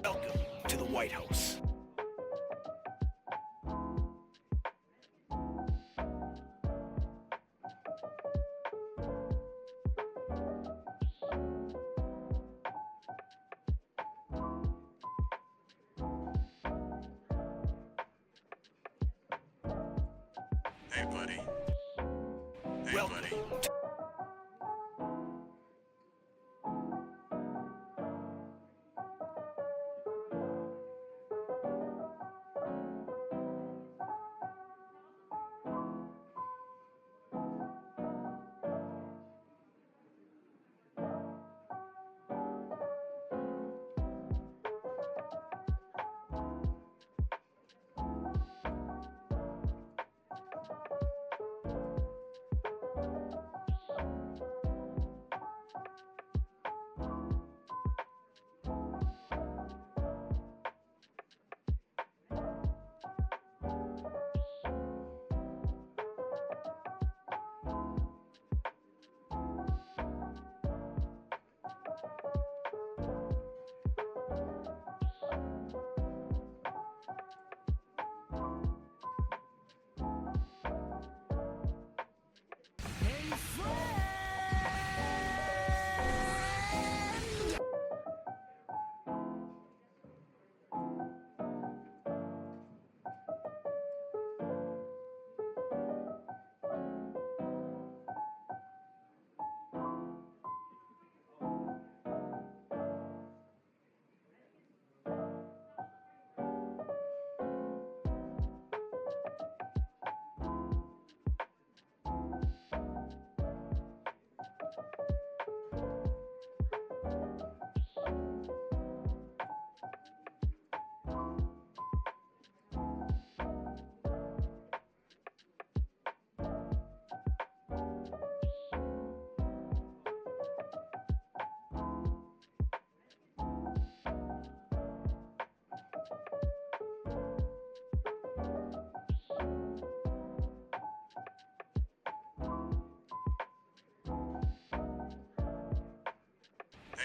Welcome to the White House. Hey, buddy. Hey, Welcome. buddy.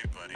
Hey, buddy.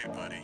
Hey, buddy.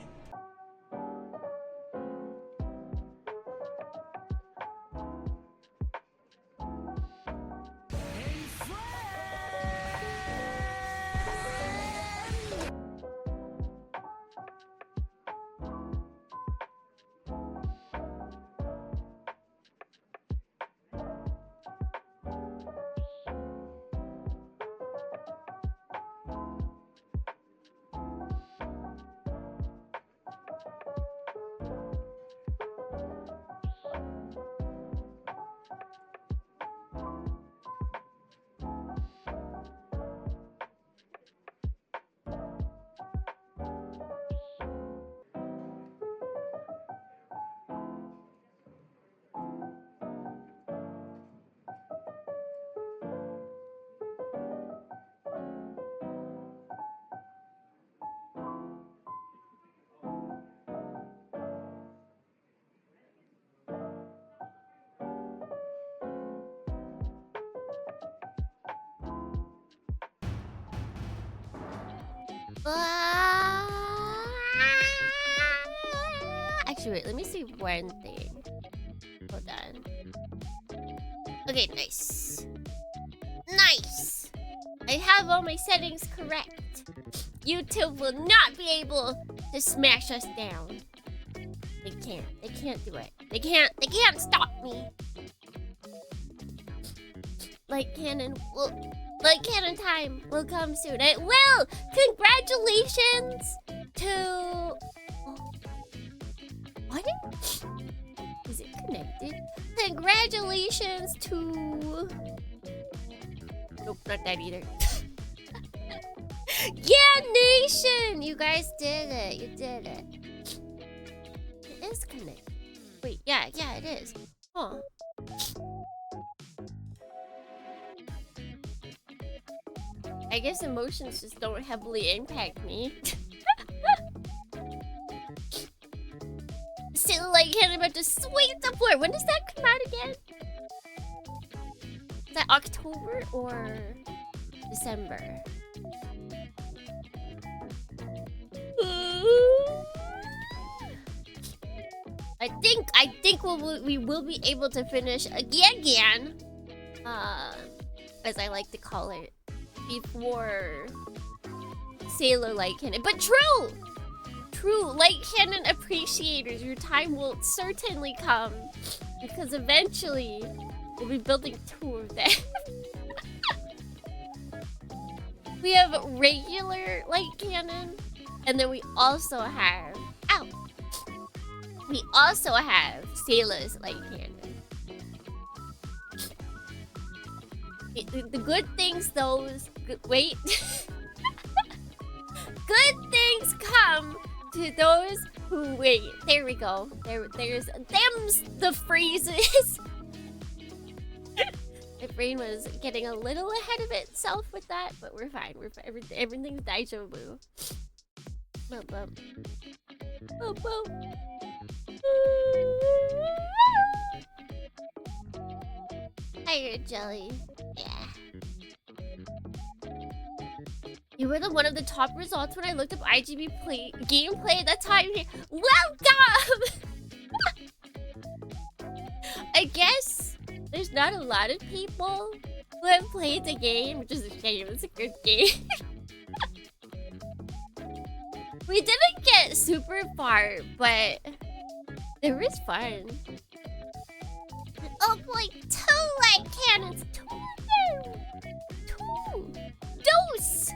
Actually, wait, let me see one thing. Hold on. Okay, nice. Nice! I have all my settings correct. YouTube will not be able to smash us down. They can't. They can't do it. They can't stop me. Like cannon time will come soon. It will! Congratulations to... What? Is it connected? Congratulations to... Nope, not that either. Yeah, Nation! You guys did it. You did it. It is connected. Wait, yeah, it is. Huh. I guess emotions just don't heavily impact me. Still like I'm about to sweep the floor. When does that come out again? Is that October or December? I think we will be able to finish a Gyan, as I like to call it, before Sailor Light Cannon. But true Light Cannon appreciators, your time will certainly come, because eventually we'll be building 2 of them. We have regular Light Cannon, and then we also have Sailor's Light Cannon. The good things, wait. Good things come to those who wait. There we go. There's them's the phrases. My brain was getting a little ahead of itself with that, but we're fine. Everything's daijou boo. Bum. Hiya, Jelly. Yeah. You were one of the top results when I looked up IGB gameplay. That's how I'm here. Welcome! I guess there's not a lot of people who have played the game, which is a shame. It's a good game. We didn't get super far, but it was fun. Oh boy, 2 light cannons! 2! Dose!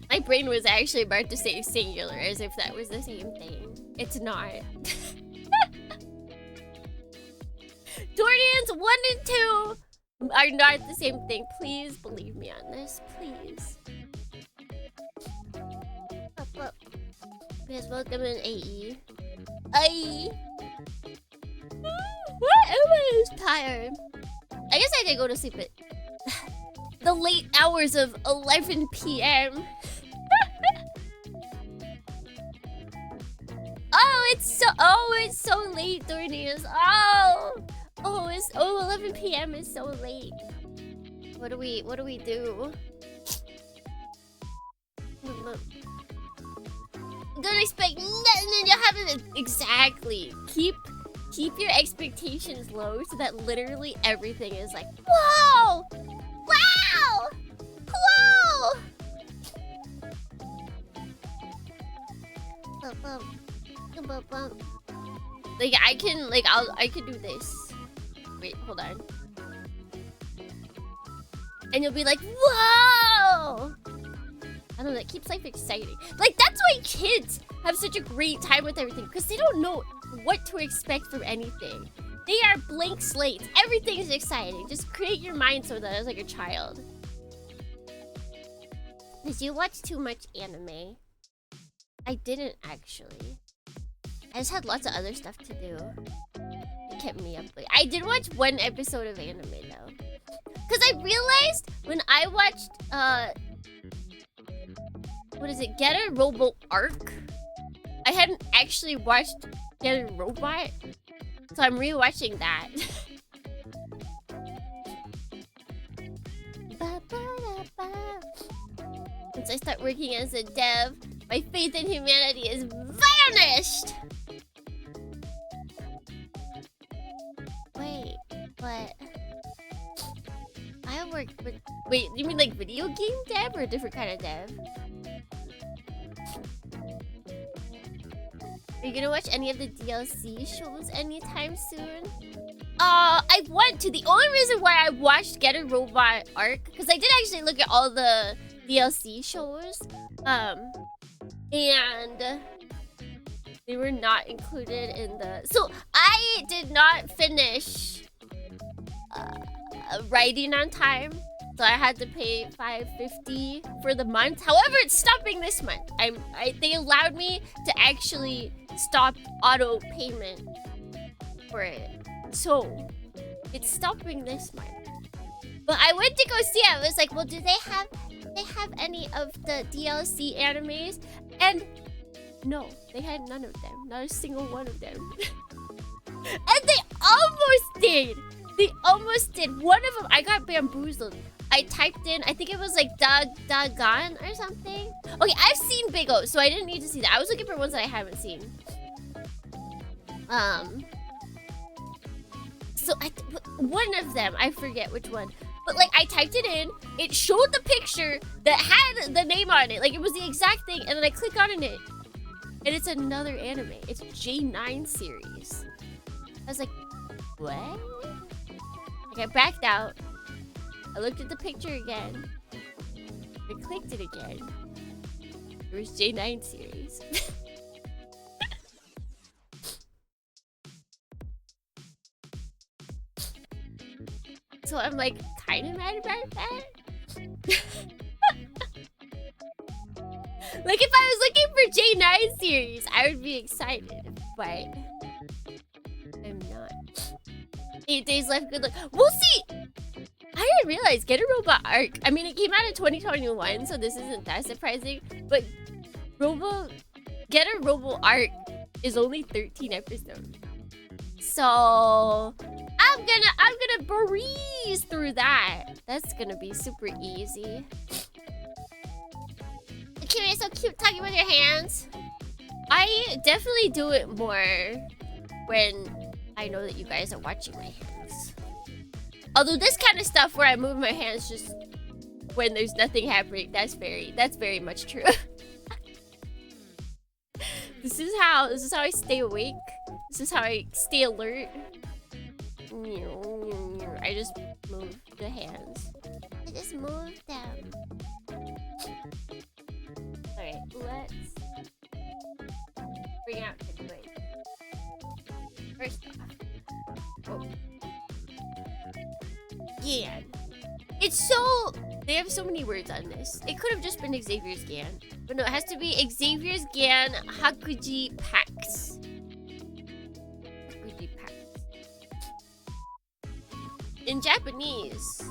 My brain was actually about to say singular, as if that was the same thing. It's not. Dornians 1 and 2 are not the same thing. Please believe me on this, please. Up. Please welcome in AE. Aye. What? Everybody's tired. I guess I did go to sleep at the late hours of 11 p.m. it's so late, Dornius. It's 11 p.m. is so late. What do we do? Don't expect nothing to happen. Exactly. Keep your expectations low so that literally everything is like, whoa! Wow! Whoa! Like I can do this. Wait, hold on. And you'll be like, whoa! I don't know, it keeps life exciting. Like, that's why kids have such a great time with everything, because they don't know what to expect from anything. They are blank slates. Everything is exciting. Just create your mind so that it's like a child. Did you watch too much anime? I didn't, actually. I just had lots of other stuff to do. It kept me up late. I did watch 1 episode of anime, though. Because I realized when I watched, what is it? Get a Robot Arc? I hadn't actually watched Get a Robot. So I'm rewatching that. once I start working as a dev, my faith in humanity is vanished! Wait, but... I work with... Wait, you mean like video game dev or a different kind of dev? Are you gonna watch any of the DLC shows anytime soon? I want to. The only reason why I watched Get a Robot Arc, because I did actually look at all the DLC shows, and they were not included in the... So, I did not finish writing on time, so I had to pay $5.50 for the month. However, it's stopping this month. They allowed me to actually stop auto payment for it, so it's stopping this month. But I went to go see it. I was like, well, do they have any of the DLC animes? And no, they had none of them. Not a single one of them. And they almost did. They almost did. One of them, I got bamboozled. I typed in, I think it was like Dagon or something. Okay, I've seen Big O, so I didn't need to see that. I was looking for ones that I haven't seen. So one of them, I forget which one. But like, I typed it in, it showed the picture that had the name on it. Like, it was the exact thing, and then I click on it, and it's another anime. It's J9 series. I was like, what? Like, I backed out. I looked at the picture again. I clicked it again. It was J9 series. So I'm like kind of mad about that. Like, if I was looking for J9 series, I would be excited, but I'm not. 8 days left, good luck. We'll see! I didn't realize Get a Robot Arc. I mean, it came out in 2021, so this isn't that surprising. But Get a Robot Arc is only 13 episodes. So I'm gonna breeze through that. That's gonna be super easy. Okay, it's so cute talking with your hands. I definitely do it more when I know that you guys are watching my hands. Although this kind of stuff where I move my hands just when there's nothing happening, that's very much true. This is how I stay awake. This is how I stay alert. I just move the hands. I just move them. Alright, let's bring out the plate. First off. Oh. Gyan. It's so... They have so many words on this. It could have just been Xavier's Gyan. But no, it has to be Xavier's Gyan Hakuji-Packs. Hakuji-Packs. In Japanese,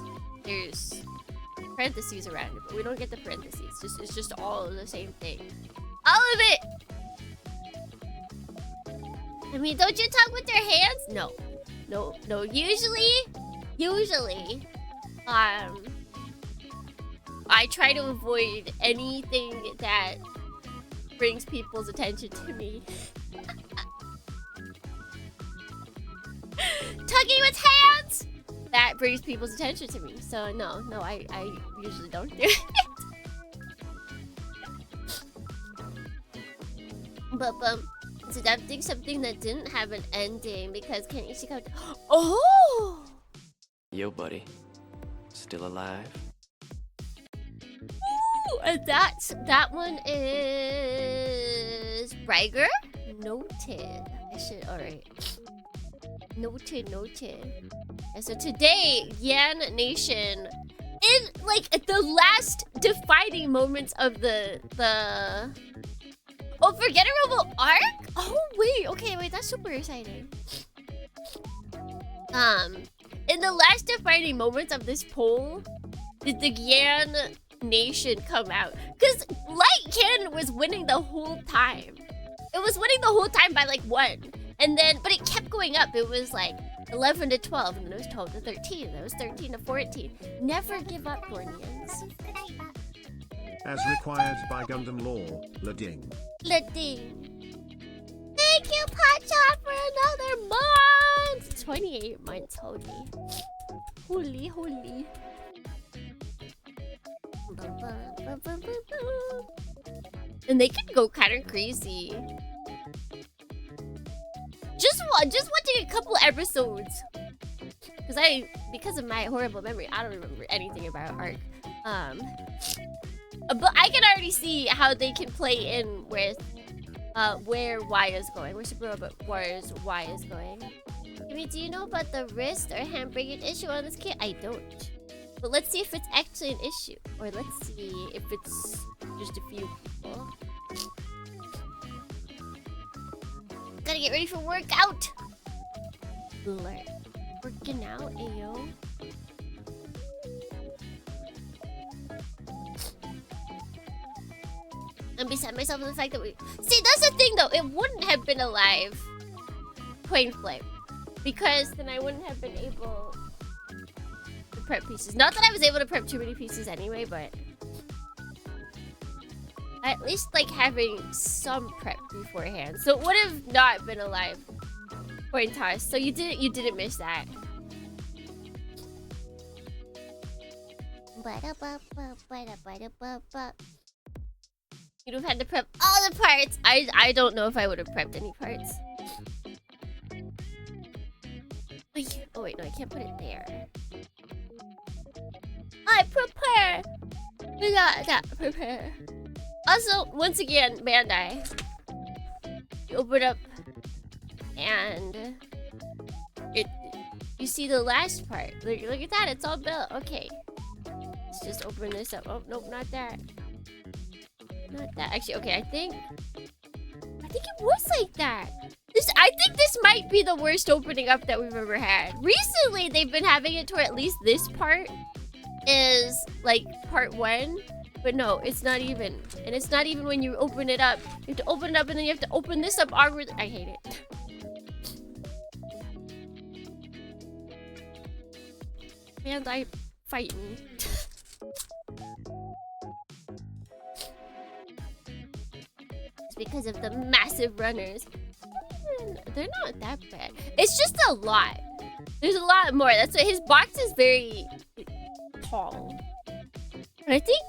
there's parentheses around it, but we don't get the parentheses. It's just all the same thing. All of it! I mean, don't you talk with your hands? No. Usually, I try to avoid anything that brings people's attention to me. Tugging with hands! That brings people's attention to me. So no, I usually don't do it. But it's adapting something that didn't have an ending because Ken Ishikawa... Oh! Yo, buddy. Still alive? Ooh, and that one is... Riger? Noted. Alright. Noted. And so today, Gyan Nation, in like the last defining moments of the Oh, Forget a Robot Arc? Oh wait, okay, that's super exciting. In the last defining moments of this poll, did the Gyan Nation come out? Because Light Ken was winning the whole time. It was winning the whole time by like 1. And then, but it kept going up. It was like 11 to 12, and then it was 12 to 13, and then it was 13 to 14. Never give up, Gornians. as required by Gundam law, Lading. Lading. Thank you, Patcha, for another month. 28 months, holy. Holy. And they can go kind of crazy. Just watching a couple episodes. Because of my horrible memory, I don't remember anything about Arc. But I can already see how they can play in with where Y is going. Where Super Robot Wars Y is going. I mean, do you know about the wrist or handbrake issue on this kit? I don't. But let's see if it's actually an issue. Or let's see if it's just a few people. Gotta get ready for workout. Blur. Working out, ayo. I'm beside myself with the fact that we... See, that's the thing though. It wouldn't have been alive. Coin flip. Because then I wouldn't have been able to prep pieces. Not that I was able to prep too many pieces anyway, but... At least like having some prep beforehand. So it would have not been alive. Coin toss. So you didn't miss that. You'd have had to prep all the parts. I don't know if I would have prepped any parts. Oh wait, no, I can't put it there. I prepare. We got that prepare. Also, once again, Bandai. You open up and you see the last part. Look at that, it's all built. Okay. Let's just open this up. Oh, nope, not that. Not that. Actually, okay, I think it was like that. I think this might be the worst opening up that we've ever had. Recently, they've been having it to where at least this part is like part 1. But no, it's not even. And it's not even when you open it up. You have to open it up and then you have to open this up awkwardly. I hate it. And I fighting. It's because of the massive runners. They're not that bad. It's just a lot. There's a lot more. That's why his box is very tall. And I think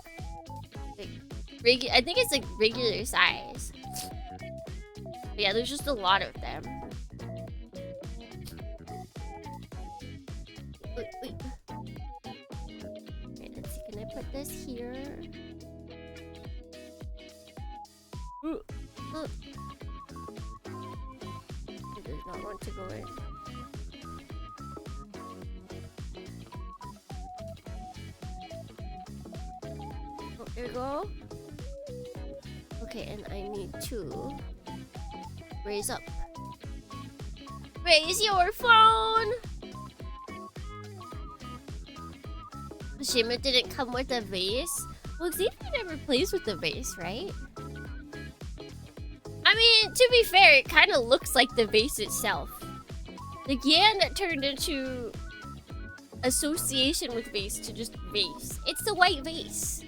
it's like regular size. But yeah, there's just a lot of them. Wait. Okay, let's see. Can I put this here? Ooh. Look. It does not want to go in. Oh, there we go. Okay, and I need to raise up. Raise your phone! Shame it didn't come with a vase. Well, Xavier never plays with the vase, right? I mean, to be fair, it kind of looks like the vase itself. The Gyan turned into association with vase to just vase. It's the white vase.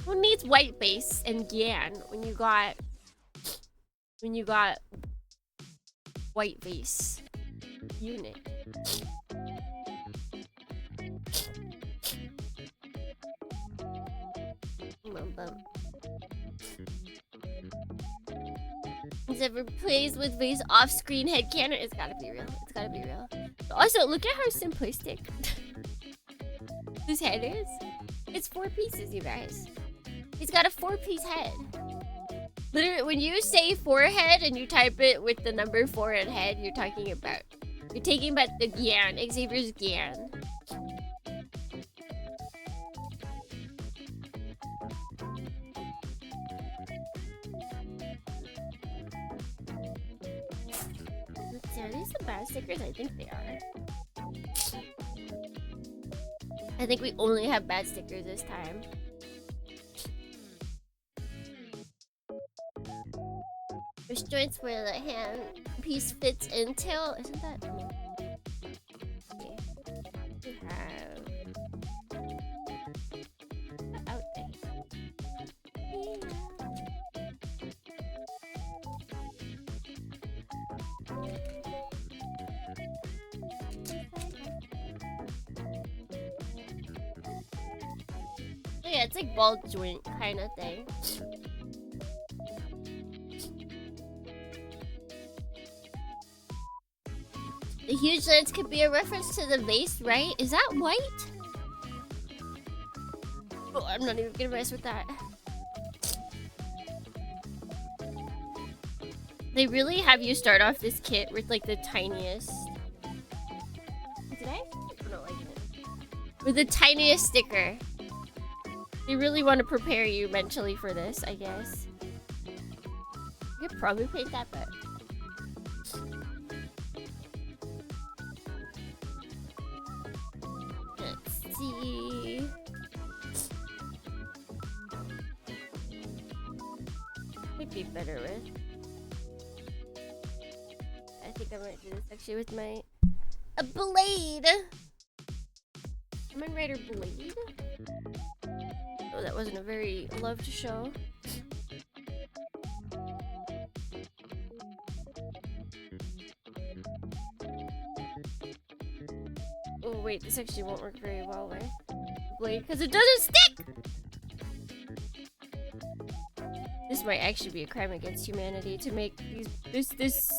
Who needs white base and Gyan when you got white base unit? Ever plays with vase off-screen headcanon? It's gotta be real. It's gotta be real. Also, look at how simplistic this head is. It's 4 pieces, you guys. He's got a 4-piece head. Literally, when you say forehead and you type it with the number 4 in head, you're taking about the Gyan, Xavier's Gyan. Let's see, are these the bad stickers? I think they are. I think we only have bad stickers this time. There's joints where the hand piece fits in tail. Isn't that? Okay. We have out there. Yeah, it's like ball joint kind of thing. The huge lens could be a reference to the vase, right? Is that white? Oh, I'm not even gonna mess with that. They really have you start off this kit with like the tiniest. Did I? No, I didn't. With the tiniest sticker. They really want to prepare you mentally for this, I guess. You could probably paint that, but. Let's see. Might be better with. I think I might do this actually with my a blade. Kamen Rider blade. Oh, that wasn't a very loved show. Oh wait, this actually won't work very well with blade because it doesn't stick. This might actually be a crime against humanity to make this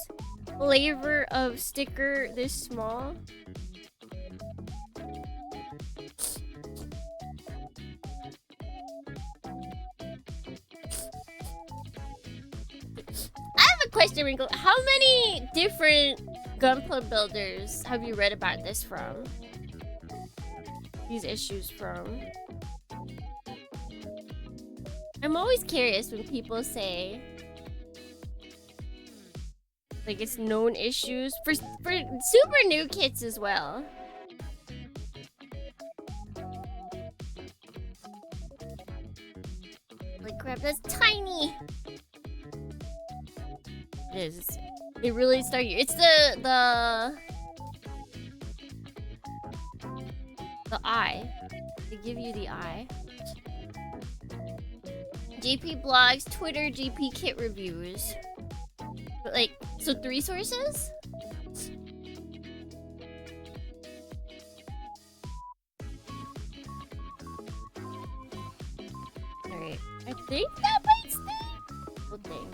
flavor of sticker this small. I have a question, Wrinkle. How many different Gunpla builders have you read about this from? These issues from? I'm always curious when people say like it's known issues for super new kits as well. Like crap, that's tiny. It is. They really start you. It's the eye. They give you the eye. GP blogs, Twitter, GP kit reviews. But like, so 3 sources? Alright, I think that might stay. We'll think.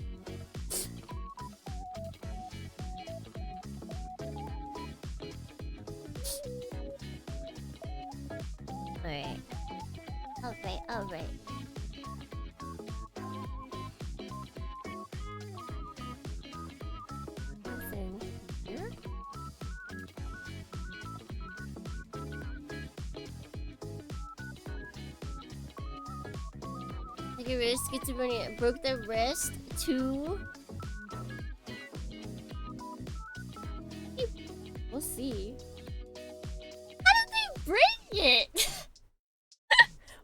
Alright. Alright. Nothing here? Take a risk, schizophrenia. Broke the wrist. 2. We'll see. How did they bring it?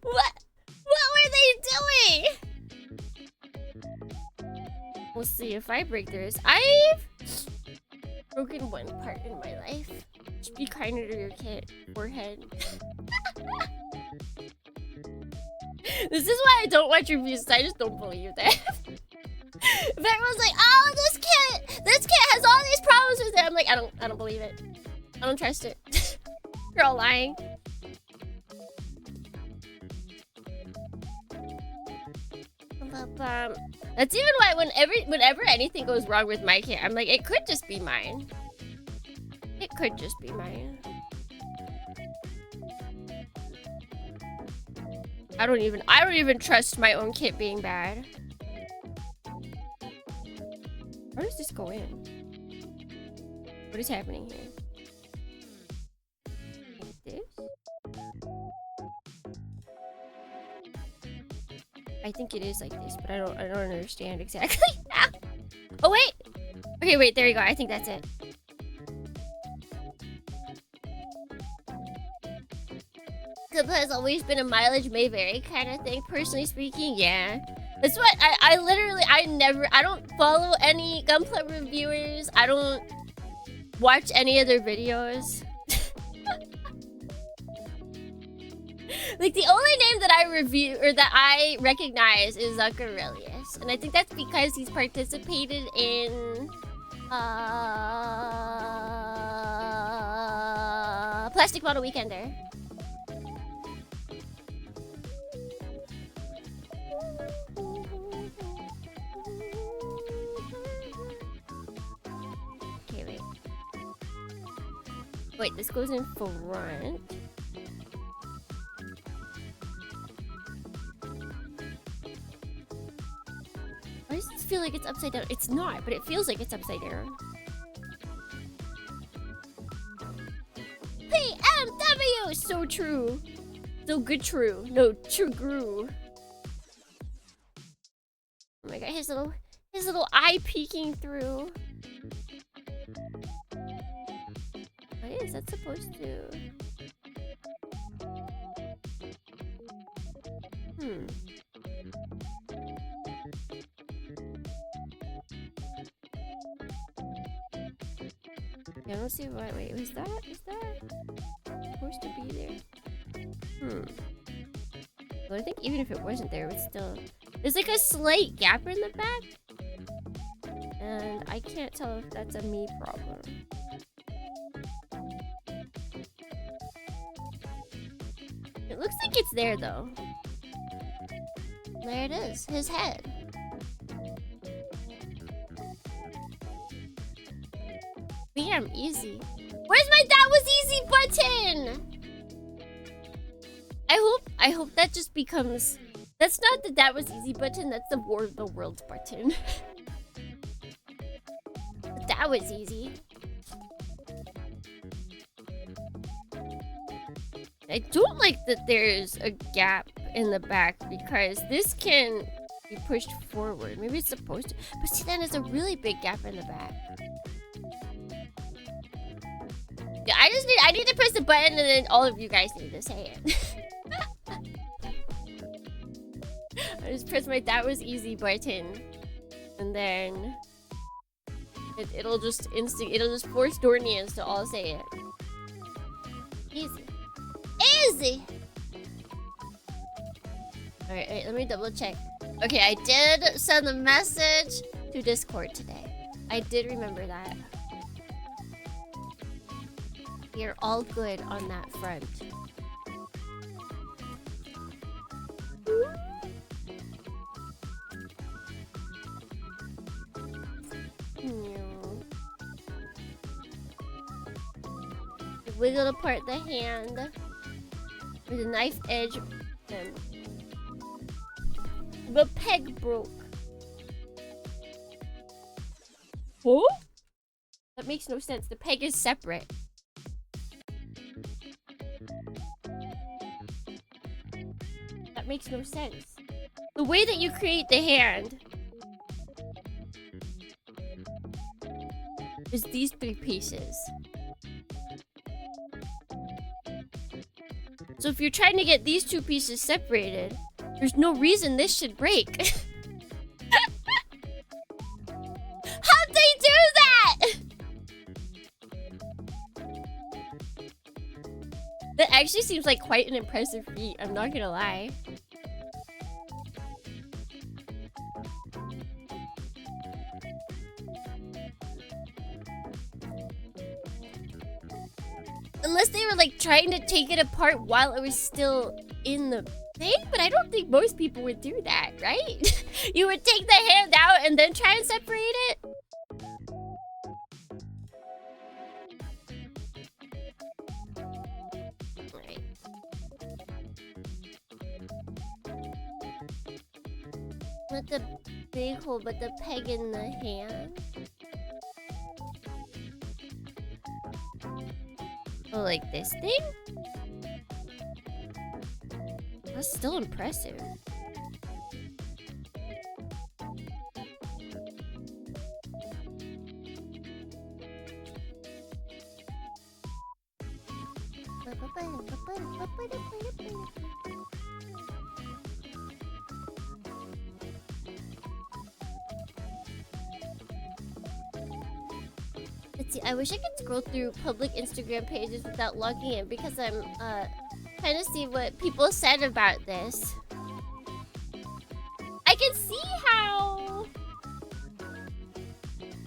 What were they doing? We'll see if I break theirs. I've broken one part in my life. Just be kinder to your kid. Forehead. This is why I don't watch reviews. I just don't believe that. If everyone's like, "Oh, this kit has all these problems with it," I'm like, I don't believe it. I don't trust it. You're all lying. That's even why whenever anything goes wrong with my kit, I'm like, it could just be mine. It could just be mine. I don't even trust my own kit being bad. Where does this go in? What is happening here? Like this? I think it is like this, but I don't understand exactly. Oh wait! Okay, wait, there you go. I think that's it. Gunpla has always been a mileage may vary kind of thing, personally speaking, yeah. That's what I don't follow any Gunpla reviewers. I don't watch any of their videos. Like, the only name that I review, or that I recognize is Zuckerelius. And I think that's because he's participated in, Plastic Model Weekender. Wait, this goes in front. Why does it feel like it's upside down? It's not, but it feels like it's upside down. PMW! So true. So good true. No, true grew. Oh my god, his little eye peeking through. What is that supposed to? I don't see why. Wait, is that supposed to be there? Well, I think even if it wasn't there, it would still. There's like a slight gap in the back, and I can't tell if that's a me problem. It looks like it's there though. There it is, his head. Bam, easy. Where's my that was easy button? I hope that just becomes. That's not the that was easy button. That's the war of the worlds button. But that was easy. I don't like that there's a gap in the back because this can be pushed forward. Maybe it's supposed to, but see, then there's a really big gap in the back. Yeah, I need to press the button, and then all of you guys need to say it. I just press my that was easy button, and then it'll just force Dornians to all say it. Easy. Easy! Alright, let me double check. Okay, I did send a message to Discord today. I did remember that. You're all good on that front. Wiggle apart the hand with a knife edge. The peg broke. Huh? That makes no sense. The peg is separate. That makes no sense. The way that you create the hand is these three pieces. So if you're trying to get these two pieces separated, there's no reason this should break. How'd they do that? That actually seems like quite an impressive feat, I'm not gonna lie. Unless they were like trying to take it apart while it was still in the thing, but I don't think most people would do that, right? You would take the hand out and then try and separate it. Alright. Not the big hole, but the peg in the hand. Oh, like this thing? That's still impressive. Let's see, I wish I could scroll through public Instagram pages without logging in because I'm trying to see what people said about this. I can see how.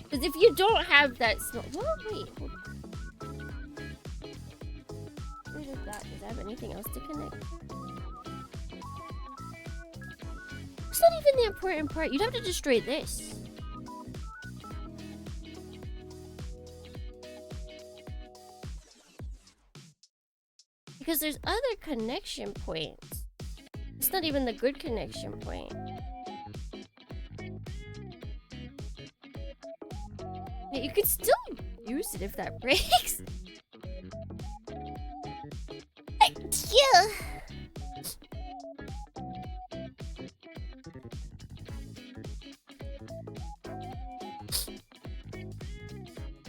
Because if you don't have that small. Well, wait. Hold on. Where is that? Does that have anything else to connect? It's not even the important part. You'd have to destroy this. Because there's other connection points. It's not even the good connection point. Yeah, you could still use it if that breaks. Yeah.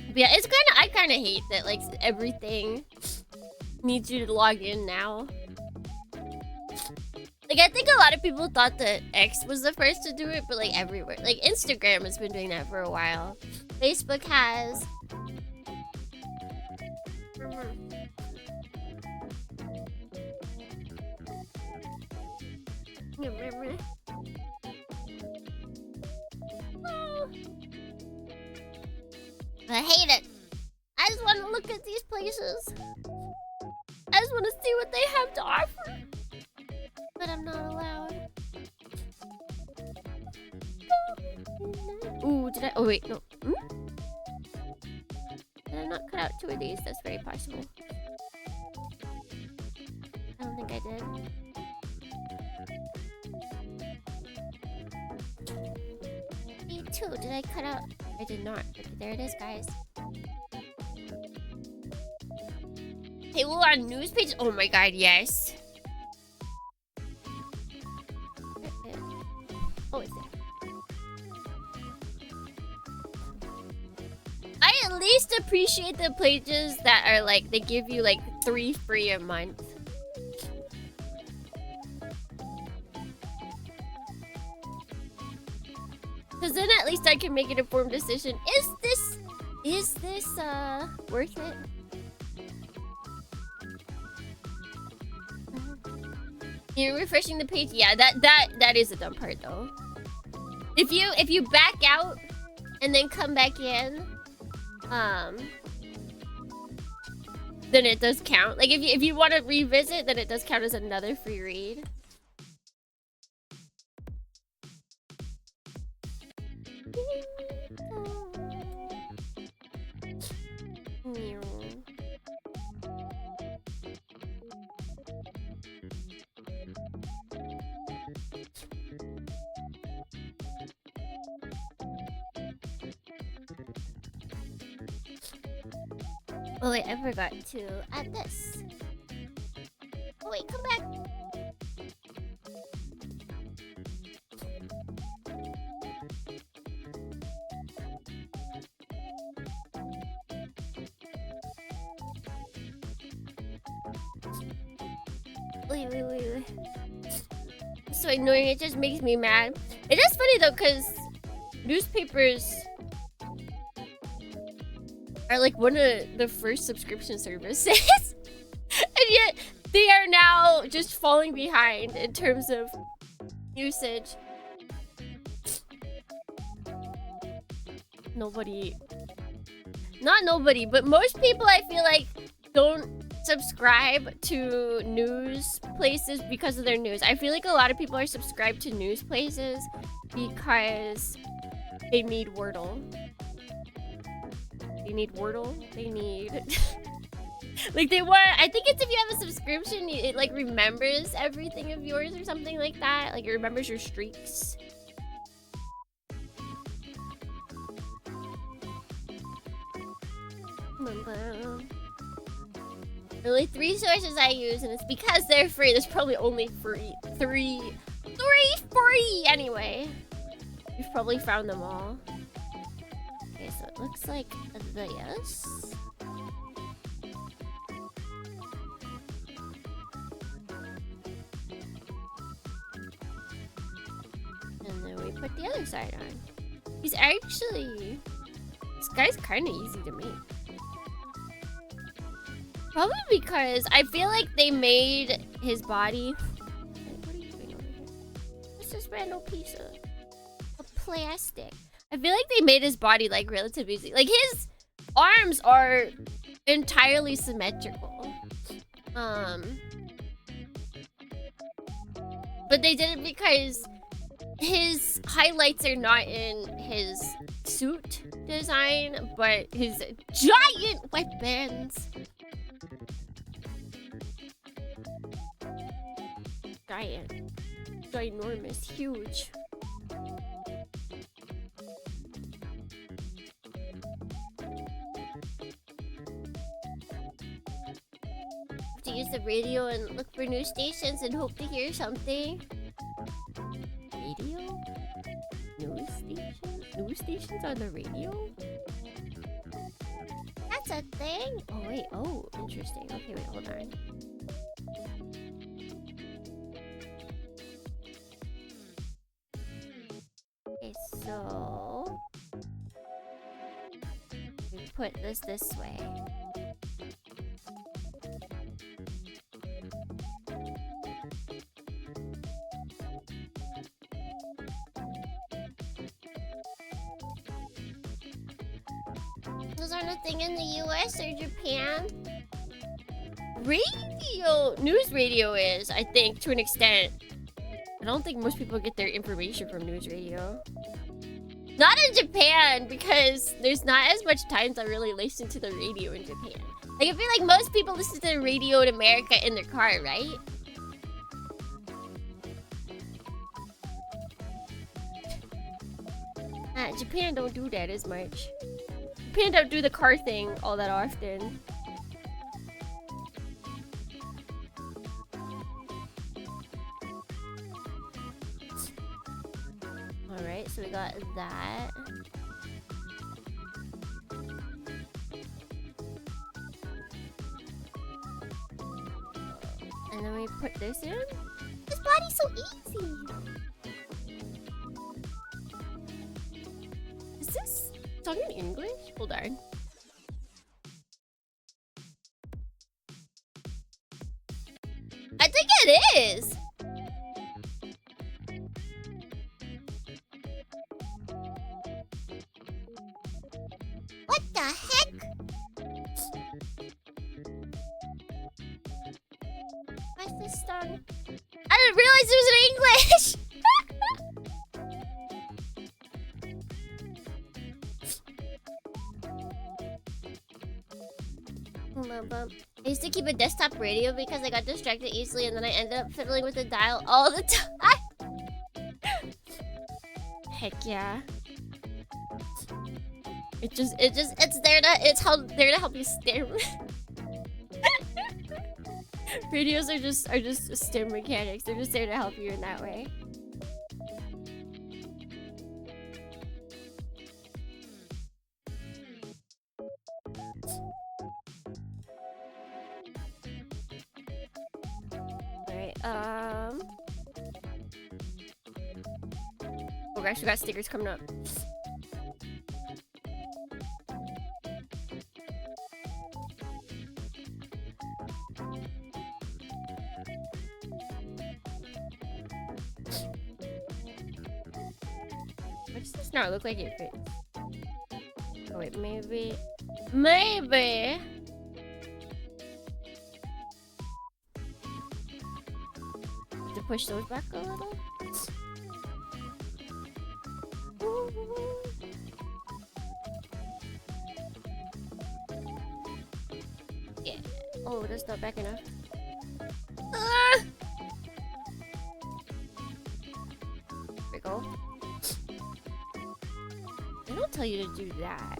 But yeah, it's I kind of hate that like everything needs you to log in now. Like I think a lot of people thought that X was the first to do it, but like everywhere, like Instagram has been doing that for a while. Facebook has. I hate it. I just want to look at these places. I just want to see what they have to offer. But I'm not allowed. Ooh, did I? Oh, wait, no. Did I not cut out 2 of these? That's very possible. I don't think I did. Me too. Did I cut out? I did not. Okay, there it is, guys. Hey, we're on news page. Oh my god, yes. Oh, it's there. I at least appreciate the pages that are like, they give you like 3 free a month. Cause then at least I can make an informed decision. Is this worth it? You're refreshing the page? Yeah, that is a dumb part though. If you back out and then come back in, then it does count. Like if you want to revisit, then it does count as another free read. Oh wait, I forgot to add this. Oh wait, come back. Wait. It's so annoying, it just makes me mad. It is funny though, because newspapers are like one of the first subscription services. And yet they are now just falling behind in terms of usage. Not nobody, but most people I feel like don't subscribe to news places because of their news. I feel like a lot of people are subscribed to news places because they need Wordle. They need Wordle. They need like they want. I think it's if you have a subscription, it like remembers everything of yours or something like that. Like it remembers your streaks. Only 3 sources I use, and it's because they're free. There's probably only three free anyway. You've probably found them all. Okay, so it looks like this. And then we put the other side on. This guy's kind of easy to make. Probably because I feel like they made his body. What are you doing over here? What's this random piece of plastic? I feel like they made his body like relatively easy. Like his arms are entirely symmetrical. But they did it because his highlights are not in his suit design, but his giant weapons. giant. Ginormous. Huge. To use the radio and look for news stations and hope to hear something. Radio? News stations? News stations on the radio? That's a thing? Oh wait, oh, interesting. Okay, wait, hold on. Okay, so we put this way. Those aren't a thing in the US or Japan. Radio! News radio is, I think, to an extent. I don't think most people get their information from news radio. Not in Japan, because there's not as much time to really listen to the radio in Japan. Like, I feel like most people listen to the radio in America in their car, right? Japan don't do that as much. Japan don't do the car thing all that often. Alright, so we got that. And then we put this in. This body's so easy! Is this talking English? Hold on. I think it is! What the heck? Why's this done? I didn't realize it was in English! I used to keep a desktop radio because I got distracted easily and then I ended up fiddling with the dial all the time. Heck yeah. It's there to help you steer. Radios are just steer mechanics. They're just there to help you in that way. Alright, oh gosh, we got stickers coming up. Why does this not look like it fits? Oh wait, maybe. To push those back a little. Yeah. Oh, that's not back enough. There we go. They don't tell you to do that.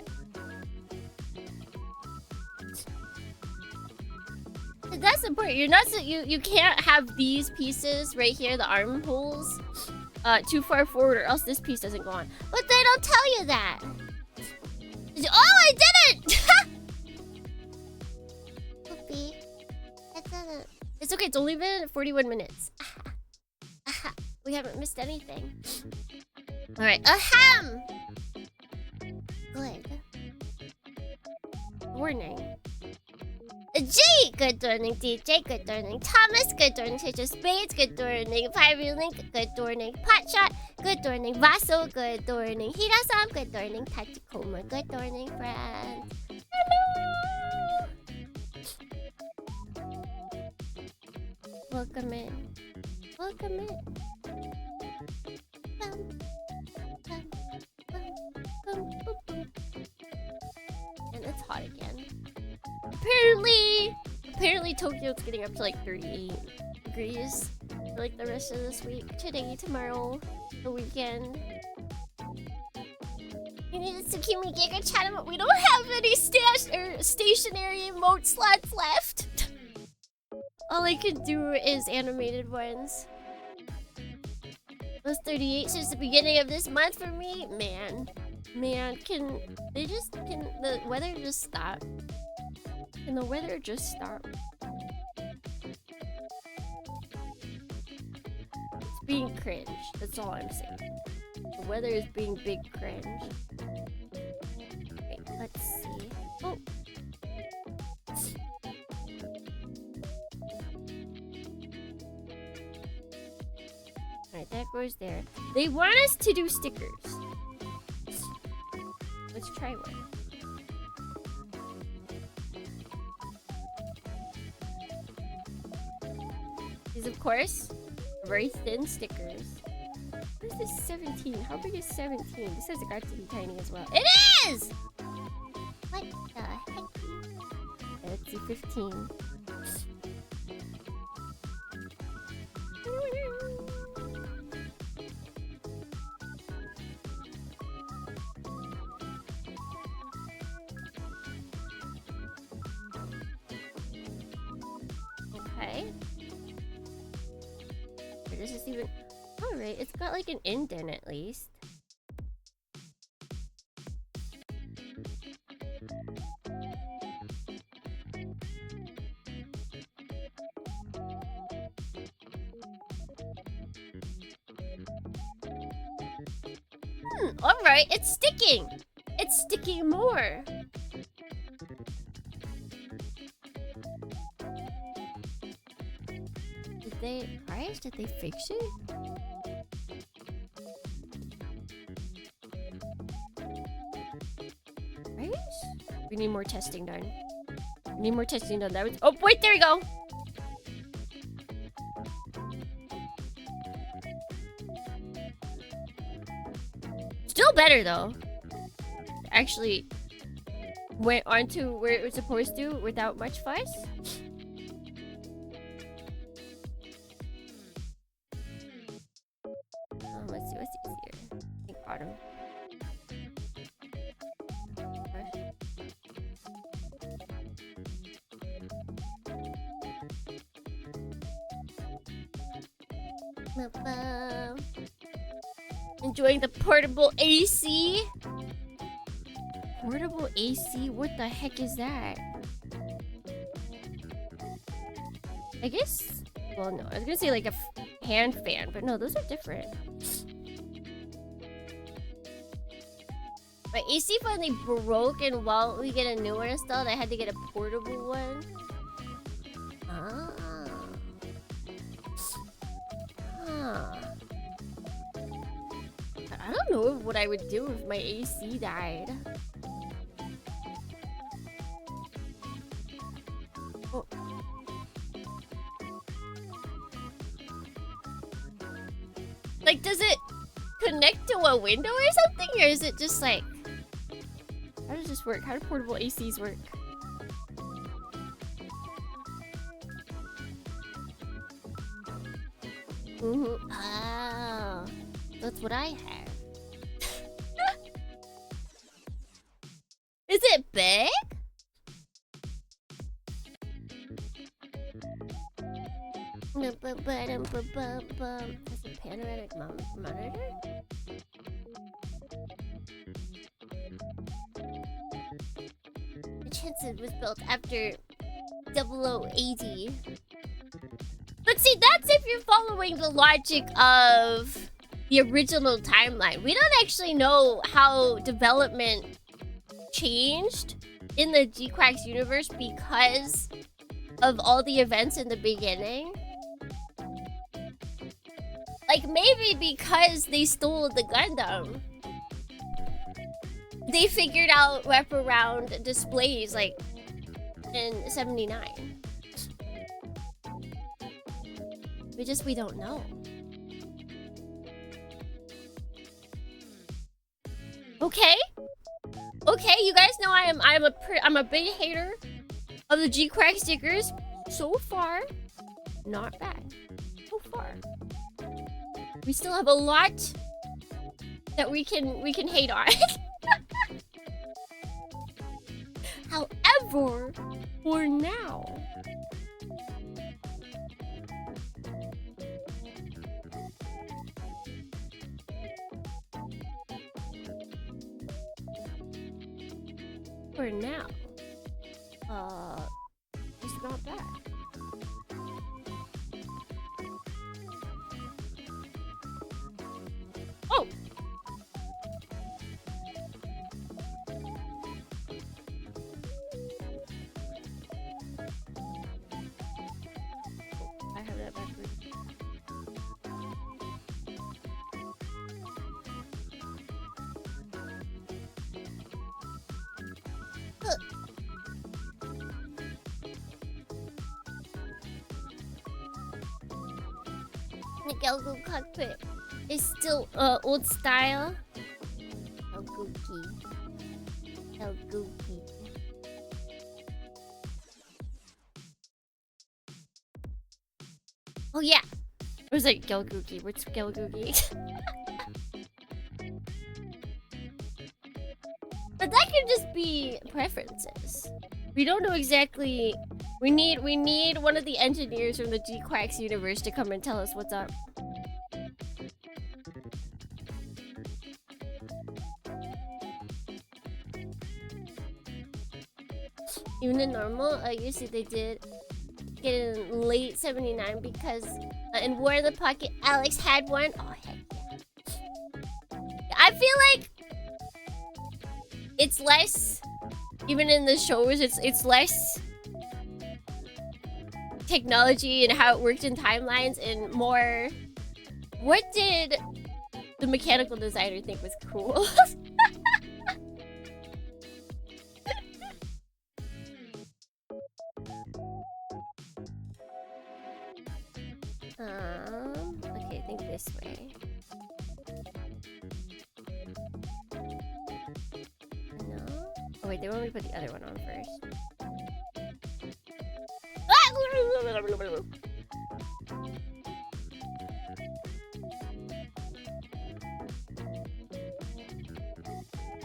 That's important. You're not you can't have these pieces right here, the armholes, too far forward, or else this piece doesn't go on. But they don't tell you that. Oh, I didn't! Oopie. That doesn't. It's okay. It's only been 41 minutes. We haven't missed anything. All right. Ahem. Good. Warning. G, good morning. DJ, good morning. Thomas, good morning. Teacher Spades, good morning. Pirate Link, good morning. Potshot, good morning. Vaso, good morning. Hirasan, good morning. Tachikoma, good morning, friends. Hello! Welcome in. Welcome in. And it's hot again. Apparently Tokyo's getting up to like 38 degrees. for like the rest of this week. Today, tomorrow, the weekend. You need a Tsukimi Giga chat emote. We don't have any stationary emote slots left. All I can do is animated ones. Was 38 since the beginning of this month for me? Man, can the weather just stop? Can the weather just stop? It's being cringe. That's all I'm saying. The weather is being big cringe. Okay, let's see. Oh. Alright, that goes there. They want us to do stickers. Let's try one. These, of course, very thin stickers. What is this 17? How big is 17? This has got to be tiny as well. It is! What the heck? Let's see, 15. Okay. This is even... Alright, it's got like an indent at least. Alright, it's sticking! It's sticking more! Did they fix it? Right? We need more testing done. We need more testing done. That was... Oh, wait, there we go! Still better, though. Actually went onto where it was supposed to without much fuss. Let's see what's easier. I think bottom. Enjoying the portable AC? Portable AC? What the heck is that? I guess... Well, no. I was gonna say like a hand fan, but no, those are different. My AC finally broke, and while we get a new one installed, I had to get a portable one. Ah. Huh. I don't know what I would do if my AC died. Oh. Like, does it connect to a window or something? Or is it just like... How does this work? How do portable ACs work? Mm-hmm. Oh, that's what I have. Is it big? That's a panoramic monitor? The chance was built after 0080. But see, that's if you're following the logic of the original timeline. We don't actually know how development changed in the G-Quacks universe because of all the events in the beginning. Like, maybe because they stole the Gundam, they figured out wraparound displays, like, in 79. We don't know. Okay? Okay, you guys know I'm a big hater of the G-Quack stickers. So far, not bad. So far. We still have a lot that we can hate on. However, for now, it's not bad. Oh! I have that backwards. The Gelgoog cockpit is still old style. Gelgooky. Oh yeah. Or was like Gelgooky? What's Gelgooky? But that could just be preferences. We don't know exactly. We need one of the engineers from the G-Quacks universe to come and tell us what's up. Even the normal, usually they did get it in late 79 because in War in the Pocket, Alex had one. Oh, heck yeah. I feel like it's less, even in the shows, it's less technology and how it worked in timelines and more what did the mechanical designer think was cool. Okay, I think this way. No? Oh wait, they want me to put the other one on first.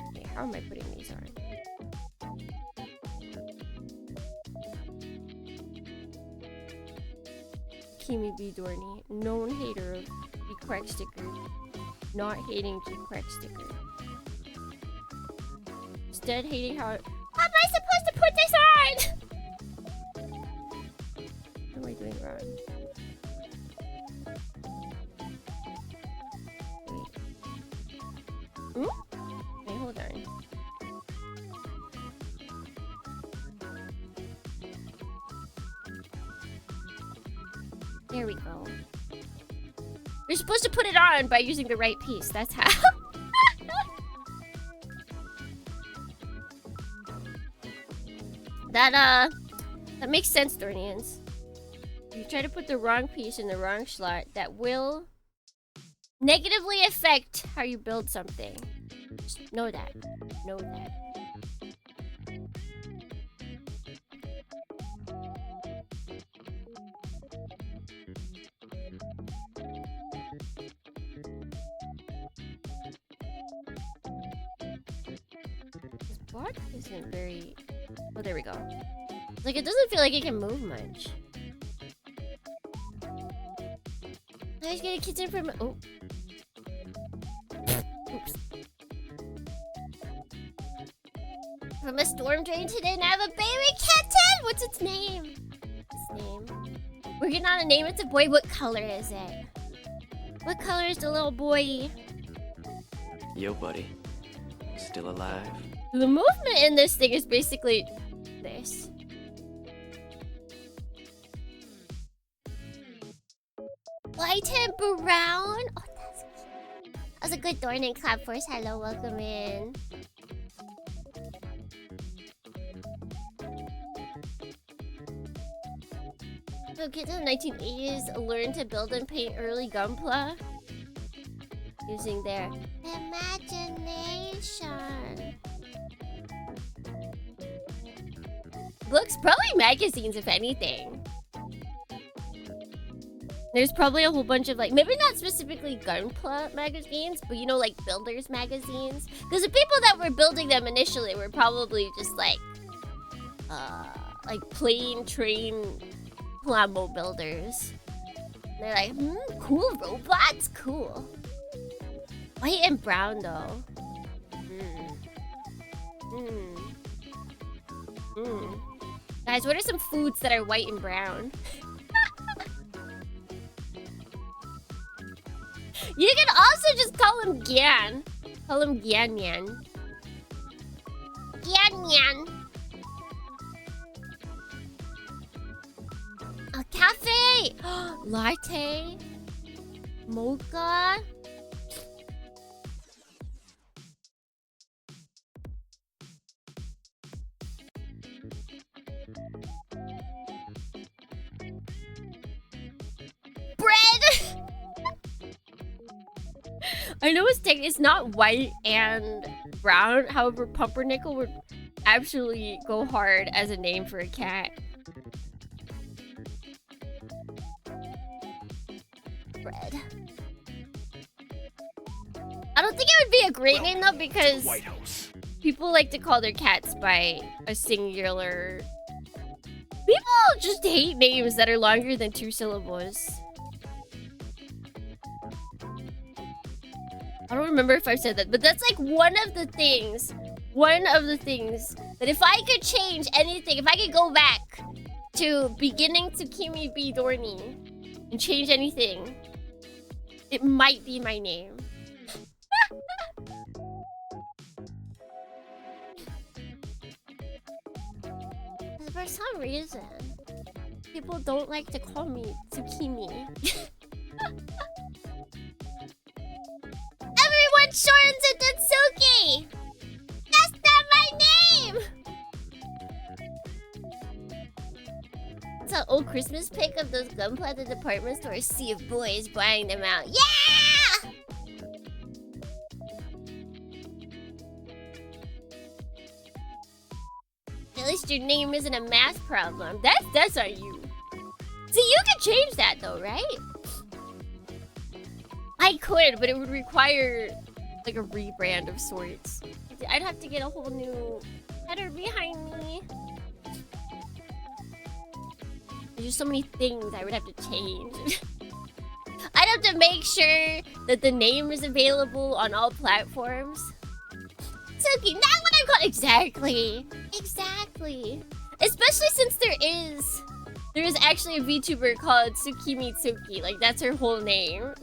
Okay, how am I putting these on? Kimi B. Dorney, known hater of G-Quack stickers, not hating G-Quack stickers. Instead hating how am I supposed to put this on? What am I doing wrong? Wait. Ooh? Okay, hold on. There we go. You're supposed to put it on by using the right piece. That's how. That makes sense, Dornians. If you try to put the wrong piece in the wrong slot, that will negatively affect how you build something. Just know that. Know that. This block isn't very... Oh, there we go. Like, it doesn't feel like it can move much. I just get a kitchen from... Oh. Oops. From a storm drain today and I have a baby kitten! What's its name? Its name? We're getting on a name. It's a boy. What color is it? What color is the little boy? Yo, buddy. Still alive? The movement in this thing is basically this. White and brown. Oh, that's cute. That was a good Dornan clap for us. Hello, welcome in. So kids in the 1980s learned to build and paint early Gunpla using their imagination. Books, probably magazines if anything. There's probably a whole bunch of like, maybe not specifically Gunpla magazines, but you know, like builders magazines. Because the people that were building them initially were probably just like plain train Plamo builders. And they're like, cool robots, cool. White and brown though. Guys, what are some foods that are white and brown? You can also just call him Gyan. Call him Gyan Yan. Gyan Yan. A cafe! Latte. Mocha. Bread! I know it's not white and brown. However, pumpernickel would absolutely go hard as a name for a cat. Bread. I don't think it would be a great name though, because White House. people like to call their cats by a singular. People just hate names that are longer than 2 syllables. I don't remember if I've said that, but that's like one of the things that if I could change anything, if I could go back to beginning Tsukimi B Dorni and change anything, it might be my name. For some reason, people don't like to call me Tsukimi. Everyone shortens it to Tsuki! That's not my name! It's an old Christmas pic of those Gunpla at the department store. Sea of boys buying them out. Yeah! At least your name isn't a math problem. That's on you. See, you could change that though, right? I could, but it would require like a rebrand of sorts. I'd have to get a whole new header behind me. There's just so many things I would have to change. I'd have to make sure that the name is available on all platforms. Suki, not what I'm called. Exactly. Especially since there is actually a VTuber called Tsukimi Tsuki. Like, that's her whole name.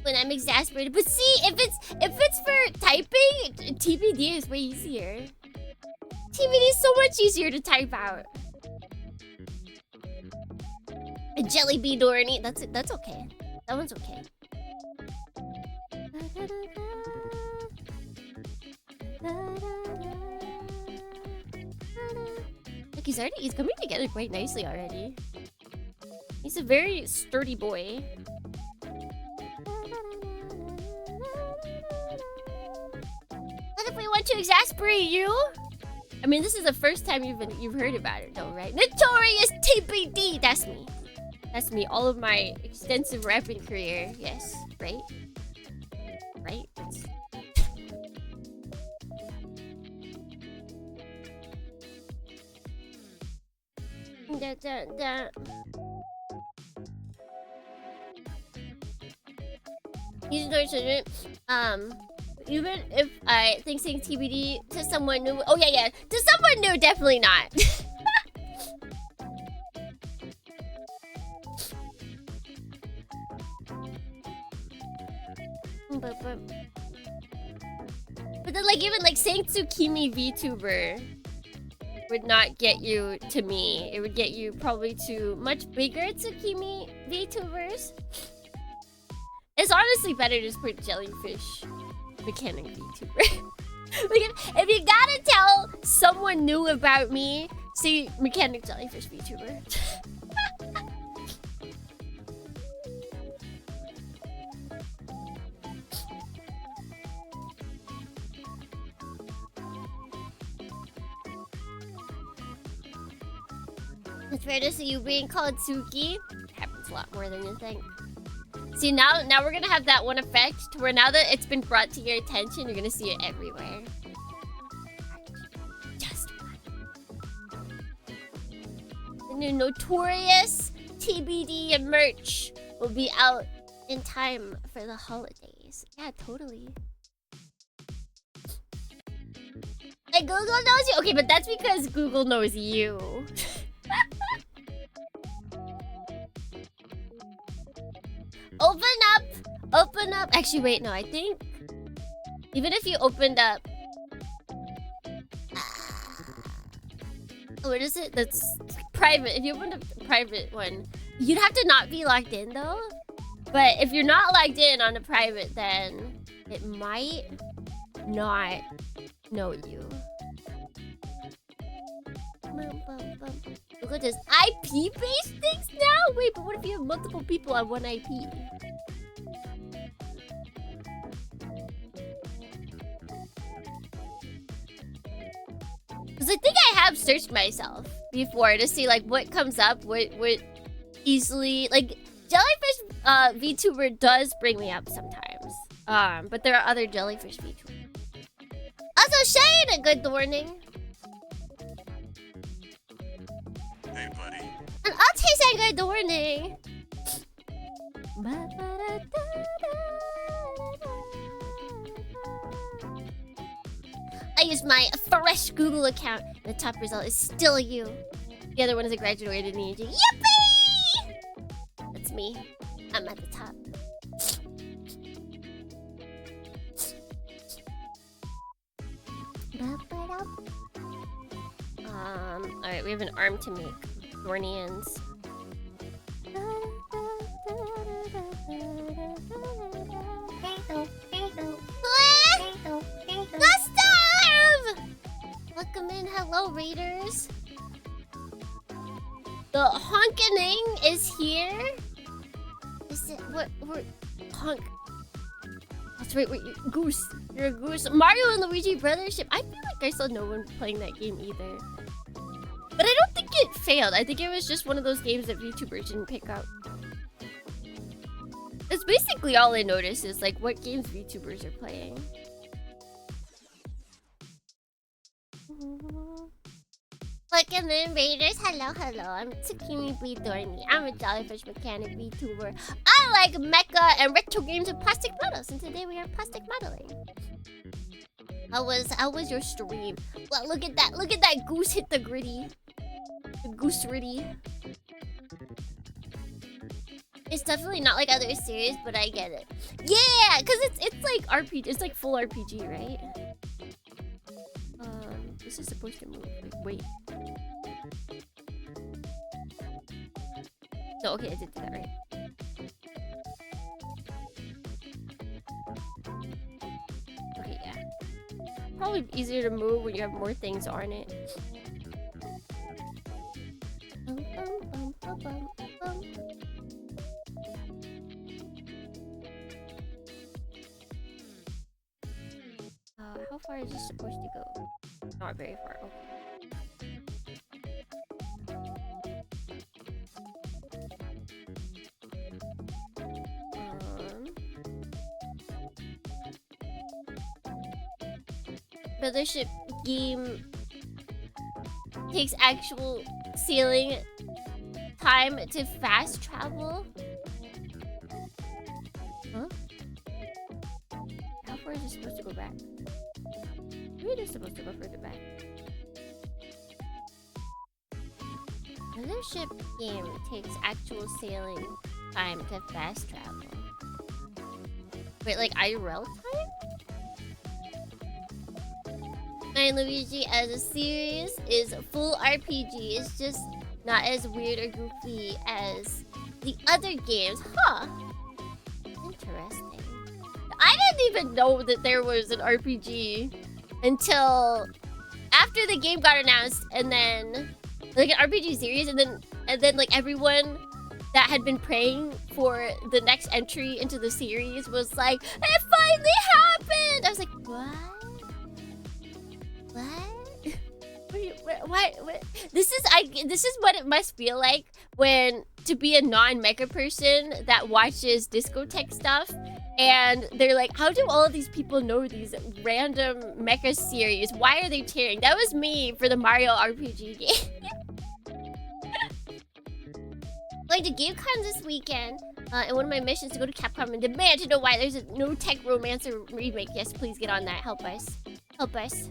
When I'm exasperated. But see, if it's for typing, TBD is way easier. TBD is so much easier to type out. A jelly bean or any that's okay. That one's okay. Look, he's coming together quite nicely already. He's a very sturdy boy. What if we want to exasperate you? I mean, this is the first time you've heard about it though, right? Notorious TBD! That's me. That's me, all of my extensive rapping career. Yes, right? Right? Even if I think saying TBD to someone new, oh yeah, to someone new, definitely not. But then, like, even like saying Tsukimi VTuber would not get you to me. It would get you probably to much bigger Tsukimi VTubers. It's honestly better to just put jellyfish mechanic VTuber. Like if you gotta tell someone new about me, see mechanic jellyfish VTuber. It's fair to see you being called Suki. It happens a lot more than you think. See, now we're gonna have that one effect to where now that it's been brought to your attention, you're gonna see it everywhere. Just one. The new Notorious TBD merch will be out in time for the holidays. Yeah, totally. Like, Google knows you. Okay, but that's because Google knows you. Open up. Actually, wait, no, I think even if you opened up, what is it? That's private. If you opened up the private one, you'd have to not be logged in though. But if you're not logged in on the private, then it might not know you. Google does IP-based things now? Wait, but what if you have multiple people on one IP? Because I think I have searched myself before to see like what comes up, what easily like Jellyfish VTuber does bring me up sometimes. But there are other Jellyfish VTubers. Also, Shane, a good morning. Hey, buddy. And I'll say good morning. I used my fresh Google account. The top result is still you. The other one is a graduated ninja. Yippee! That's me. I'm at the top. Alright, we have an arm to make. Dornians. Gustav! Welcome in, hello raiders. The honkening is here. Is it what? Honk. That's right. Wait, Goose. You're a goose. Mario and Luigi Brothership. I feel like I saw no one playing that game either. But I don't think it failed. I think it was just one of those games that VTubers didn't pick up. That's basically all I noticed is like what games VTubers are playing. Welcome in, Raiders. Hello. I'm Tsukimi B. Dormy. I'm a Jellyfish Mechanic VTuber. I like mecha and retro games with plastic models, and today we are plastic modeling. How was your stream? Well, look at that goose hit the gritty. The goose ritty. It's definitely not like other series, but I get it. Yeah, because it's like RPG. It's like full RPG, right? This is supposed to move. Like, wait. No, okay, I did do that right. Okay, yeah. Probably easier to move when you have more things on it. How far is this supposed to go? Not very far. Okay. Brothership game takes actual sailing time to fast travel. Huh? How far is it supposed to go back? Maybe it is supposed to go further back. Brothership game takes actual sailing time to fast travel. Wait, like IRL time? And Luigi as a series is full RPG. It's just not as weird or goofy as the other games. Huh. Interesting. I didn't even know that there was an RPG until after the game got announced, and then like an RPG series, and then like everyone that had been praying for the next entry into the series was like, it finally happened! I was like, what? What? This is what it must feel like when to be a non-mecha person that watches discotheque stuff, and they're like, how do all of these people know these random mecha series? Why are they cheering? That was me for the Mario RPG game. Going to GameCon this weekend, and one of my missions to go to Capcom and demand to know why there's no Tech Romancer remake. Yes, please get on that. Help us. Help us.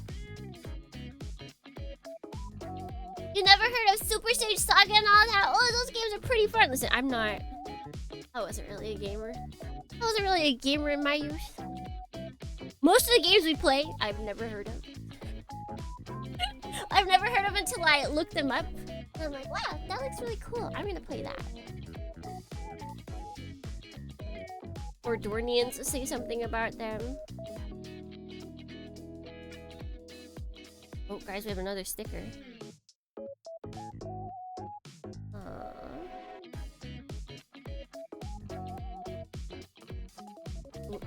You never heard of Super Stage Saga and all that? Oh, those games are pretty fun. Listen, I wasn't really a gamer. I wasn't really a gamer in my youth. Most of the games we play, I've never heard of. I've never heard of until I looked them up. And I'm like, wow, that looks really cool. I'm gonna play that. Or Dornians say something about them. Oh, guys, we have another sticker.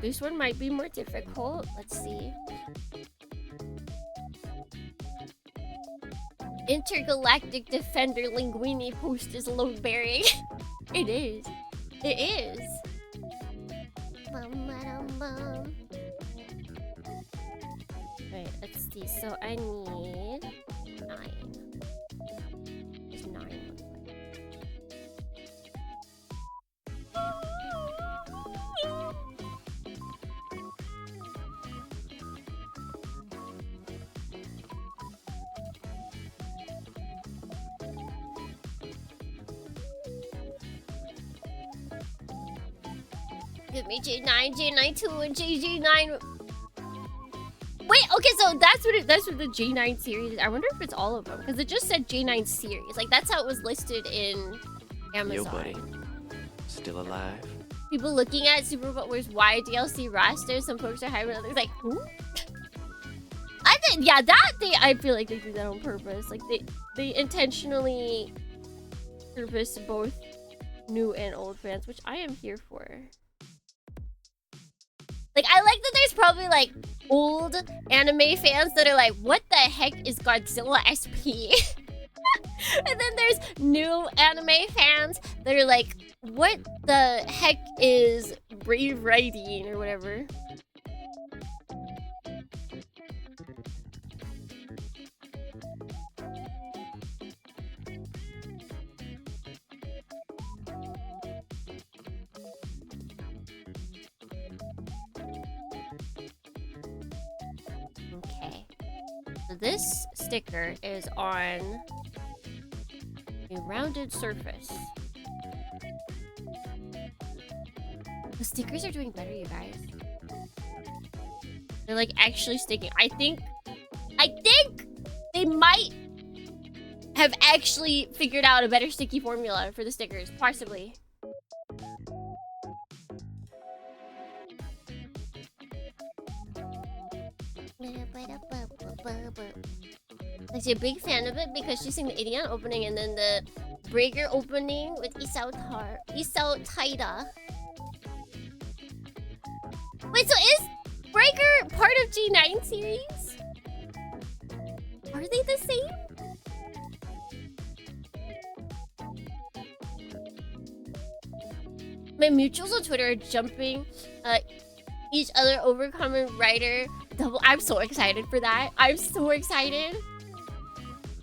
This one might be more difficult. Let's see. Intergalactic Defender Linguini post is load bearing. It is. It is. Right, let's see. So I need 9. There's 9. Give me J9, J92, and JJ9. Wait, okay, so that's what the J9 series is. I wonder if it's all of them, because it just said J9 series. Like, that's how it was listed in Amazon. Yo, buddy. Still alive? People looking at Super Butler's Y DLC roster, some folks are hyping, others like, who? I think, yeah, I feel like they do that on purpose. Like, they intentionally purpose both new and old fans, which I am here for. Like, I like that there's probably, like, old anime fans that are like, what the heck is Godzilla SP? And then there's new anime fans that are like, what the heck is Brave Riding or whatever? Okay. So this sticker is on a rounded surface. The stickers are doing better, you guys. They're like actually sticking. I think they might have actually figured out a better sticky formula for the stickers, possibly. Like, she's a big fan of it because she's seen the Idion opening and then the Breaker opening with Isao Taida. Wait, so is Breaker part of G9 series? Are they the same? My mutuals on Twitter are jumping each other over Kamen Rider double. I'm so excited for that. I'm so excited.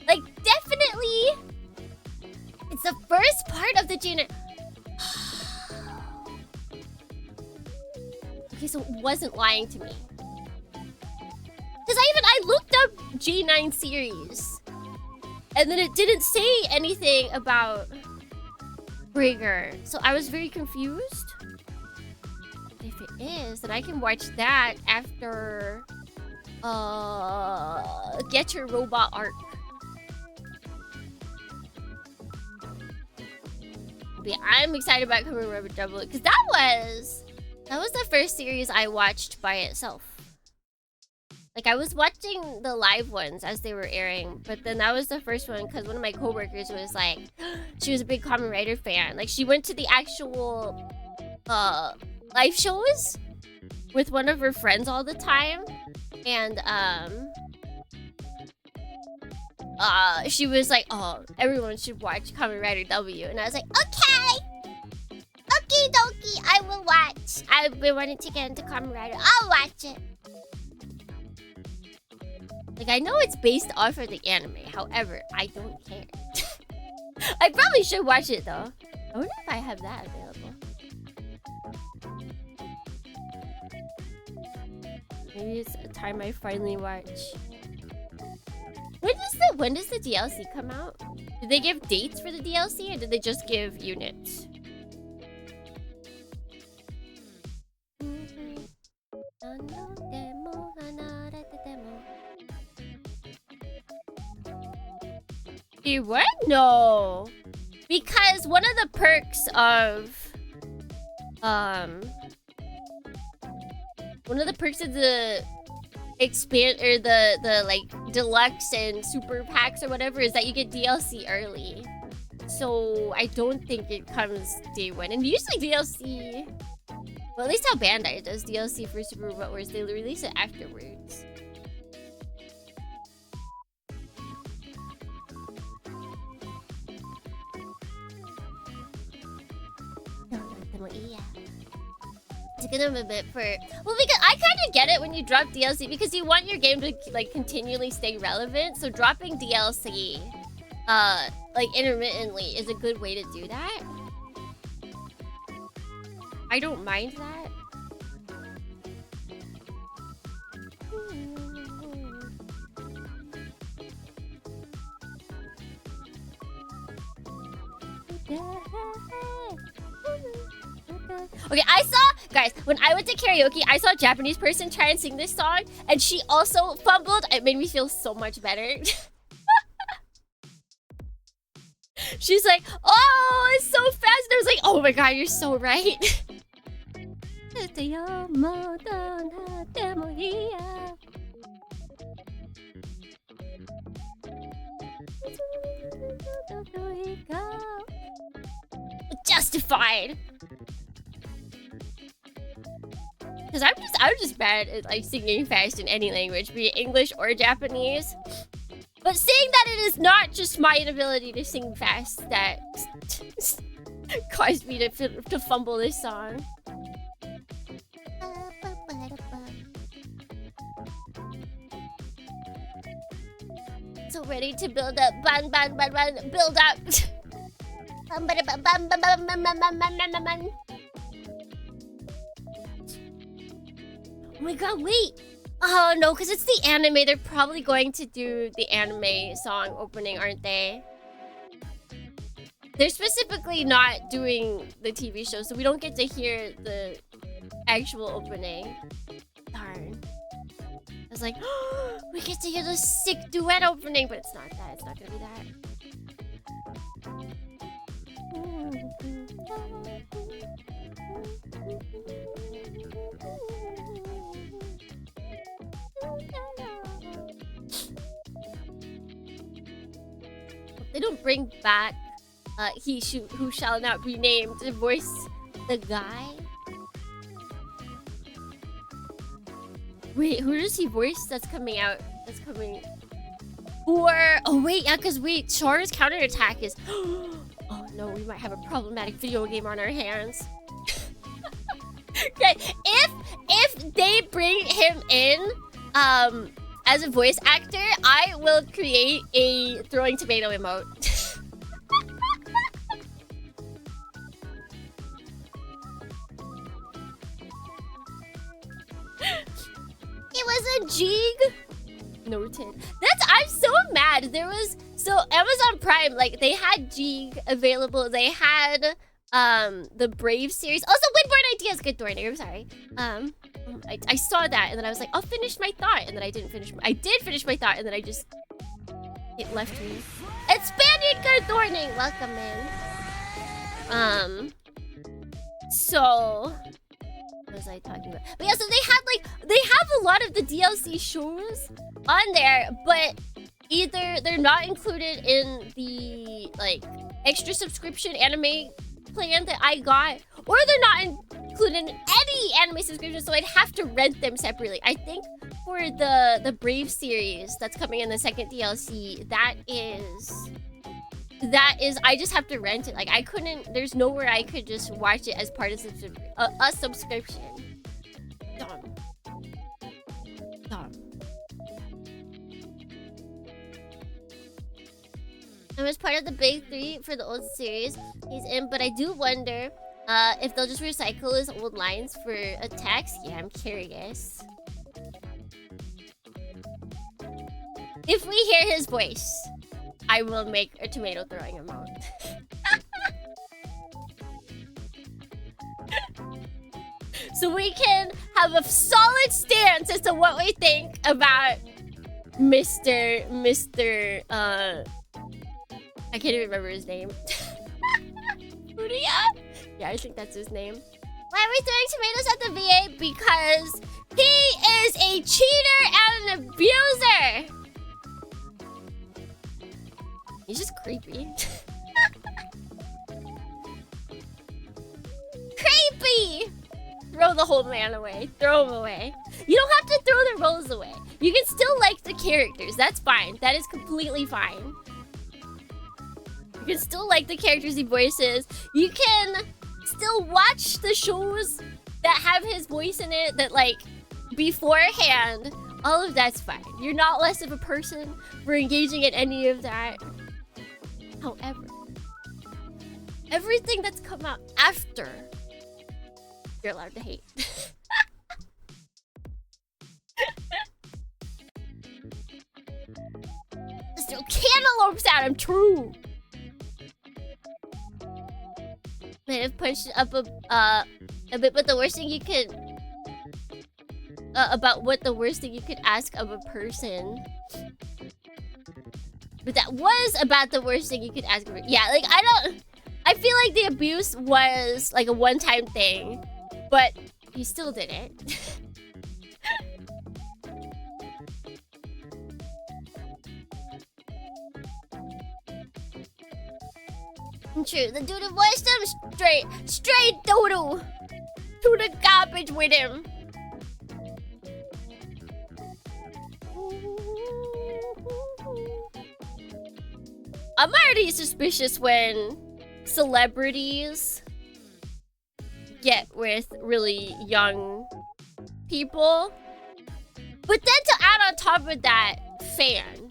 Like, definitely, it's the first part of the G9. Okay, so it wasn't lying to me. Because I looked up G9 series, and then it didn't say anything about Breaker. So I was very confused. If it is, then I can watch that after Get Your Robot arc. But yeah, I'm excited about Kamen Rider Double because that was the first series I watched by itself. Like, I was watching the live ones as they were airing, but then that was the first one because one of my coworkers was like, she was a big Kamen Rider fan. Like, she went to the actual live shows with one of her friends all the time, and she was like, oh, everyone should watch Kamen Rider W. And I was like, okay! Okie dokie, I will watch. I've been wanting to get into Kamen Rider. I'll watch it. Like, I know it's based off of the anime. However, I don't care. I probably should watch it, though. I wonder if I have that available. Maybe it's a time I finally watch. When does the DLC come out? Did they give dates for the DLC, or did they just give units? You what? No. Because one of the perks of the expand or the like deluxe and super packs or whatever is that you get DLC early. So I don't think it comes day one. And usually DLC, well, at least how Bandai does DLC for Super Robot Wars, they release it afterwards. It's gonna be a bit for... Well, because I kind of get it when you drop DLC because you want your game to like continually stay relevant. So dropping DLC, like intermittently is a good way to do that. I don't mind that. Okay, I saw, guys, when I went to karaoke, I saw a Japanese person try and sing this song, and she also fumbled. It made me feel so much better. She's like, oh, it's so fast. And I was like, oh my god, you're so right. Justified. Because I'm just bad at like singing fast in any language, be it English or Japanese. But saying that it is not just my inability to sing fast that caused me to fumble this song. So ready to build up, build up. Oh my god, wait! Oh no, because it's the anime. They're probably going to do the anime song opening, aren't they? They're specifically not doing the TV show, so we don't get to hear the actual opening. Darn. I was like, oh, we get to hear the sick duet opening, but it's not that. It's not gonna be that. They don't bring back who shall not be named to voice the guy. Wait, who does he voice that's coming out? That's coming. Or oh wait, yeah, because wait, Char's counterattack is oh no, we might have a problematic video game on our hands. Okay, if they bring him in as a voice actor, I will create a throwing tomato emote. It was a jig. Noted. I'm so mad. There was Amazon Prime, like they had Jig available. They had the Brave series. Also Windborn Ideas, good Dorning, I'm sorry. I saw that and then I was like, I'll finish my thought, and then I didn't finish. I did finish my thought and then it left me. It's Spaniard, good Dorning, welcome in. So what was I talking about? But yeah, so they have a lot of the DLC shows on there, but either they're not included in the like extra subscription anime plan that I got, or they're not included in any anime subscription, so I'd have to rent them separately. I think for the Brave series that's coming in the second DLC, that is I just have to rent it. Like I couldn't. There's nowhere I could just watch it as part of a subscription. Dumb. I was part of the big three for the old series he's in, but I do wonder if they'll just recycle his old lines for attacks. Yeah, I'm curious. If we hear his voice, I will make a tomato throwing emote. So we can have a solid stance as to what we think about Mr. I can't even remember his name. Furia? Yeah, I think that's his name. Why are we throwing tomatoes at the VA? Because he is a cheater and an abuser. He's just creepy. Creepy! Throw the whole man away. Throw him away. You don't have to throw the roles away. You can still like the characters. That's fine. That is completely fine. You can still like the characters he voices. You can still watch the shows that have his voice in it that, like, beforehand. All of that's fine. You're not less of a person for engaging in any of that. However, everything that's come out after, you're allowed to hate. Just throw cantaloupes at him, true. Might have punched up a bit, but the worst thing you could about what the worst thing you could ask of a person. But that was about the worst thing you could ask of a, yeah, like I feel like the abuse was like a one-time thing, but he still did it. True, the dude voiced him straight doodle to the garbage with him. I'm already suspicious when celebrities get with really young people. But then to add on top of that,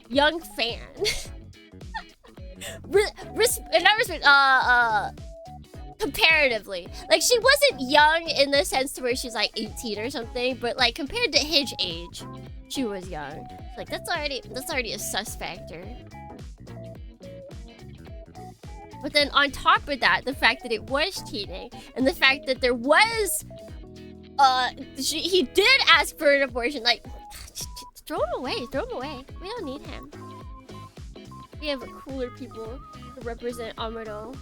young fan. Comparatively, like she wasn't young in the sense to where she's like 18 or something, but like compared to his age, she was young. Like that's already a sus factor. But then on top of that, the fact that it was cheating and the fact that there was he did ask for an abortion, like throw him away. We don't need him. We have cooler people to represent Amado.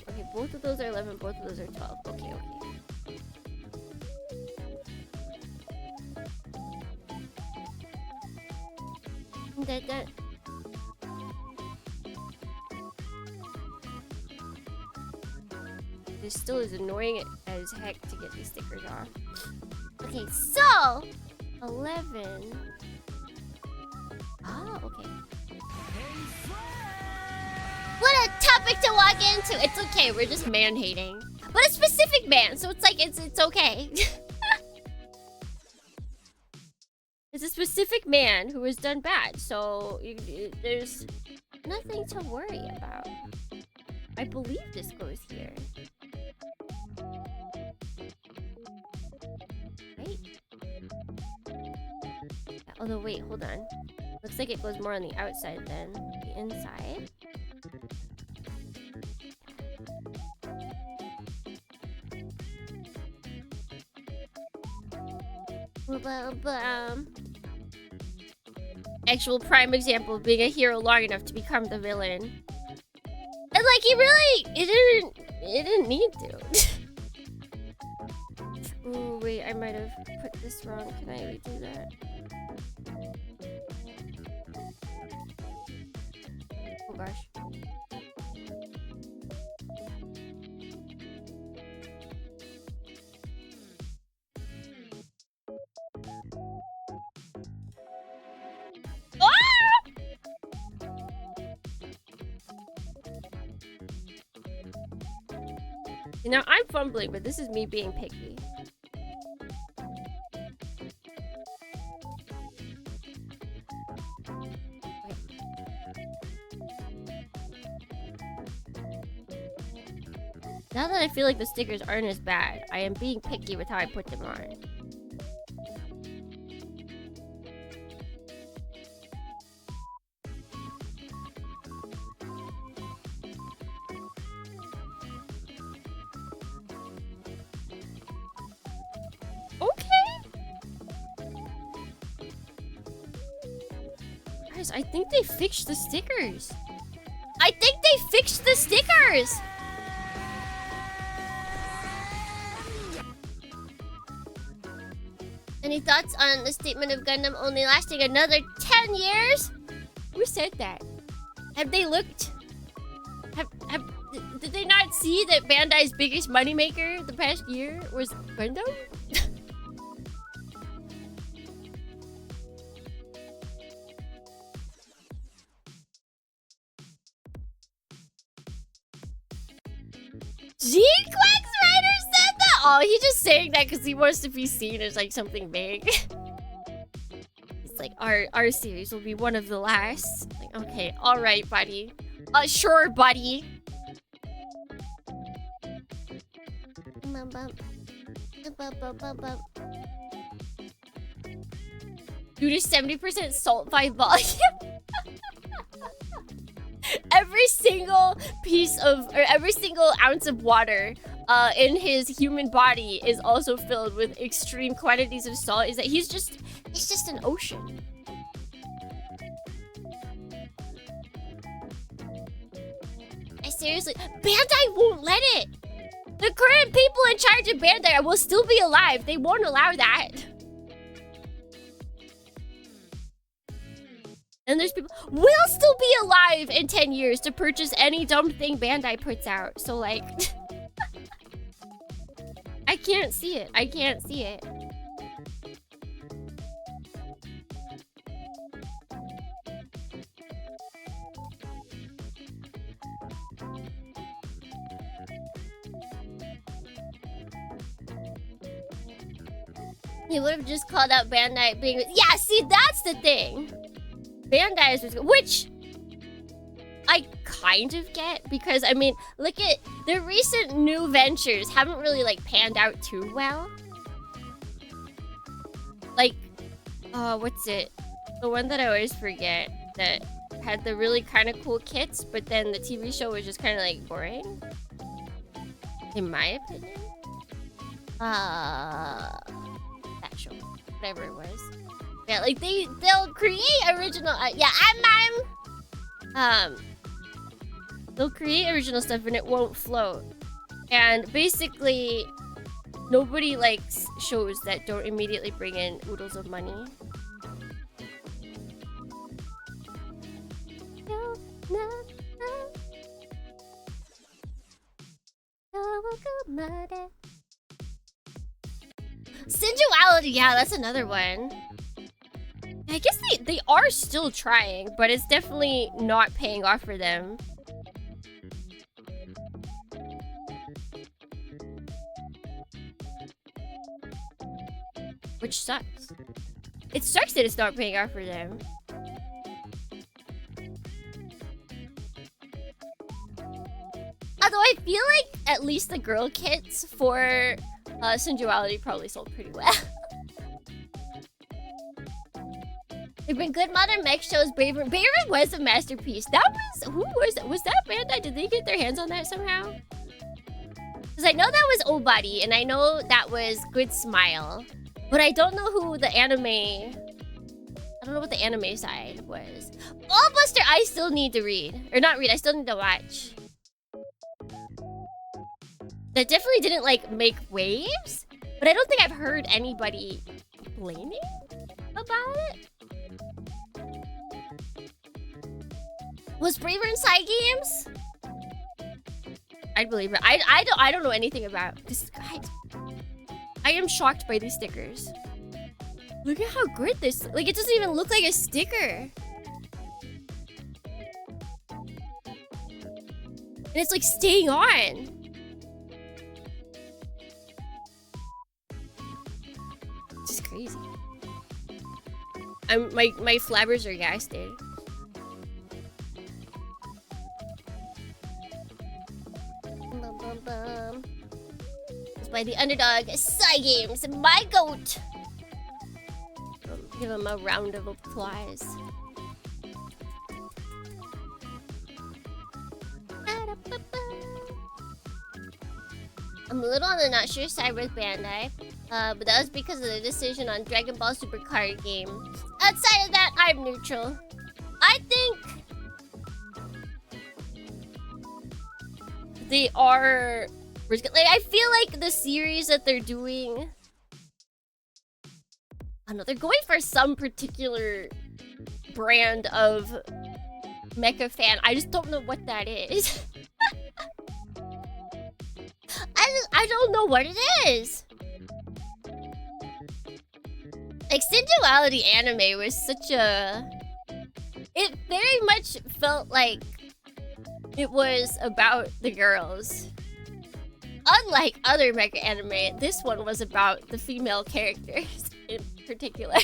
Okay, both of those are 11, both of those are 12. Okay. That. This still is annoying as heck to get these stickers off. Okay, so 11. Oh, okay. What a topic to walk into! It's okay, we're just man-hating. But a specific man, so it's like, it's okay. It's a specific man who has done bad, so there's nothing to worry about. I believe this goes here. Right? Although, wait, hold on. Looks like it goes more on the outside than the inside. Actual prime example of being a hero long enough to become the villain. And like he really, it didn't need to. Ooh, wait, I might have put this wrong. Can I redo that? Oh gosh. You know, I'm fumbling, but this is me being picky. Now that I feel like the stickers aren't as bad, I am being picky with how I put them on. Guys, I think they fixed the stickers. I think they fixed the stickers! Any thoughts on the statement of Gundam only lasting another 10 years? Who said that? Have they looked? Did they not see that Bandai's biggest moneymaker the past year was Gundam? G-Quack's Rider said that? Oh, he's just saying that because he wants to be seen as like something big. It's like our series will be one of the last. Like, okay, alright, buddy. Sure, buddy. Due to 70% salt by volume. Every single piece of, or every single ounce of water in his human body is also filled with extreme quantities of salt. Is that he's just an ocean. I seriously, Bandai won't let it. The current people in charge of Bandai will still be alive. They won't allow that. And there's people will still be alive in 10 years to purchase any dumb thing Bandai puts out. So like, I can't see it. I can't see it. He would have just called out Bandai being... Yeah, see, that's the thing. Bandai is... Which... I kind of get. Because, I mean, look at... Their recent new ventures haven't really, like, panned out too well. Like... what's it? The one that I always forget. That had the really kind of cool kits. But then the TV show was just kind of, like, boring. In my opinion. That show, whatever it was. Yeah, like they'll create original. They'll create original stuff and it won't float. And basically, nobody likes shows that don't immediately bring in oodles of money. Sensuality, yeah, that's another one. I guess they are still trying, but it's definitely not paying off for them. Which sucks. It sucks that it's not paying off for them. Although I feel like at least the girl kits for Sensuality probably sold pretty well. They've been good modern mech shows. Braver was a masterpiece. That was... Who was that? Was that Bandai? Did they get their hands on that somehow? Because I know that was Old Body, and I know that was Good Smile. But I don't know who the anime... I don't know what the anime side was. Ballbuster I still need to read. Or not read, I still need to watch. That definitely didn't, like, make waves. But I don't think I've heard anybody complaining about it. Was Braver in side games? I'd believe it. I don't know anything about this. Guys, I am shocked by these stickers. Look at how good this... Like, it doesn't even look like a sticker. And it's, like, staying on. crazy. My flabbers are gassed. Bum, bum, bum. It's by the underdog Cygames, my goat. Give him a round of applause. I'm a little on the not sure side with Bandai, but that was because of the decision on Dragon Ball Super card game. Outside of that, I'm neutral. I think they are like, I feel like the series that they're doing, I don't know, they're going for some particular brand of mecha fan. I just don't know what that is. I don't know what it is. Like, Sensuality anime was such a... It very much felt like it was about the girls. Unlike other mecha anime, this one was about the female characters in particular.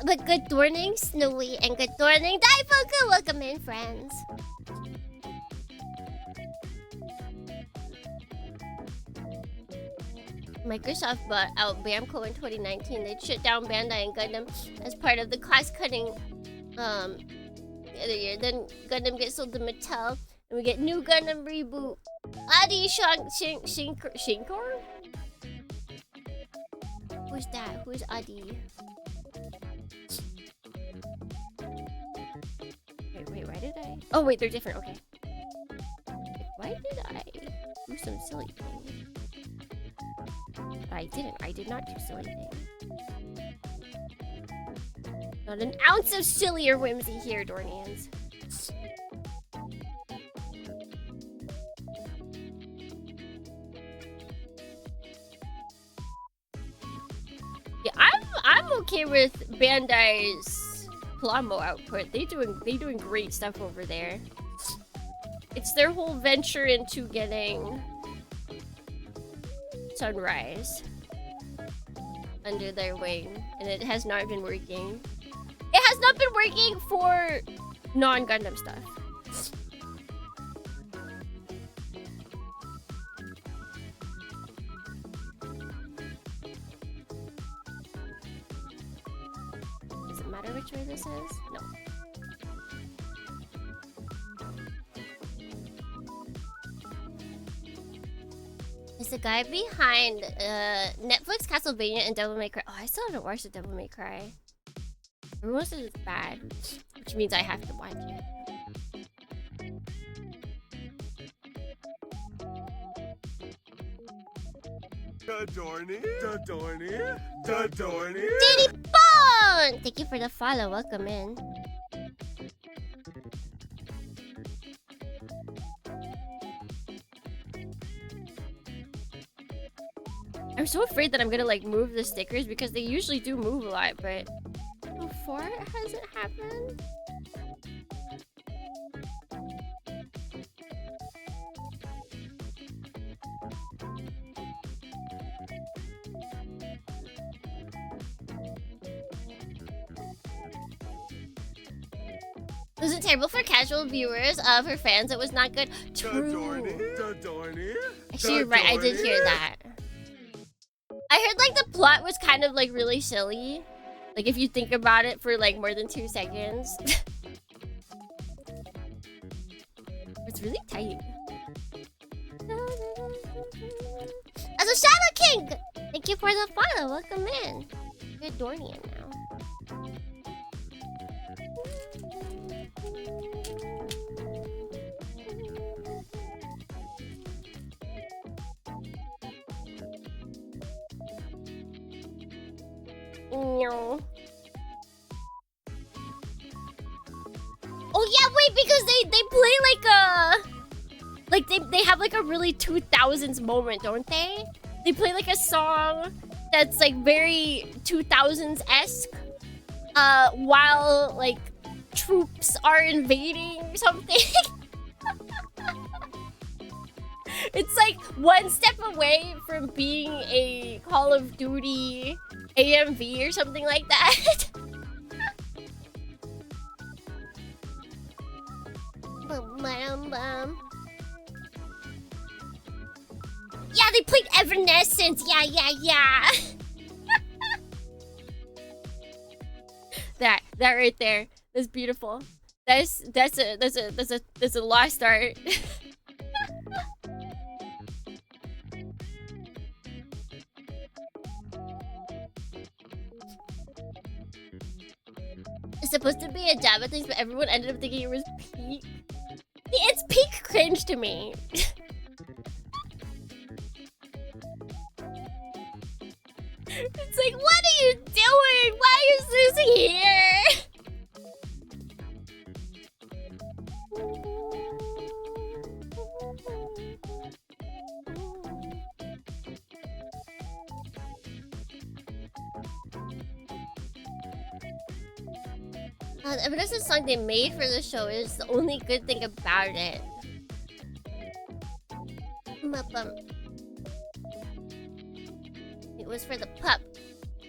But good morning, Snowy, and good morning, Daifuku. Welcome in, friends. Microsoft bought out Bamco in 2019. They shut down Bandai and Gundam as part of the cost-cutting the other year. Then Gundam gets sold to Mattel, and we get new Gundam reboot. Adi Shinkor? Who's that? Who's Adi? Wait, why did I? Oh wait, they're different. Okay. Why did I do some silly thing? I didn't. I did not do silly thing. Not an ounce of silly or whimsy here, Dornians. Yeah, I'm okay with Bandai's LuKremBo output. They doing great stuff over there. It's their whole venture into getting Sunrise under their wing, and it has not been working. It has not been working for non-Gundam stuff. Does it matter which way this is? No. Is the guy behind Netflix, Castlevania, and Devil May Cry? Oh, I still haven't watched the Devil May Cry. Everyone says it's bad, which means I have to watch it. Diddy Bone! Thank you for the follow. Welcome in. I'm so afraid that I'm gonna like move the stickers because they usually do move a lot, but so far it hasn't happened. Was it terrible for casual viewers? For fans, it was not good. True. Actually, you're right. I did hear that. I heard like the plot was kind of like really silly. Like if you think about it for like more than 2 seconds. It's really tight. As a Shadow King! Thank you for the follow. Welcome in. You're Dornian now. No. Oh yeah, wait, because they play like a they have like a really 2000s moment, don't they? They play like a song that's like very 2000s-esque while like troops are invading something. It's like one step away from being a Call of Duty AMV or something like that. Yeah, they played Evanescence. Yeah. that right there. That's beautiful. That's a lost art. It's supposed to be a Java thing, but everyone ended up thinking it was peak. It's peak cringe to me. It's like, what are you doing? Why is this here? The Evanescence song they made for the show is the only good thing about it. It was for the pup.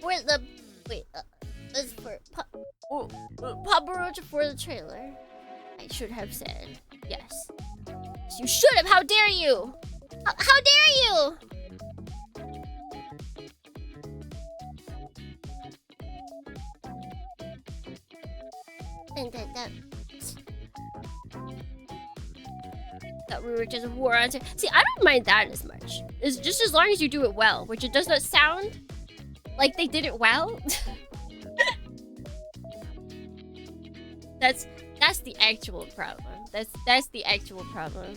For the... Wait, it was for pup... Oh, Papa Roach for the trailer. I should have said yes. You should have! How dare you! How dare you! That we were just war on. See, I don't mind that as much. It's just as long as you do it well, which it does not sound like they did it well. That's the actual problem. That's the actual problem.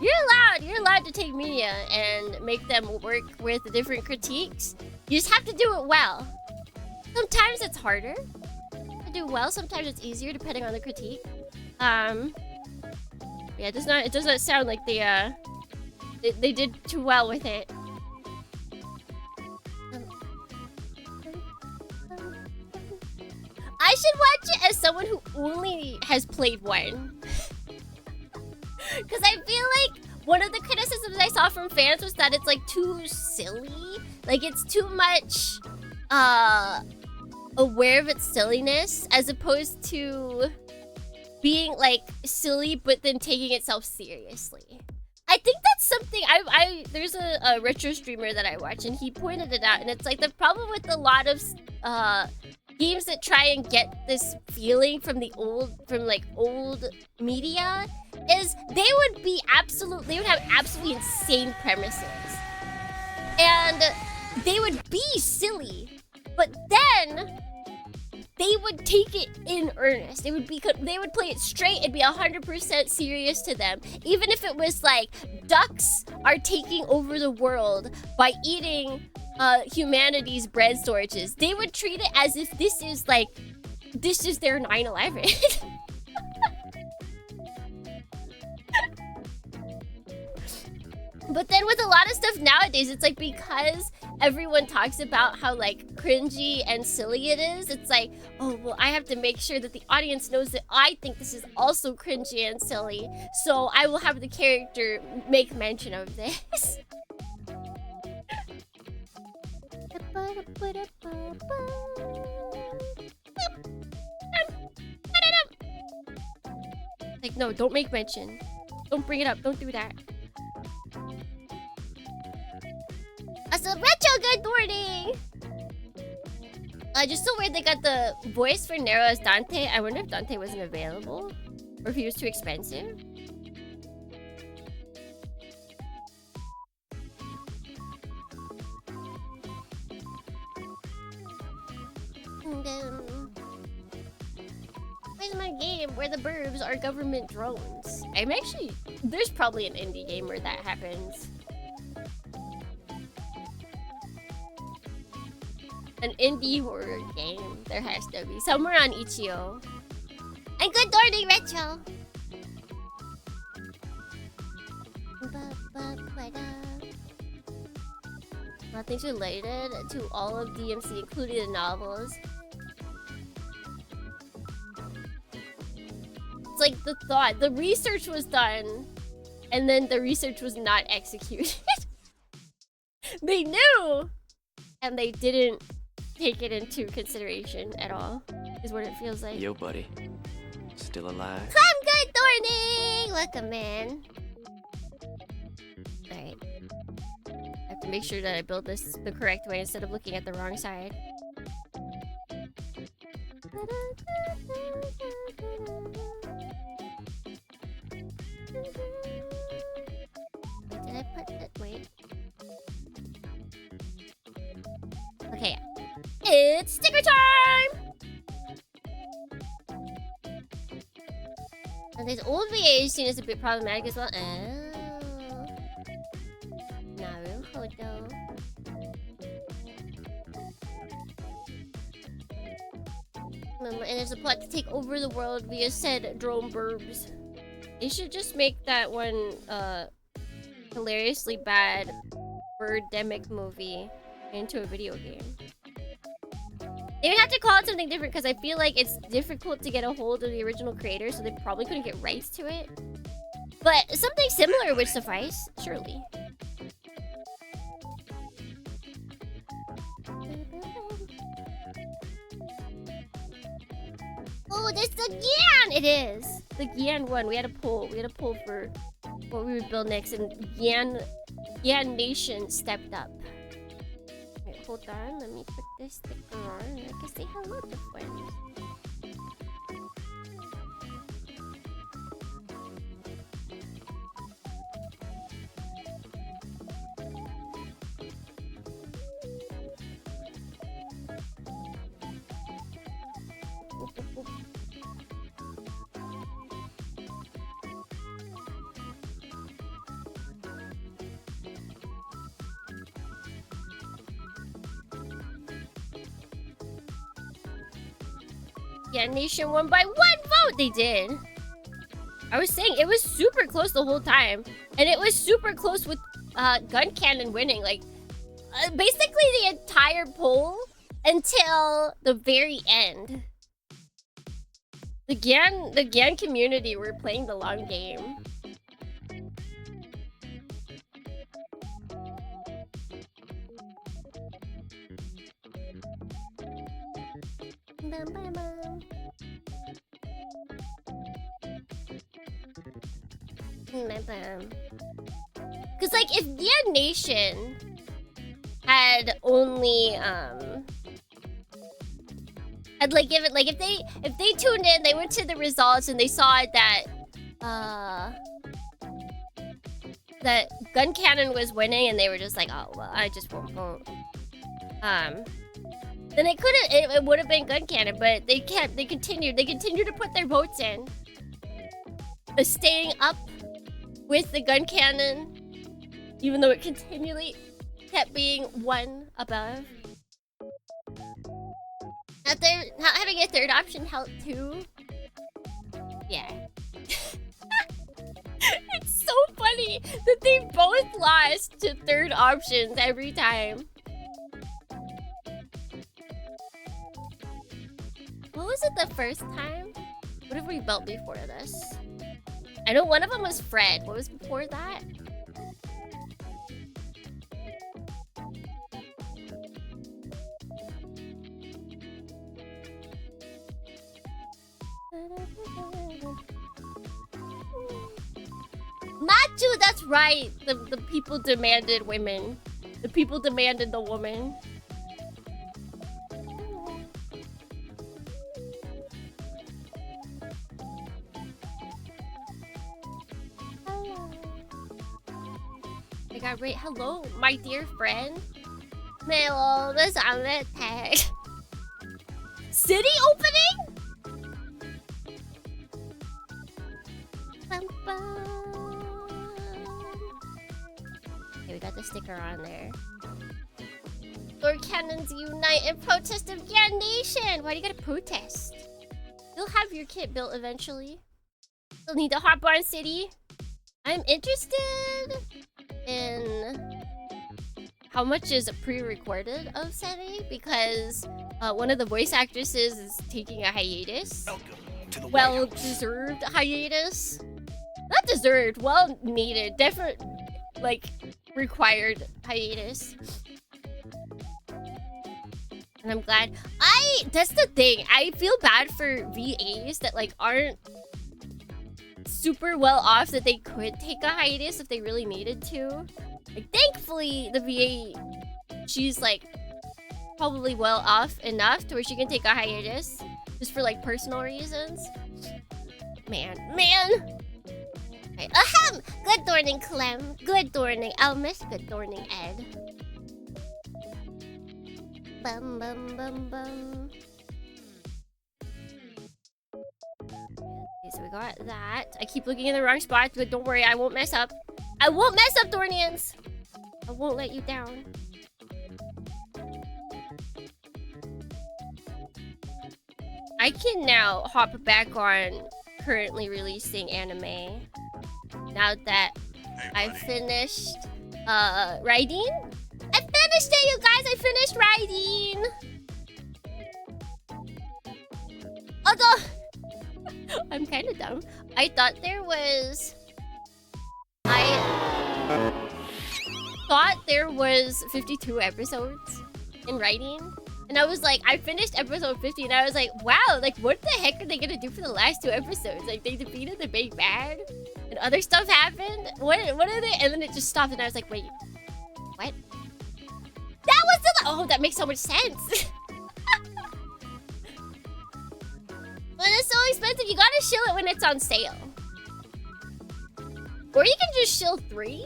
You're allowed to take media and make them work with different critiques. You just have to do it well. Sometimes it's harder to do well. Sometimes it's easier depending on the critique. Yeah, it does not sound like they did too well with it. I should watch it as someone who only has played one. Because I feel like one of the criticisms I saw from fans was that it's like too silly. Like it's too much aware of its silliness as opposed to being like silly but then taking itself seriously. I think that's something there's a retro streamer that I watch and he pointed it out, and it's like the problem with a lot of games that try and get this feeling from old media is they would have absolutely insane premises. And they would be silly, but then they would take it in earnest. They would play it straight and be 100% serious to them. Even if it was like ducks are taking over the world by eating humanity's bread storages, they would treat it as if this is their 9/11. But then with a lot of stuff nowadays, it's like because everyone talks about how like cringy and silly it is, it's like, oh, well, I have to make sure that the audience knows that I think this is also cringy and silly, so I will have the character make mention of this. Like, no, don't make mention. Don't bring it up. Don't do that. So Retro, good morning! Just so weird they got the voice for Nero as Dante. I wonder if Dante wasn't available. Or if he was too expensive. And, where's my game where the burbs are government drones? There's probably an indie game where that happens. An indie horror game. There has to be. Somewhere on Itch.io. And good morning, Retro! Nothing's related to all of DMC, including the novels. It's like the research was done and then the research was not executed. They knew, and they didn't take it into consideration at all, is what it feels like. Yo, buddy. Still alive? I'm good, Thorny! Welcome, man. Alright. I have to make sure that I build this the correct way instead of looking at the wrong side. Did I put it? Wait. Okay. It's sticker time! And this old VA scene is a bit problematic as well. Oh. Naruhodo. And there's a plot to take over the world via said drone burbs. They should just make that one hilariously bad birdemic movie into a video game. They would have to call it something different because I feel like it's difficult to get a hold of the original creator, so they probably couldn't get rights to it. But something similar would suffice, surely. Oh, there's the Gyan! It is! The Gyan one. We had a poll. We had a poll for what we would build next, and Gyan Nation stepped up. Wait, hold on. Let me put this sticker on. I can say hello to friends. Yeah, Nation won by 1 vote! They did. I was saying, it was super close the whole time. And it was super close with Gun Cannon winning. Like, basically the entire poll until the very end. The Gyan community were playing the long game. Cause like if Gyan Nation had only had like given like if they tuned in, they went to the results and they saw that that Gun Cannon was winning and they were just like, oh well, I just won't vote. Then it would have been Gun Cannon, but they continued to put their votes in. Staying up with the Gun Cannon, even though it continually kept being one above. Not having a third option helped too. Yeah. It's so funny that they both lost to third options every time. What was it the first time? What have we built before this? I know one of them was Fred. What was before that? Machu, that's right. The people demanded women. The people demanded the woman. I got right. Hello, my dear friend. Melo, this on the tag. City opening? Bum, bum. Okay, we got the sticker on there. Lord Cannons unite in protest of Gyan Nation. Why do you gotta protest? You'll have your kit built eventually. You'll need to hop on City. I'm interested in how much is pre-recorded of City because one of the voice actresses is taking a hiatus. Welcome to the White House. Well-deserved hiatus. Not deserved, well needed, definitely like required hiatus. And I'm glad. That's the thing. I feel bad for VAs that like aren't super well off that they could take a hiatus if they really needed to. Like, thankfully, the VA, she's like probably well off enough to where she can take a hiatus just for like personal reasons. Man. Right. Ahem! Good morning, Clem. Good morning, Elmis. Good morning, Ed. Bum. Okay, so we got that. I keep looking in the wrong spot, but don't worry, I won't mess up. I won't mess up, Dornians! I won't let you down. I can now hop back on currently releasing anime. Now that I've finished writing. I finished it, you guys! I finished writing! Although I'm kind of dumb. I thought there was 52 episodes in writing. And I was like, I finished episode 50 and I was like, wow, like what the heck are they gonna do for the last 2 episodes? Like they defeated the big bad and other stuff happened? What are they? And then it just stopped and I was like, wait, what? That was the... Oh, that makes so much sense. But it's so expensive, you gotta shill it when it's on sale. Or you can just shill 3.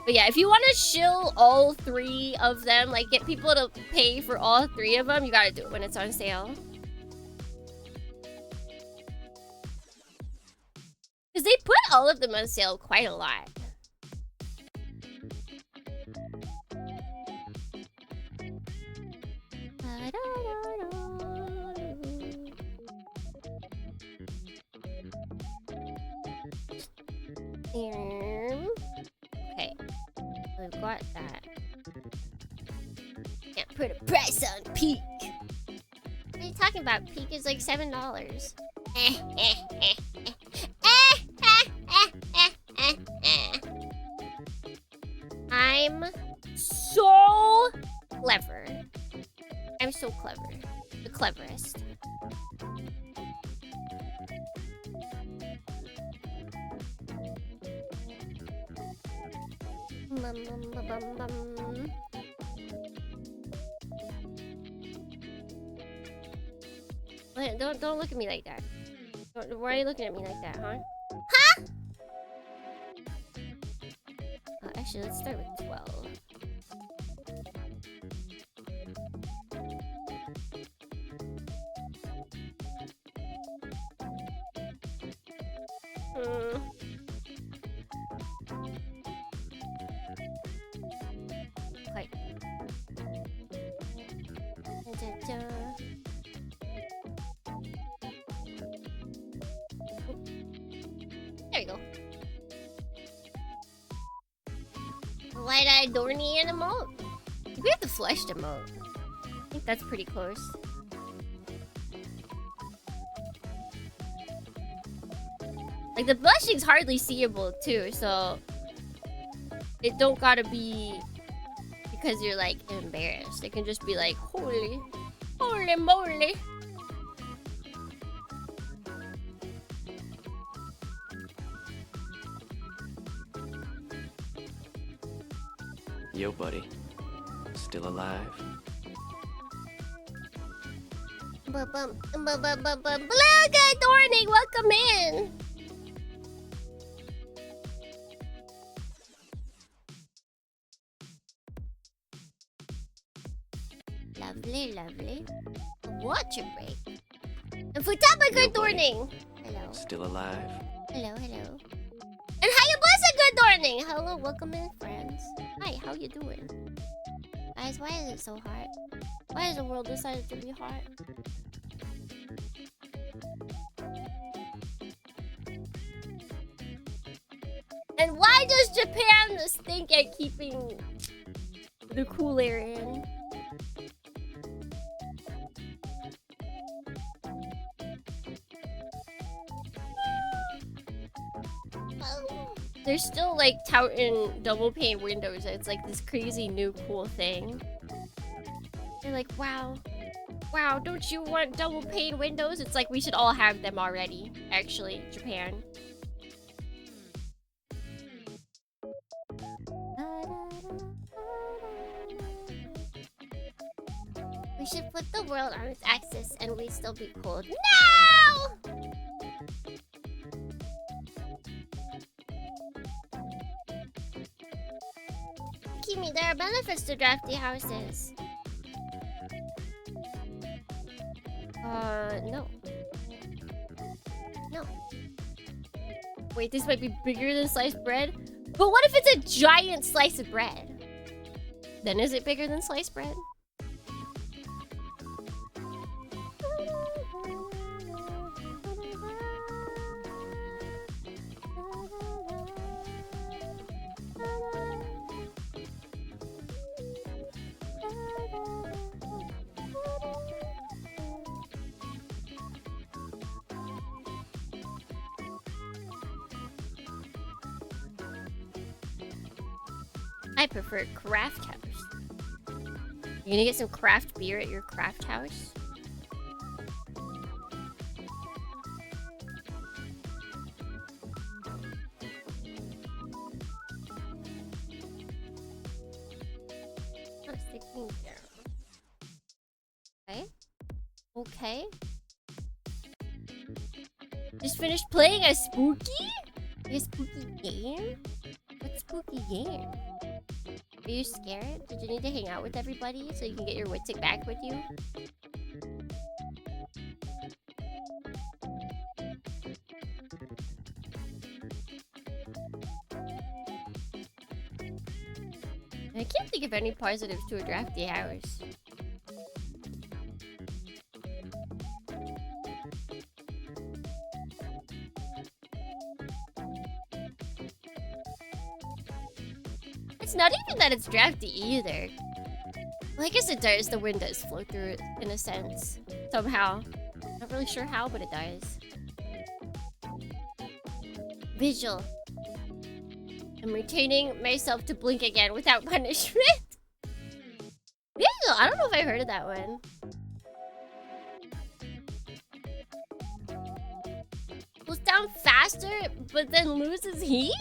But yeah, if you want to shill all 3 of them, like get people to pay for all 3 of them, you gotta do it when it's on sale. Because they put all of them on sale quite a lot. Okay, we've got that. Can't put a price on Peak. What are you talking about? Peak is like $7. I'm so clever. I'm so clever. The cleverest. Wait, don't look at me like that. Why are you looking at me like that, huh? Huh? Actually, let's start with 12. There we go. Light-eyed Dorney emote? We have the fleshed emote. I think that's pretty close. Like the blushing's hardly seeable too, so it don't gotta be because you're like embarrassed. It can just be like holy moly. Yo, buddy. Still alive? Blue, good morning, welcome in. Lovely. Water break. And Futaba, good morning. Hello. Still alive? Hello. And Hayabusa, good morning. Hello, welcome in, friends. Hi, how you doing? Guys, why is it so hot? Why has the world decided to be hot? And why does Japan stink at keeping the cool air in? They're still like touting double pane windows. It's like this crazy new cool thing. They're like, wow, wow, don't you want double pane windows? It's like we should all have them already, actually, Japan. We should flip the world on its axis and we'd still be cold. No! Kimi, there are benefits to drafty houses. No. No. Wait, this might be bigger than sliced bread? But what if it's a giant slice of bread? Then is it bigger than sliced bread? I prefer craft house. You gonna get some craft beer at your craft house? Not sticking down. Okay. Okay. Just finished playing a spooky? A spooky game? What spooky game? Are you scared? Did you need to hang out with everybody so you can get your wits back with you? I can't think of any positives to a drafty house. It's not even that it's drafty either. Well, I guess it does. The wind does flow through it in a sense. Somehow. Not really sure how, but it does. Visual. I'm retaining myself to blink again without punishment. Visual. I don't know if I heard of that one. Cools down faster, but then loses heat?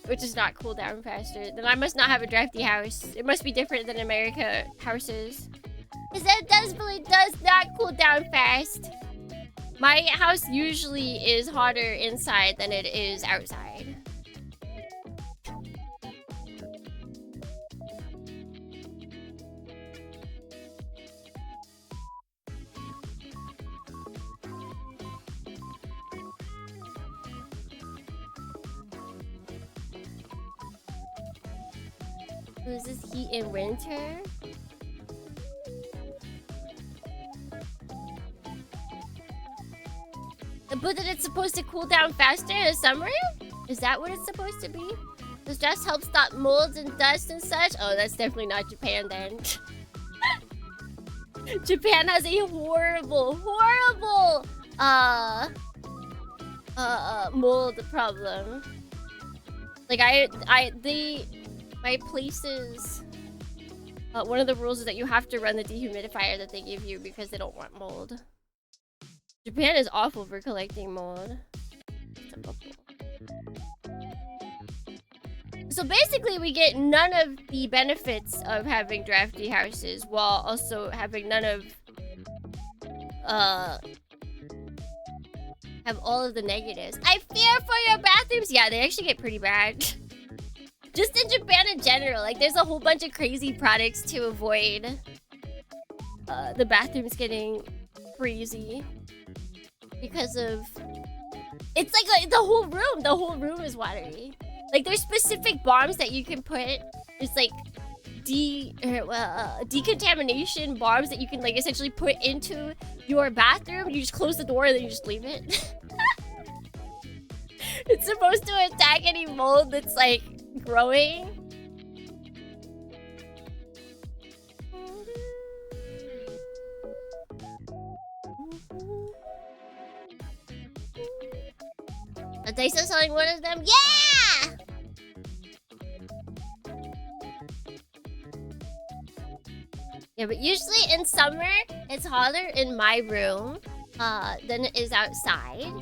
Which is not cool down faster. Then I must not have a drafty house. It must be different than America houses. Because it definitely does not cool down fast. My house usually is hotter inside than it is outside. Loses heat in winter? But that it's supposed to cool down faster in the summer? Is that what it's supposed to be? Does just help stop molds and dust and such? Oh, that's definitely not Japan then. Japan has a horrible mold problem. Like my places, one of the rules is that you have to run the dehumidifier that they give you because they don't want mold. Japan is awful for collecting mold. So basically we get none of the benefits of having drafty houses while also having none of have all of the negatives. I fear for your bathrooms. Yeah, they actually get pretty bad. Just in Japan in general, like there's a whole bunch of crazy products to avoid the bathrooms getting crazy because of it's like the whole room is watery. Like there's specific bombs that you can put. It's like decontamination bombs that you can like essentially put into your bathroom. You just close the door and then you just leave it. It's supposed to attack any mold that's like growing. Daiso selling one of them? Yeah! Yeah, but usually in summer, it's hotter in my room than it is outside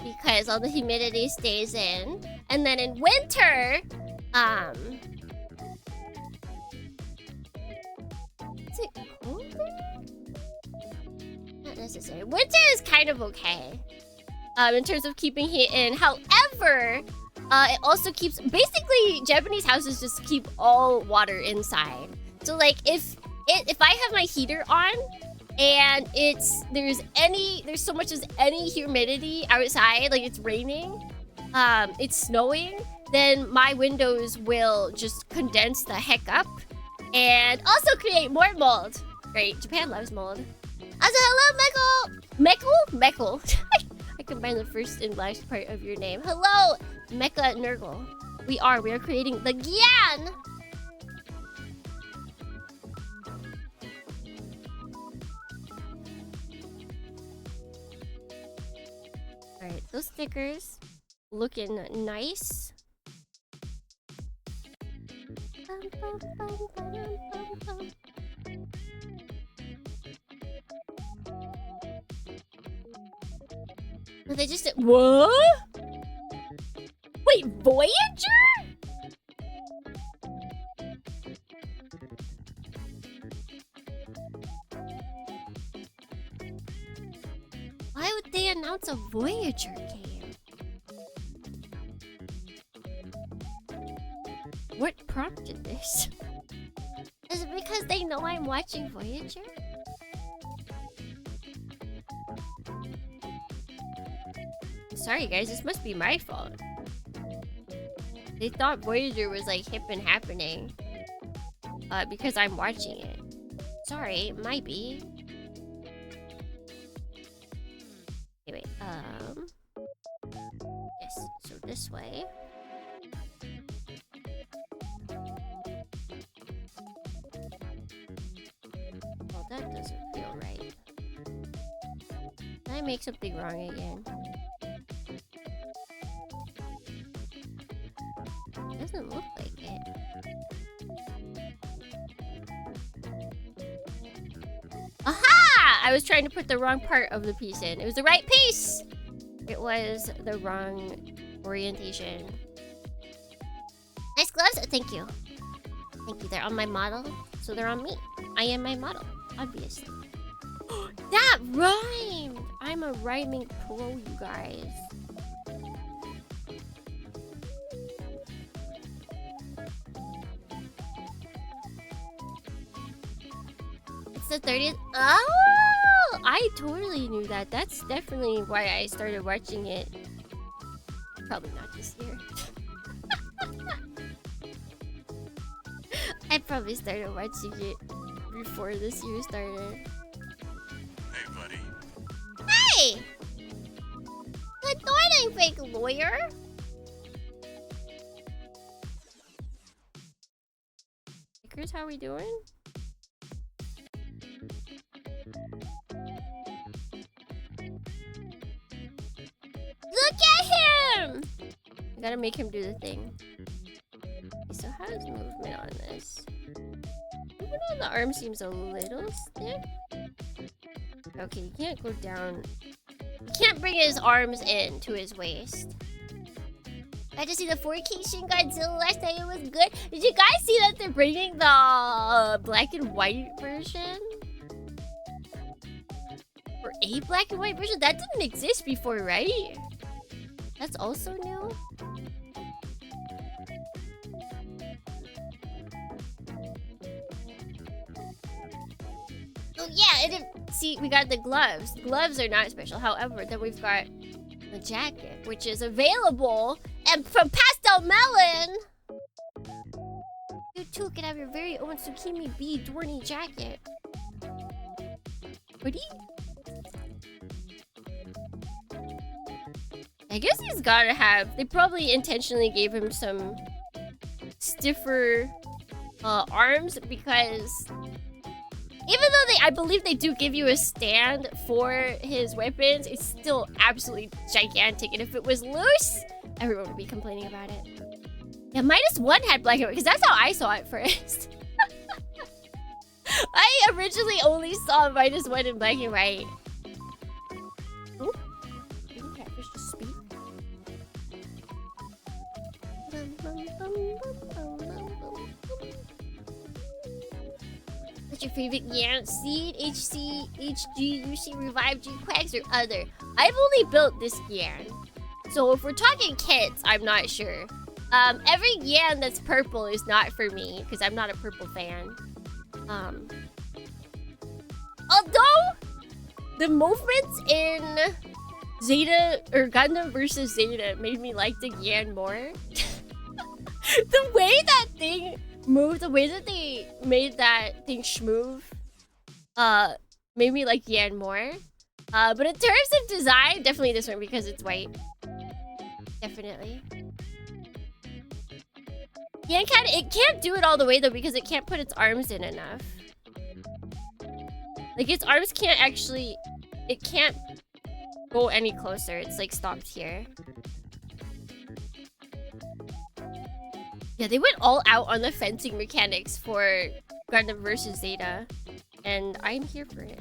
because all the humidity stays in. And then in winter, is it colder? Not necessarily. Winter is kind of okay in terms of keeping heat in. However, it also keeps... Basically, Japanese houses just keep all water inside. So, like, if I have my heater on and there's so much as any humidity outside, like it's raining, it's snowing, then my windows will just condense the heck up and also create more mold. Great, Japan loves mold. Also, hello, Mekko. I combined the first and last part of your name. Hello, Mecha Nurgle. We are creating the Gyan. Alright, those stickers looking nice. No, they just... What? Wait, Voyager? Why would they announce a Voyager game? What prompted this? Is it because they know I'm watching Voyager? Sorry guys, this must be my fault. They thought Voyager was like hip and happening. Because I'm watching it. Sorry, it might be. Okay, wait, yes, so this way. Well, that doesn't feel right. Did I make something wrong again? Doesn't look like it. Aha! I was trying to put the wrong part of the piece in. It was the right piece! It was the wrong orientation. Nice gloves? Thank you. Thank you. They're on my model, so they're on me. I am my model, obviously. That rhymed! I'm a rhyming pro, you guys. The 30th. Oh, I totally knew that. That's definitely why I started watching it. Probably not this year. I probably started watching it before this year started. Hey, buddy. Hey! Good morning, fake lawyer. Stickers, how we doing? Look at him! I gotta make him do the thing. Okay, so how is movement on this? Movement on the arm seems a little stiff. Okay, you can't go down. You can't bring his arms in to his waist. I just see the 4K Shin Godzilla last night. It was good. Did you guys see that they're bringing the black and white version? Or a black and white version? That didn't exist before, right? That's also new? Oh yeah, it didn't... See, we got the gloves. Gloves are not special. However, then we've got the jacket, which is available. And from Pastel Melon, you too can have your very own Tsukimi Bee Dorny jacket. Ready? I guess he's gotta have... They probably intentionally gave him some stiffer arms because... Even though I believe they do give you a stand for his weapons, it's still absolutely gigantic. And if it was loose, everyone would be complaining about it. Yeah, -1 had black and white, because that's how I saw it first. I originally only saw -1 in black and white. Oh, didn't catfish just speak? What's your favorite Gyan? Seed, HC, HG, UC, Revive, G-Quacks, or other? I've only built this Gyan. So if we're talking kits, I'm not sure. Every Gyan that's purple is not for me, because I'm not a purple fan. Although, the movements in Zeta, or Gundam versus Zeta made me like the Gyan more. The way that thing moved, the way that they made that thing schmoove, made me like Gyan more. But in terms of design, definitely this one because it's white. Definitely. Gyan it can't do it all the way though because it can't put its arms in enough. Like its arms can't actually, it can't go any closer. It's like stopped here. Yeah, they went all out on the fencing mechanics for Gundam versus Zeta, and I'm here for it.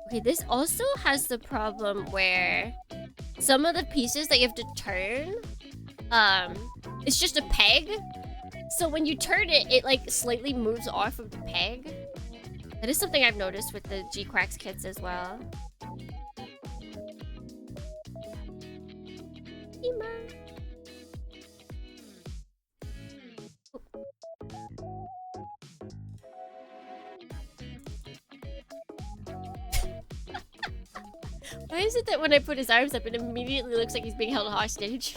Okay, this also has the problem where some of the pieces that you have to turn, it's just a peg. So when you turn it, it like slightly moves off of the peg. That is something I've noticed with the G-Quacks kits as well. Why is it that when I put his arms up, it immediately looks like he's being held hostage?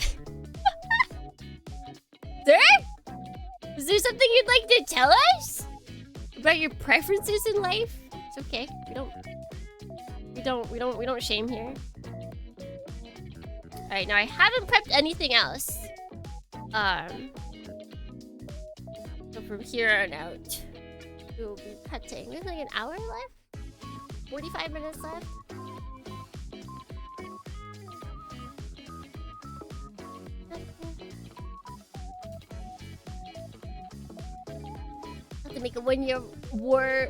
Sir? Is there something you'd like to tell us? About your preferences in life? It's okay. We don't shame here. Alright, now I haven't prepped anything else. So from here on out, we'll be cutting. There's like an hour left? 45 minutes left? To make a 1-year war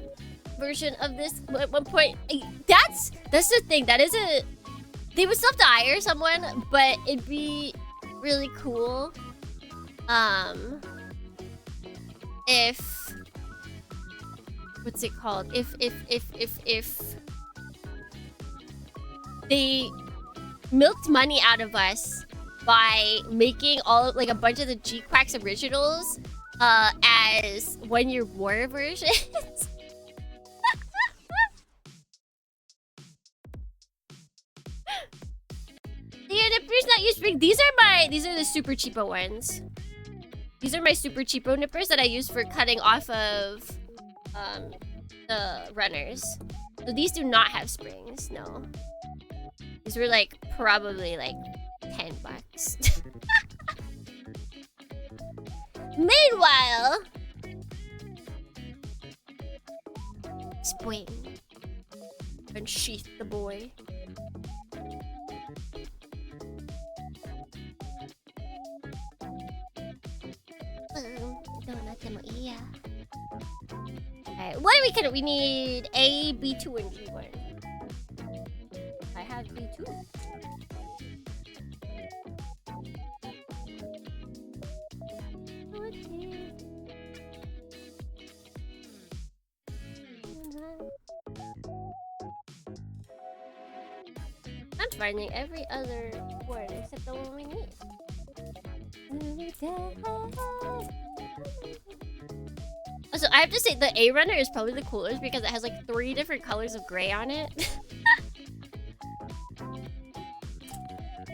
version of this at one point. That's the thing. That is a... They would still have to hire someone, but it'd be really cool. If... What's it called? If they milked money out of us by making like a bunch of the G-Quacks originals as 1-year war versions. Yeah, nippers not use spring. These are the super cheapo ones. These are my super cheapo nippers that I use for cutting off of the runners. So these do not have springs, no. These were like probably like $10. Meanwhile, spring. Unsheath the boy. Alright, what do we need A, B2, and G1. I have B2. I'm finding every other word except the one we need. Also, I have to say the A runner is probably the coolest because it has like 3 different colors of gray on it.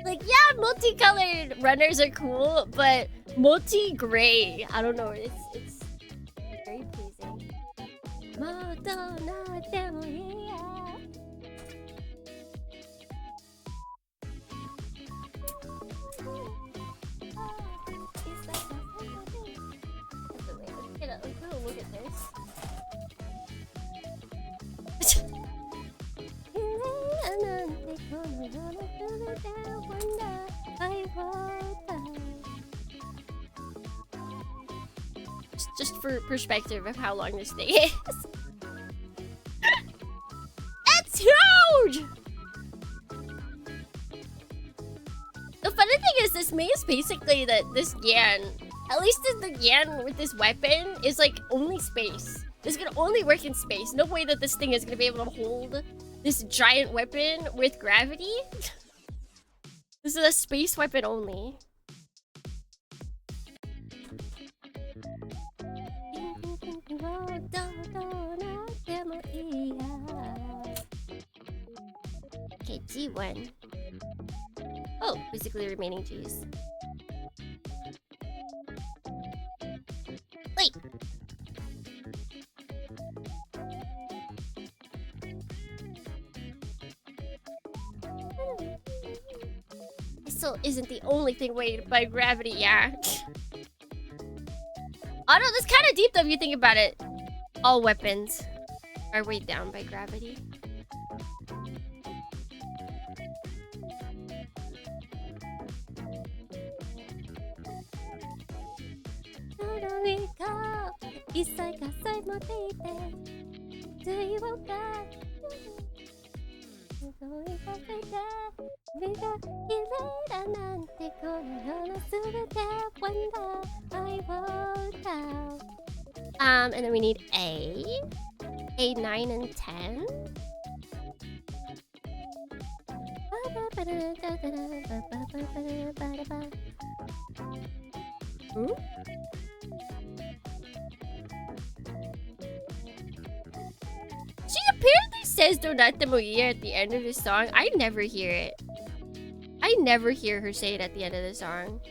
Like, yeah, multicolored runners are cool, but multi-gray, I don't know, it's very pleasing. Let's go look at this. Just for perspective of how long this thing is. It's huge! The funny thing is, this means basically that this Gyan, at least the Gyan with this weapon, is like only space. This can only work in space. No way that this thing is gonna be able to hold this giant weapon with gravity. This is a space weapon only. Okay, G1. Oh, basically remaining G's. Wait! It still isn't the only thing weighted by gravity, yeah. Oh no, that's kind of deep though if you think about it. All weapons are weighed down by gravity. And then we need A 9 and 10. Ooh. She apparently says "Donate mo iya" at the end of the song. I never hear it. I never hear her say it at the end of the song.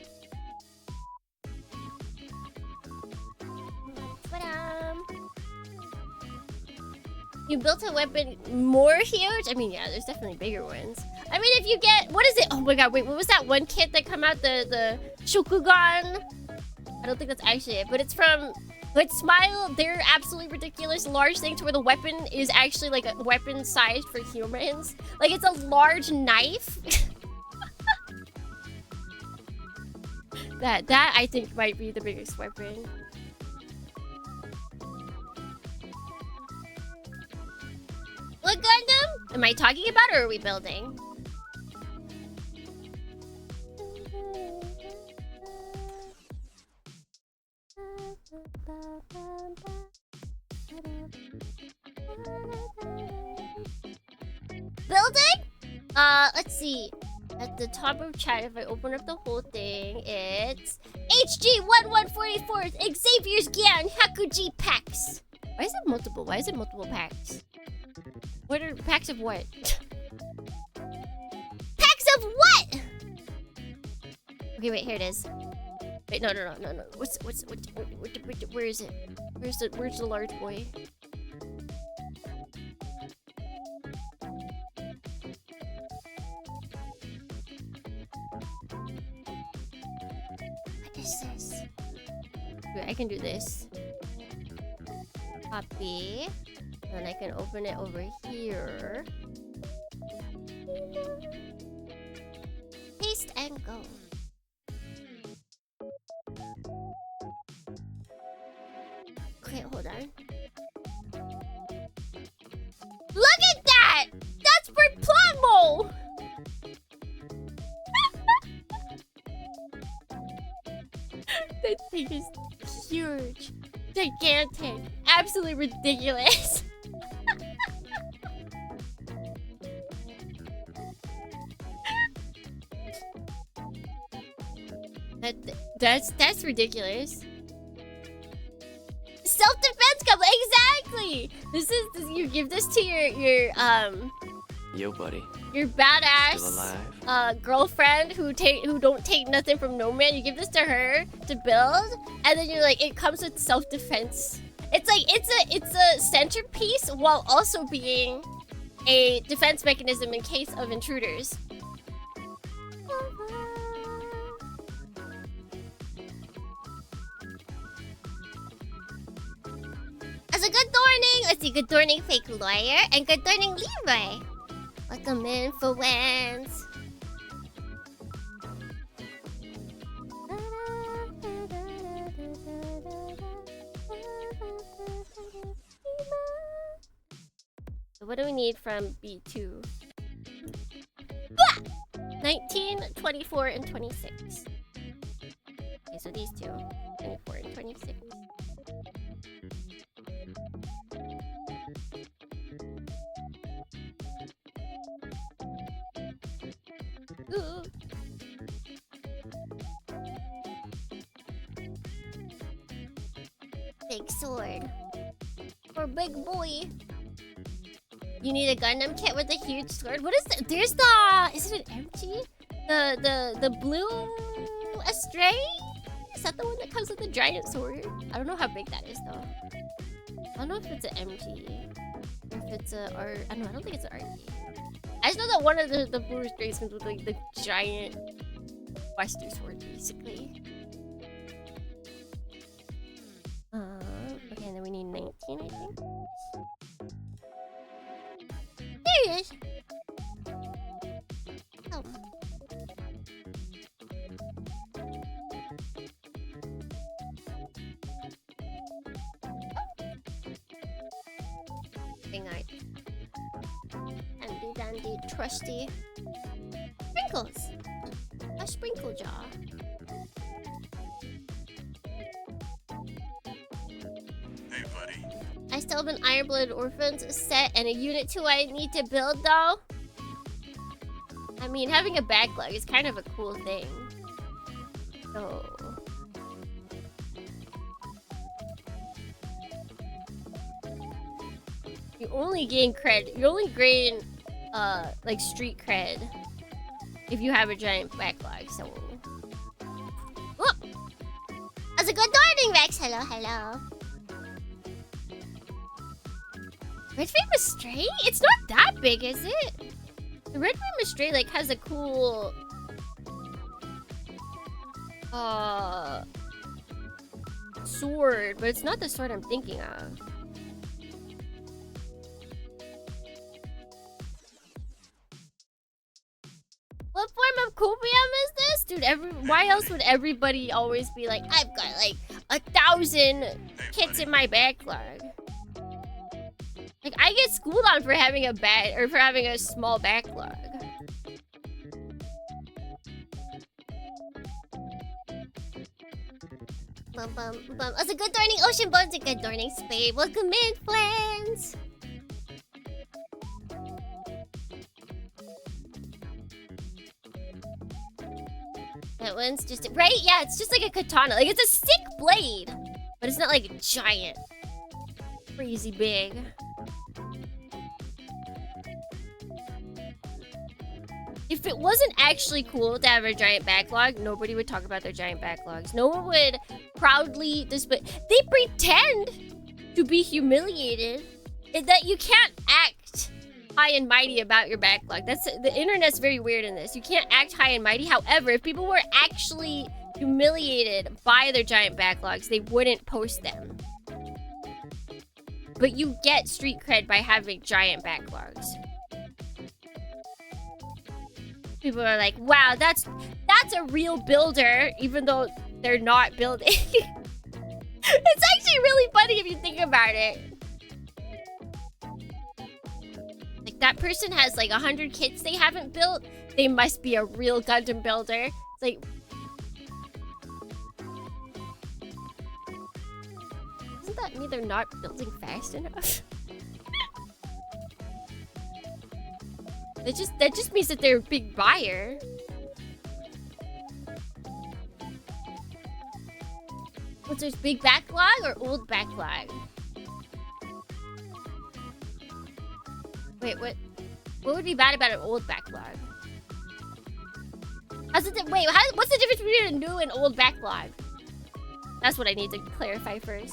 You built a weapon more huge? I mean, yeah, there's definitely bigger ones. I mean, if you get... What is it? Oh my god, wait, what was that one kit that come out? The Shokugan? I don't think that's actually it, but it's from... But Smile, they're absolutely ridiculous large things where the weapon is actually like a weapon sized for humans. Like, it's a large knife. That I think might be the biggest weapon. What Gundam am I talking about, or are we building? Building? Let's see. At the top of chat, if I open up the whole thing, it's HG1144 Xavier's Gyan Hakuji-Packs. Why is it multiple? Why is it multiple packs? What are packs of what? Packs of what? Okay, wait, here it is. Wait, no. Where is it? Where's the large boy? What is this? Wait, I can do this. Copy. Then I can open it over here. Paste and go. Okay, hold on. Look at that! That's for Plumbo! That thing is huge. Gigantic. Absolutely ridiculous. That's ridiculous. Self-defense couple, exactly. This you give this to your Yo, buddy. Your Still badass alive. girlfriend who don't take nothing from no man. You give this to her to build, and then you're like, it comes with self-defense. It's like it's a centerpiece while also being a defense mechanism in case of intruders. As a good morning, let's see, good morning, fake lawyer, and good morning, Leroy. Welcome in for Wans. So what do we need from B2? 19, 24, and 26. Okay, so these two. 24 and 26. Ooh. Big sword. For big boy. You need a Gundam kit with a huge sword. What is that? There's the... Is it an MG? The blue Astray? Is that the one that comes with the giant sword? I don't know how big that is though. I don't know if it's an MG. Or if it's a R... I don't know. I don't think it's an RT. I just know that one of the blue Astrays comes with like the giant Buster sword basically. Okay, and then we need 19, I think. There he is. Oh. Thing art. Handy dandy trusty. Sprinkles. A sprinkle jar. Hey, buddy. I still have an Iron-Blooded Orphans set and a Unit 2 I need to build though. I mean, having a backlog is kind of a cool thing. So... You only gain cred. You only gain, like street cred if you have a giant backlog. So, oh, that's a good morning, Rex. Hello, hello. Red Famous Stray? It's not that big, is it? The Red Famous Stray like has a cool, sword, but it's not the sword I'm thinking of. What form of copium is this? Dude, why else would everybody always be like, I've got like 1,000 kits in my backlog? Like, I get schooled on for having a small backlog. Bum bum bum. It's a good morning, Ocean Bones. A good morning, Spade. Welcome in, friends. That one's just right. Yeah, it's just like a katana. Like it's a sick blade, but it's not like giant, crazy big. If it wasn't actually cool to have a giant backlog, nobody would talk about their giant backlogs. No one would proudly display. They pretend to be humiliated that you can't act high and mighty about your backlog. The internet's very weird in this. You can't act high and mighty. However, if people were actually humiliated by their giant backlogs, they wouldn't post them. But you get street cred by having giant backlogs. People are like, wow, that's a real builder, even though they're not building. It's actually really funny if you think about it. Like, that person has like 100 kits they haven't built. They must be a real Gundam builder. It's like... Doesn't that mean they're not building fast enough? That just means that they're a big buyer. What's there's big backlog or old backlog? Wait, what would be bad about an old backlog? What's the difference between a new and old backlog? That's what I need to clarify first.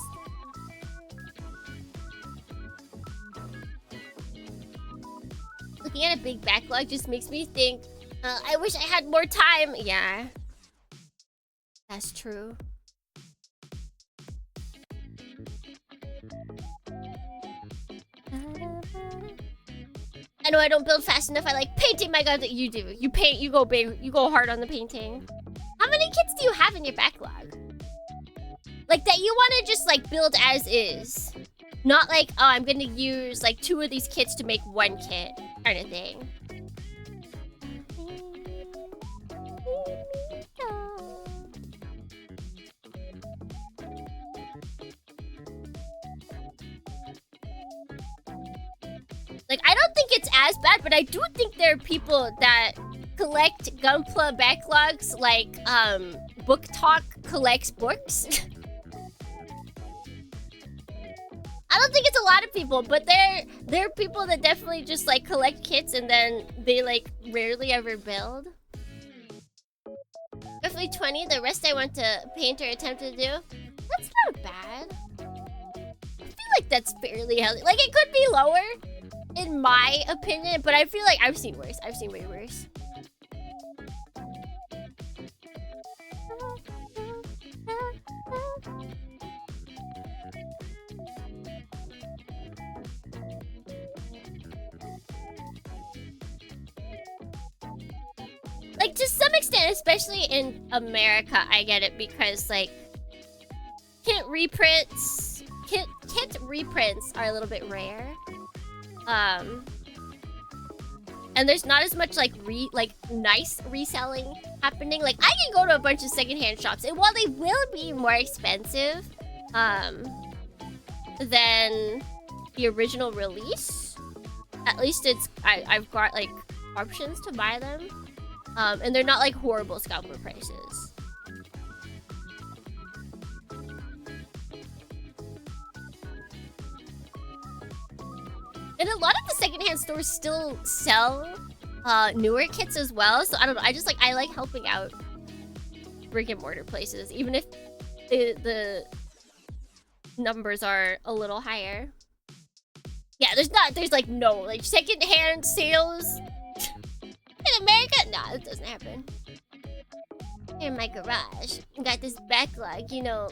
Looking at a big backlog just makes me think, I wish I had more time. Yeah. That's true. I know I don't build fast enough. I like painting. My god, that you do. You paint, you go big, you go hard on the painting. How many kits do you have in your backlog? Like that you want to just like build as is. Not like, oh, I'm gonna use like 2 of these kits to make 1 kit kind of thing. Like, I don't think it's as bad, but I do think there are people that collect Gunpla backlogs like Book Talk collects books. I don't think it's a lot of people, but there are people that definitely just like collect kits and then they like rarely ever build. Roughly 20, the rest I want to paint or attempt to do. That's not bad. I feel like that's fairly healthy. Like, it could be lower, in my opinion, but I feel like I've seen worse. I've seen way worse. Like, to some extent, especially in America, I get it because, like, kit reprints are a little bit rare. And there's not as much, like, nice reselling happening. Like, I can go to a bunch of secondhand shops, and while they will be more expensive, than the original release, at least I've got, like, options to buy them. And they're not like horrible scalper prices. And a lot of the secondhand stores still sell newer kits as well. So I don't know. I like helping out brick and mortar places, even if the numbers are a little higher. Yeah, there's like no like secondhand sales. In America? Nah, that doesn't happen. Here in my garage, got this backlog, you know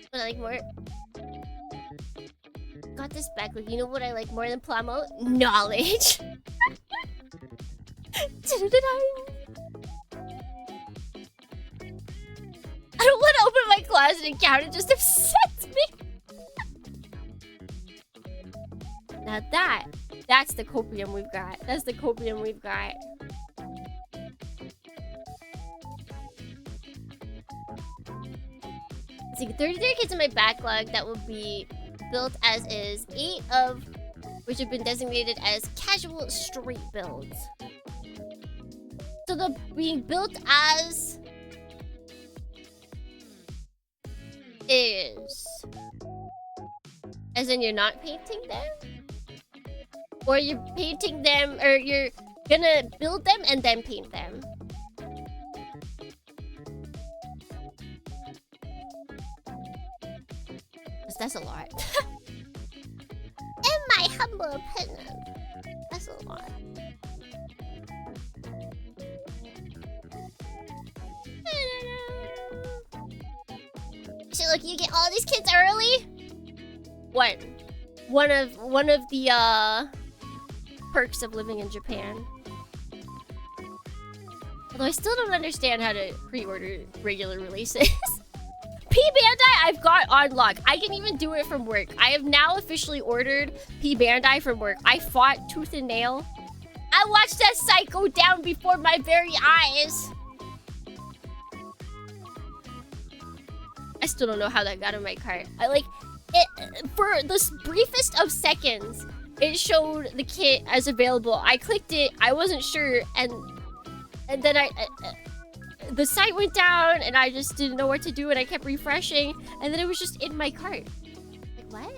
what I like more? Got this backlog, you know what I like more than Plamo? Knowledge! I don't want to open my closet and count, it just upsets me! Now that's the copium we've got. That's the copium we've got. See, 33 kits in my backlog that will be built as is, 8 of which have been designated as casual street builds. So the being built as is, as in you're not painting them? Or you're painting them, or you're gonna build them and then paint them? That's a lot. In my humble opinion, that's a lot. So look, you get all these kits early? One of the perks of living in Japan. Although I still don't understand how to pre-order regular releases. P Bandai I've got on lock. I can even do it from work. I have now officially ordered P Bandai from work. I fought tooth and nail. I watched that site go down before my very eyes. I still don't know how that got in my cart. I like it for the briefest of seconds. It showed the kit as available. I clicked it. I wasn't sure, and then the site went down and I just didn't know what to do and I kept refreshing and then it was just in my cart. Like, what?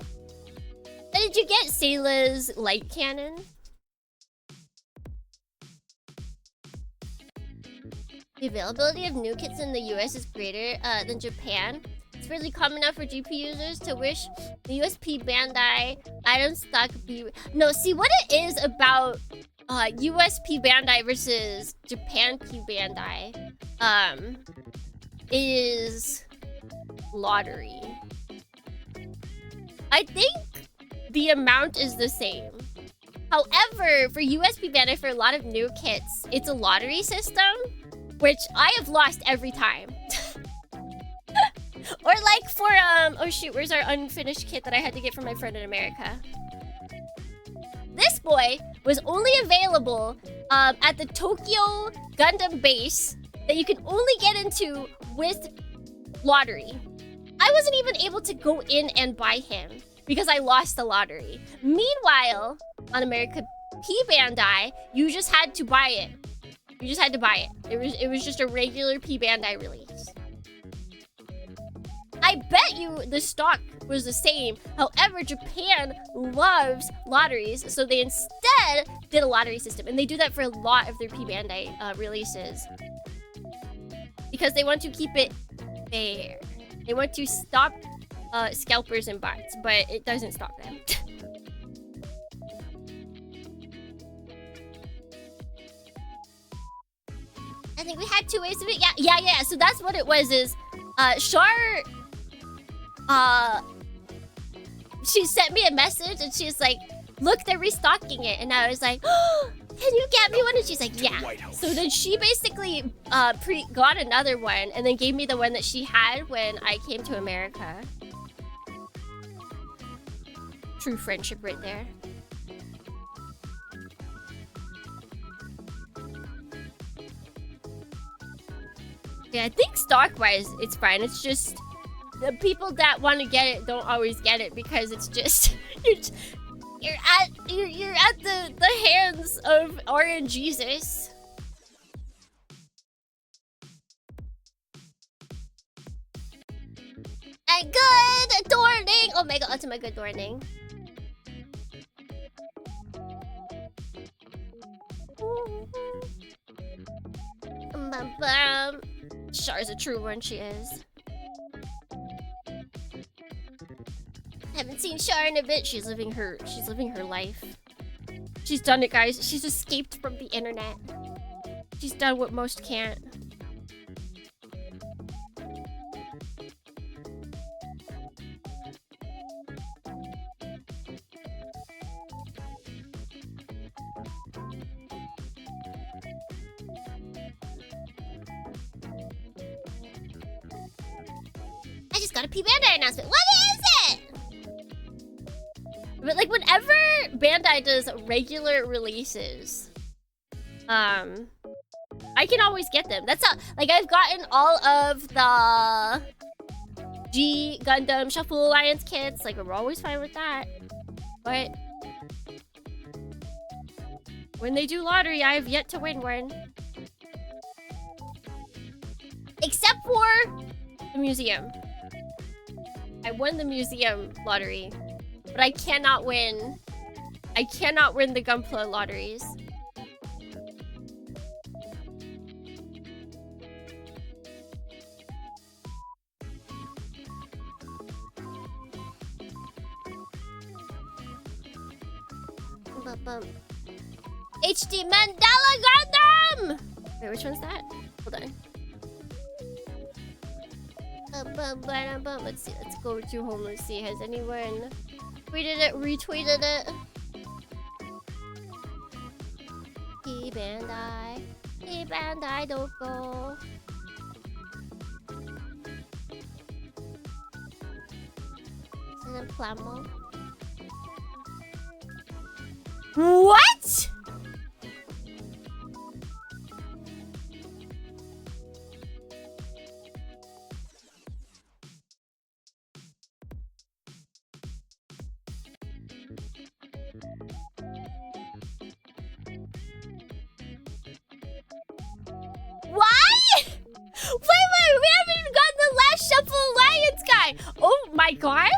And did you get Sayla's light cannon? The availability of new kits in the US is greater than Japan. It's fairly common now for GP users to wish the USP Bandai item stock be... No, see what it is about USP Bandai versus Japan P Bandai is lottery. I think the amount is the same. However, for USP Bandai, for a lot of new kits, it's a lottery system, which I have lost every time. Or like for, oh shoot, where's our unfinished kit that I had to get from my friend in America? This boy was only available at the Tokyo Gundam base that you can only get into with lottery. I wasn't even able to go in and buy him because I lost the lottery. Meanwhile, on America P Bandai, you just had to buy it. You just had to buy it. It was just a regular P Bandai release. I bet you the stock was the same. However, Japan loves lotteries, so they instead did a lottery system. And they do that for a lot of their P Bandai releases. Because they want to keep it fair. They want to stop scalpers and bots, but it doesn't stop them. I think we had 2 ways of it. Yeah. So that's what it was, is Char, she sent me a message and she's like, look, they're restocking it. And I was like, oh, can you get me one? And she's like, yeah. So then she basically got another one and then gave me the one that she had when I came to America. True friendship right there. Yeah, I think stock-wise, it's fine. It's just the people that want to get it don't always get it because it's just you're at the hands of Orange Jesus. And good Dorning! Oh my god, ultimate good Dorning. Char's a true one, she is. Haven't seen Char in a bit. She's living her life. She's done it, guys. She's escaped from the internet. She's done what most can't. I just got a P Bandai announcement. What is it? But like whenever Bandai does regular releases, I can always get them. That's how, like, I've gotten all of the G Gundam Shuffle Alliance kits. Like, we're always fine with that. But when they do lottery, I have yet to win one. Except for the museum. I won the museum lottery, but I cannot win. I cannot win the Gunpla lotteries. HD Mandela Gundam! Wait, which one's that? Hold on. Let's see. Let's go to home. Let's see. Has anyone tweeted it, retweeted it? P Bandai, don't go. And then Plamo. What? Wait, we haven't even gotten the last Shuffle Alliance guy. Oh my god.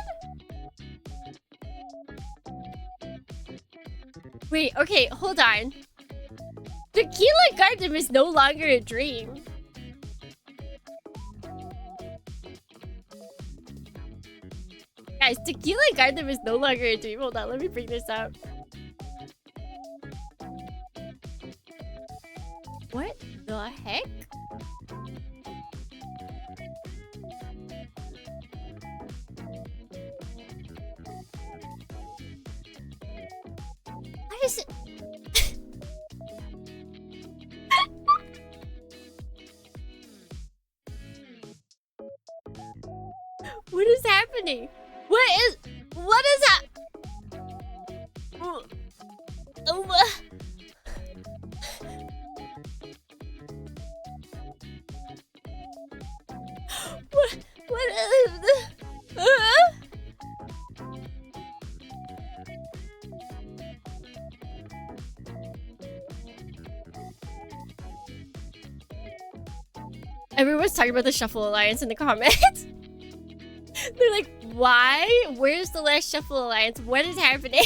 Wait, okay, hold on. Tequila Gundam is no longer a dream. Guys, Tequila Gundam is no longer a dream. Hold on, let me bring this up. What the heck? I Why is it? What is happening? What is that? What is this? Everyone's talking about the Shuffle Alliance in the comments. They're like, why? Where's the last Shuffle Alliance? What is happening?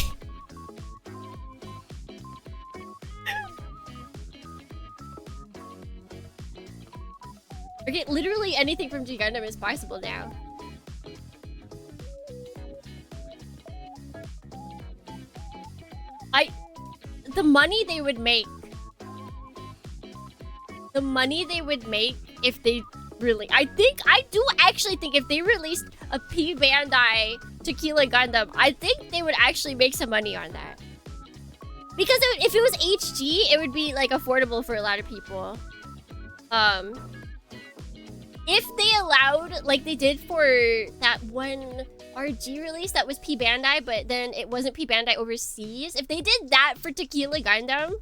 Okay, literally anything from G Gundam is possible now. The money they would make. The money they would make if they really... I do actually think if they released a P Bandai Tequila Gundam, I think they would actually make some money on that. Because if it was HG, it would be like affordable for a lot of people. If they allowed, like they did for that one RG release that was P Bandai, but then it wasn't P Bandai overseas. If they did that for Tequila Gundam,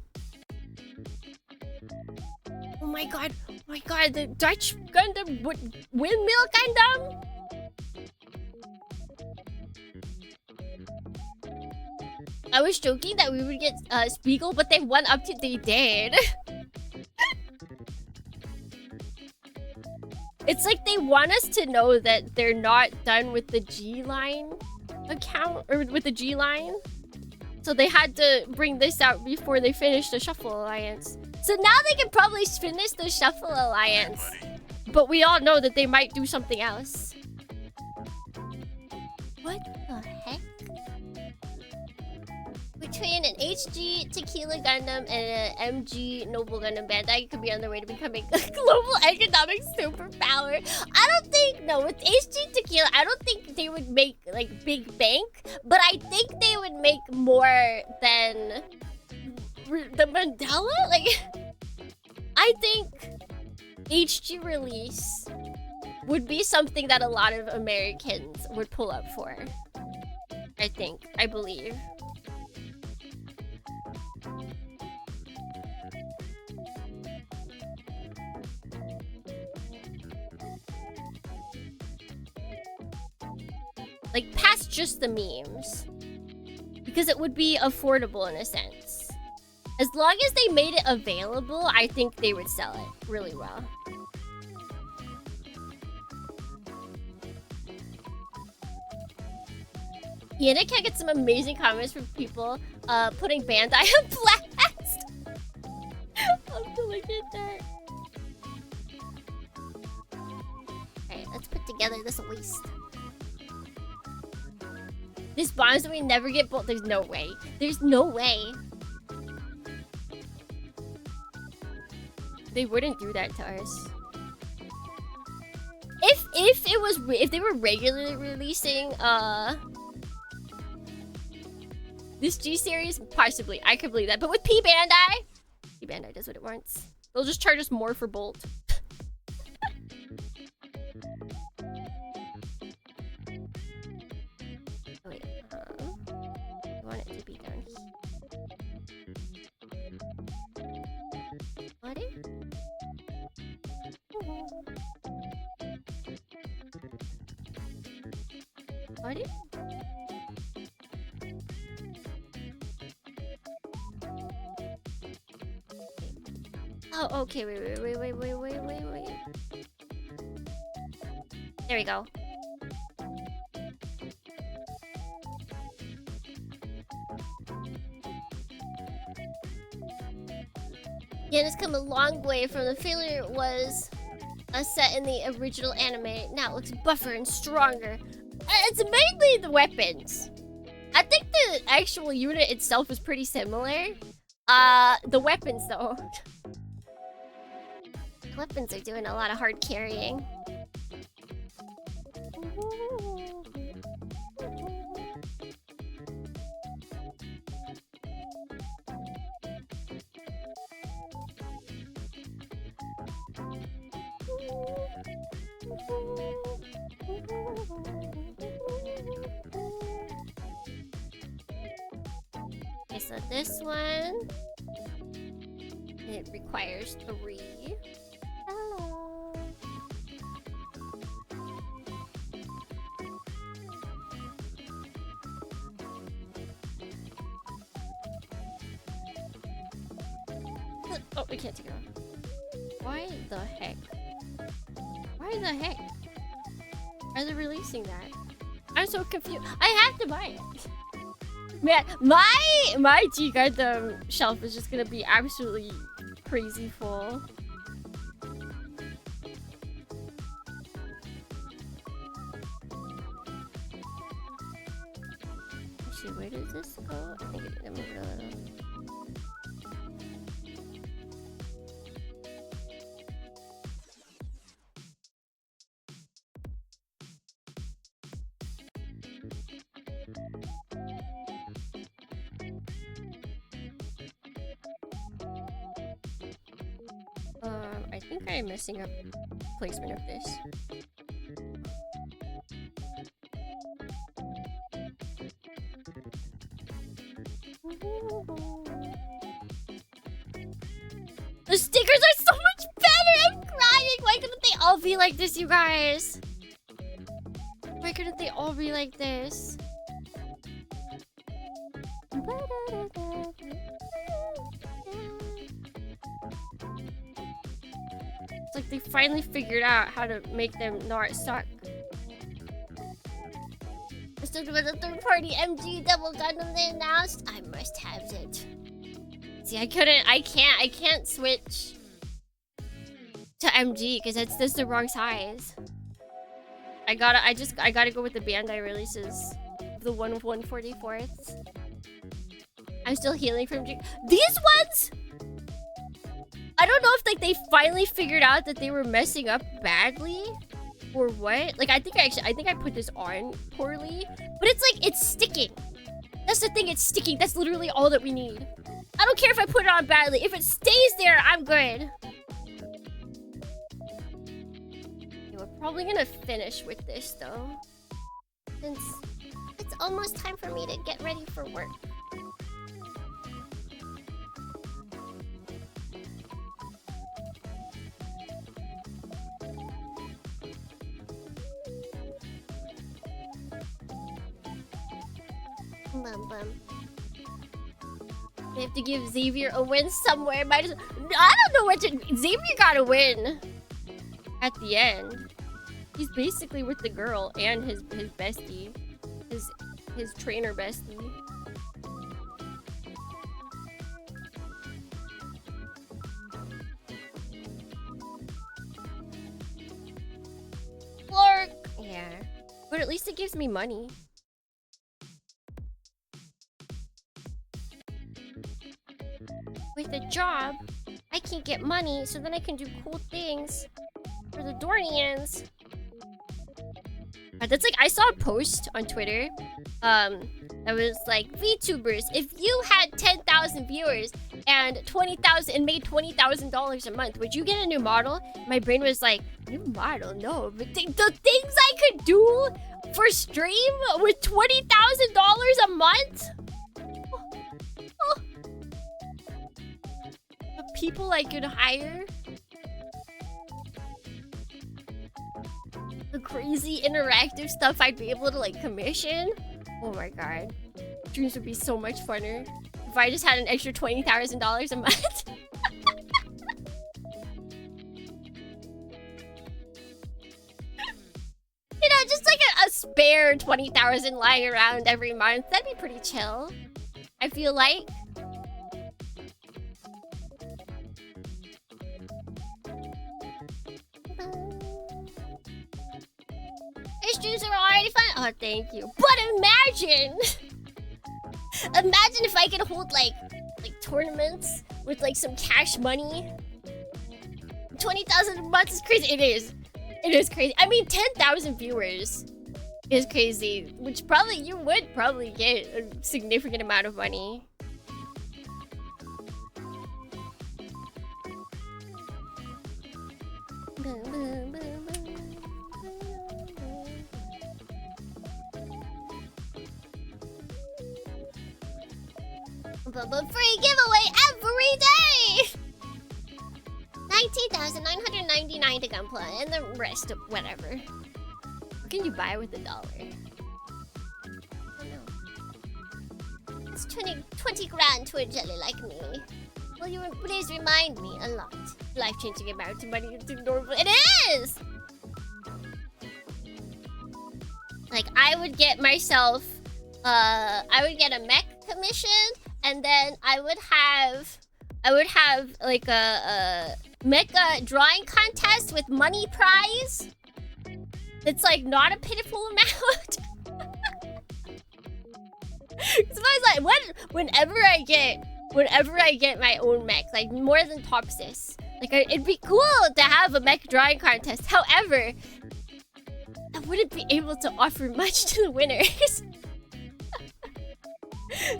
oh my god, the Dutch Gundam, Windmill Gundam. I was joking that we would get Spiegel, but they won up to they did. It's like they want us to know that they're not done with the G line account, or with the G line. So they had to bring this out before they finished the Shuffle Alliance. So now they can probably finish the Shuffle Alliance. But we all know that they might do something else. What the heck? Between an HG Tequila Gundam and an MG Noble Gundam Bandai could be on their way to becoming a global economic superpower. I don't think, no, with HG Tequila, I don't think they would make like big bank, but I think they would make more than the Mandela. Like, I think HG release would be something that a lot of Americans would pull up for. I believe. Like, past just the memes. Because it would be affordable in a sense. As long as they made it available, I think they would sell it really well. Yannick can get some amazing comments from people putting Bandai on blast. I'll have to look at that. Alright, let's put together this waste. This bonds that we never get both. There's no way. There's no way. They wouldn't do that to us. If they were regularly releasing this G series, possibly I could believe that. But with P Bandai does what it wants. They'll just charge us more for Bolt. Wait, I want it to be down here. What? What? Oh, okay, wait. There we go. Yeah, it's come a long way from the failure it was set in the original anime. Now it looks buffer and stronger. It's mainly the weapons. I think the actual unit itself is pretty similar. The weapons though. Weapons are doing a lot of hard carrying. So this one, it requires 3. Hello. Oh, we can't take it off. Why the heck? Why the heck are they releasing that? I'm so confused. I have to buy it. Man, my G Gundam shelf is just gonna be absolutely crazy full. Actually, where does this go? I think I'm moving a little. I think I am messing up placement of this. The stickers are so much better! I'm crying! Why couldn't they all be like this, you guys? Why couldn't they all be like this? It's like they finally figured out how to make them not suck. Instead of a third-party MG double Gundam they announced, I must have it. See, I can't switch to MG because that's the wrong size. I gotta go with the Bandai releases. The one with 1/44. I'm still healing from these ones. I don't know if like they finally figured out that they were messing up badly or what. Like I think I put this on poorly, but it's like it's sticking. That's the thing, it's sticking. That's literally all that we need. I don't care if I put it on badly. If it stays there, I'm good. Okay, we're probably gonna finish with this though, since it's almost time for me to get ready for work. We have to give Xavier a win somewhere. I don't know what to. Xavier got a win at the end. He's basically with the girl and his bestie, his trainer bestie. Clark, yeah, but at least it gives me money. With a job, I can get money so then I can do cool things for the Dornians. That's like, I saw a post on Twitter that was like, VTubers, if you had 10,000 viewers and 20,000 and made $20,000 a month, would you get a new model? My brain was like, new model? No, but the things I could do for stream with $20,000 a month? People I could hire, the crazy interactive stuff I'd be able to like commission. Oh my god, streams would be so much funner if I just had an extra $20,000 a month. You know, just like a spare 20,000 lying around every month. That'd be pretty chill, I feel like. Streams are already fun. Oh, thank you. But imagine if I could hold like tournaments with like some cash money. 20,000 a month is crazy. It is crazy. I mean, 10,000 viewers is crazy, which probably you would probably get a significant amount of money. Free giveaway every day! 19,999 to Gunpla, and the rest of whatever. What can you buy with $1? I don't know. It's 20 grand to a jelly like me. Will you please remind me a lot? Life-changing amount of money to normal. It is! Like, I would get myself, I would get a mech commission, and then I would have like a mecha drawing contest with money prize. It's like not a pitiful amount. So I was like, whenever I get my own mech, like more than Topsis, like it'd be cool to have a mech drawing contest. However, I wouldn't be able to offer much to the winners.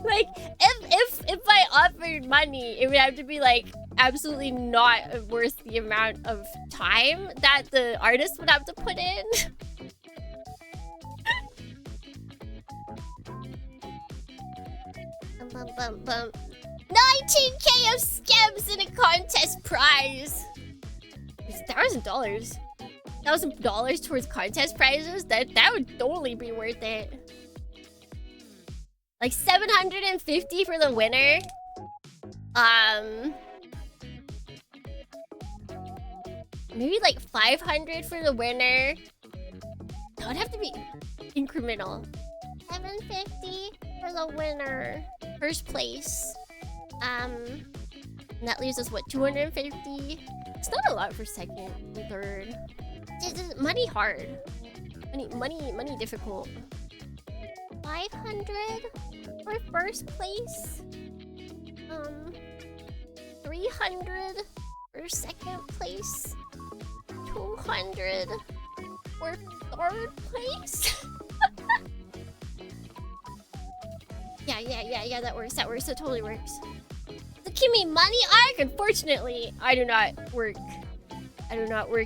Like, if I offered money, it would have to be like absolutely not worth the amount of time that the artist would have to put in. Bum, bum, bum. 19k of scabs in a contest prize. It's $1,000. $1,000 towards contest prizes? That would totally be worth it. Like 750 for the winner. Maybe like 500 for the winner. That would have to be incremental. 750 for the winner. First place. And that leaves us what, 250? It's not a lot for second and third. Money hard. Money difficult. 500 for first place. 300 for second place. 200 for third place. Yeah, that works. That totally works. The Kimi money arc? Unfortunately, I do not work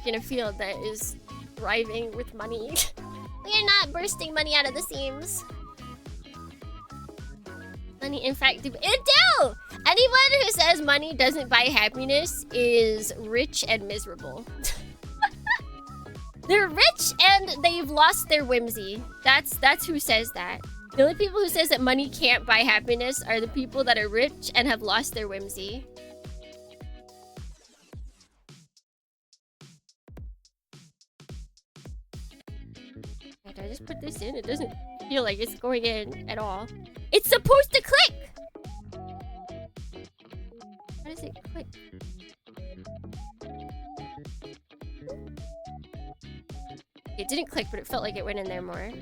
in a field that is thriving with money. We are not bursting money out of the seams. Money, in fact, it do! Anyone who says money doesn't buy happiness is rich and miserable. They're rich and they've lost their whimsy. That's who says that. The only people who says that money can't buy happiness are the people that are rich and have lost their whimsy. Did I just put this in? It doesn't feel like it's going in at all. It's supposed to click! How does it click? It didn't click, but it felt like it went in there more.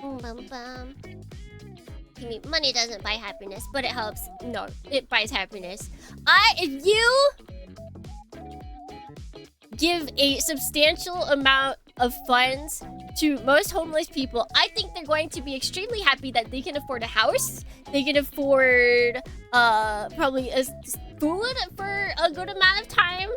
Bum, bum. I mean, money doesn't buy happiness, but it helps. No, it buys happiness. If you give a substantial amount of funds to most homeless people, I think they're going to be extremely happy that they can afford a house. They can afford probably food for a good amount of time.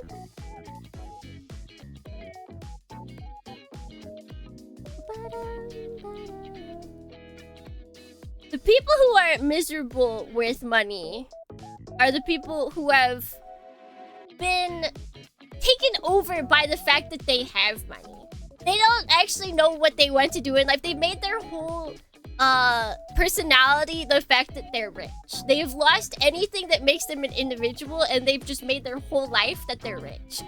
The people who are miserable with money are the people who have been taken over by the fact that they have money. They don't actually know what they want to do in life. They made their whole personality the fact that they're rich. They've lost anything that makes them an individual, and they've just made their whole life that they're rich.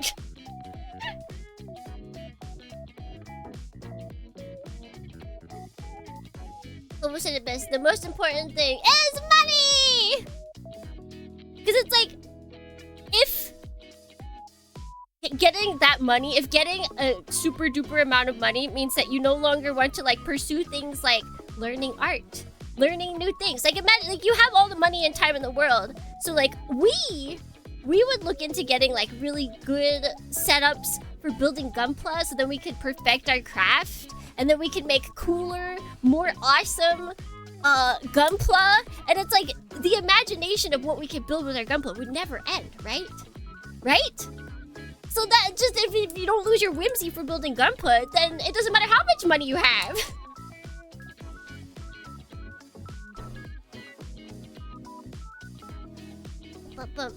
Almost said it best. The most important thing is money! Because it's like, if getting that money, if getting a super duper amount of money means that you no longer want to like pursue things like learning art, learning new things. Like imagine, like you have all the money and time in the world. So like we would look into getting like really good setups for building Gunpla so then we could perfect our craft. And then we can make cooler, more awesome Gunpla. And it's like, the imagination of what we could build with our Gunpla would never end, right? Right? So that just, if you don't lose your whimsy for building Gunpla, then it doesn't matter how much money you have. But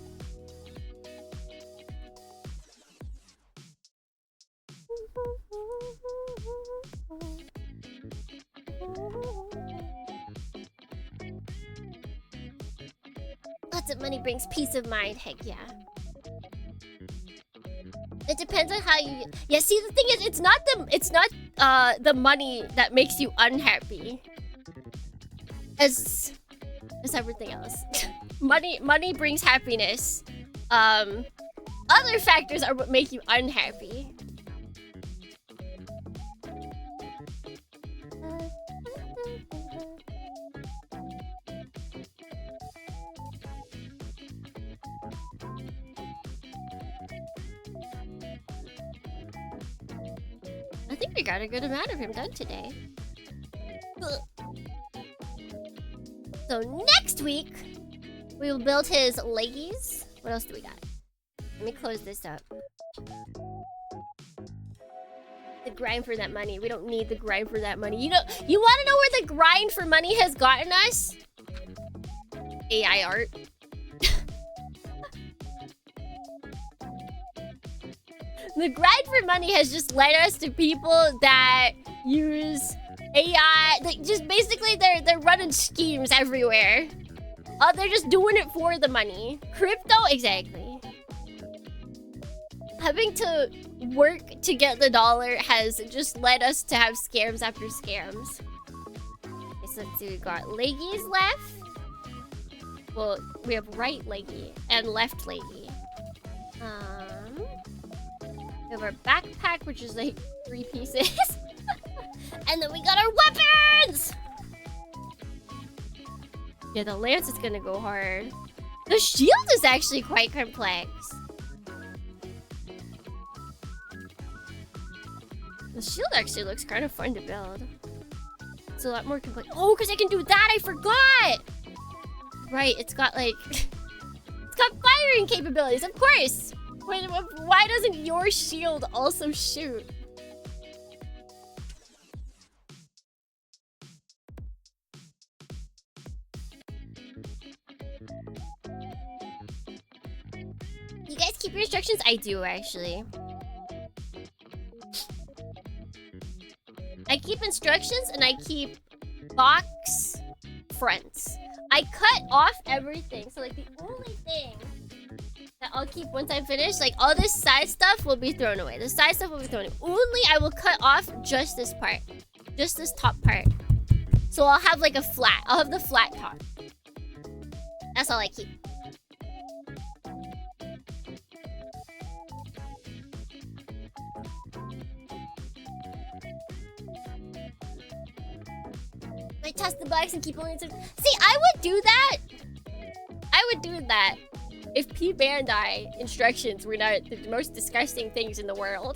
lots of money brings peace of mind. Heck yeah. It depends on how you. Yeah. See, the thing is, it's not the money that makes you unhappy. As everything else. Money brings happiness. Other factors are what make you unhappy. I think we got a good amount of him done today. So next week, we will build his leggies. What else do we got? Let me close this up. The grind for that money. We don't need the grind for that money. You know, you want to know where the grind for money has gotten us? AI art. The grind for money has just led us to people that use AI. Just basically, they're running schemes everywhere. They're just doing it for the money. Crypto, exactly. Having to work to get the dollar has just led us to have scams after scams. Okay, so let's see, we got leggies left. Well, we have right leggy and left leggy. We have our backpack, which is like 3 pieces. And then we got our weapons! Yeah, the lance is gonna go hard. The shield is actually quite complex. The shield actually looks kind of fun to build. It's a lot more complex. Oh, because I can do that! I forgot! Right, it's got like... it's got firing capabilities, of course! Why doesn't your shield also shoot? You guys keep your instructions? I do, actually. I keep instructions and I keep box fronts. I cut off everything. So, like, the only thing that I'll keep once I'm finished, like, all this side stuff will be thrown away. The side stuff will be thrown away. Only I will cut off just this part. Just this top part. So I'll have, like, a flat. I'll have the flat top. That's all I keep. I test the box and keep only... See, I would do that. I would do that if P Bandai instructions were not the most disgusting things in the world.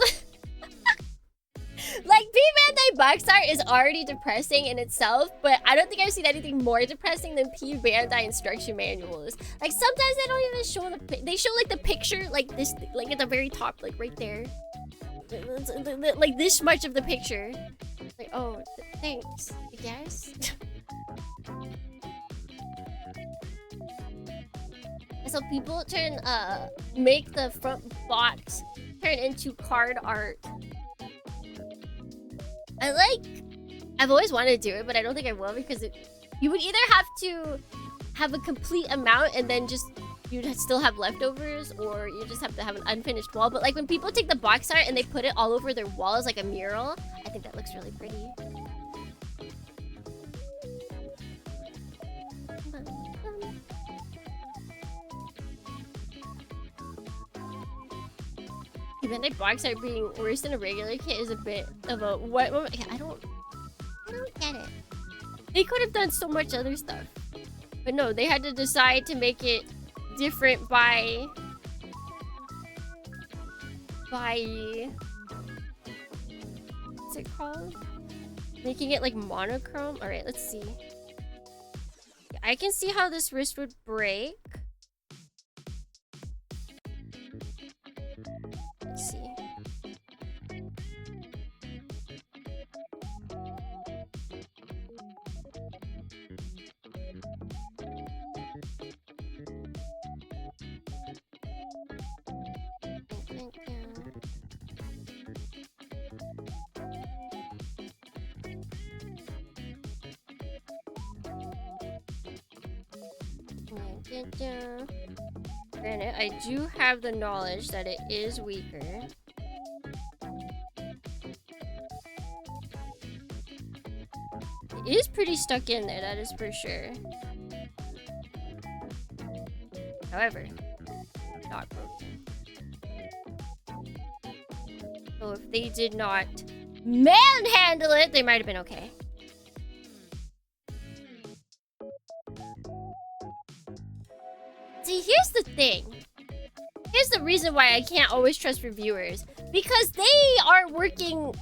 Like, P Bandai box art is already depressing in itself, but I don't think I've seen anything more depressing than P Bandai instruction manuals. Like, sometimes they don't even show the... They show, like, the picture, like, this... Like, at the very top, like, right there. Like, this much of the picture. Like, oh, thanks, I guess. So people make the front box turn into card art. I've always wanted to do it, but I don't think I will because you would either have to have a complete amount and then just you'd still have leftovers, or you just have to have an unfinished wall. But like when people take the box art and they put it all over their walls like a mural, I think that looks really pretty. Even the box art being worse than a regular kit is a bit of a what moment. I don't get it. They could have done so much other stuff, but no, they had to decide to make it different by what's it called? Making it like monochrome. All right, let's see. I can see how this wrist would break. Let's see. Granted, I do have the knowledge that it is weaker. It is pretty stuck in there, that is for sure. However, not broken. So if they did not manhandle it, they might have been okay. See, here's the thing. Here's the reason why I can't always trust reviewers. Because they are working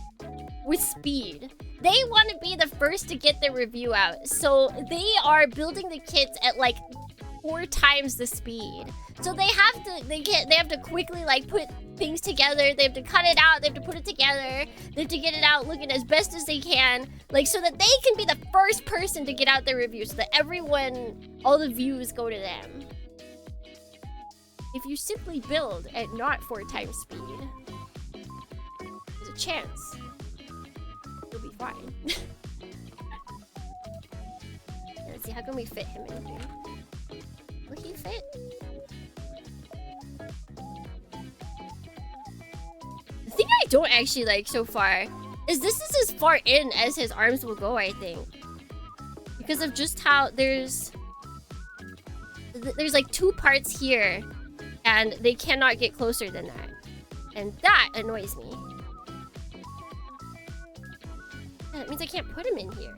with speed. They want to be the first to get their review out. So they are building the kits at like 4 times the speed. So they have to quickly like put things together. They have to cut it out. They have to put it together. They have to get it out looking as best as they can. Like so that they can be the first person to get out their review. So that everyone, all the views go to them. If you simply build at not 4 times speed, there's a chance you'll be fine. Let's see, how can we fit him in here? Will he fit? The thing I don't actually like so far is this is as far in as his arms will go, I think. Because of just how there's like 2 parts here. And they cannot get closer than that. And that annoys me. Yeah, that means I can't put him in here.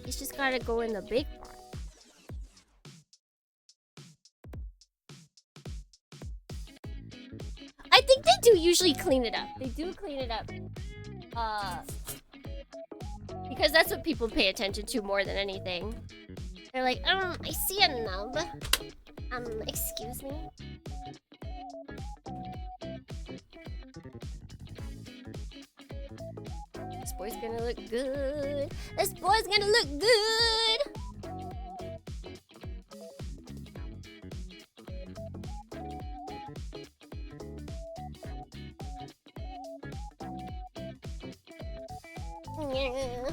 He's just gotta go in the big part. I think they do usually clean it up. They do clean it up. Because that's what people pay attention to more than anything. They're like, I see a nub. Excuse me? This boy's gonna look good. This boy's gonna look good! Yeah.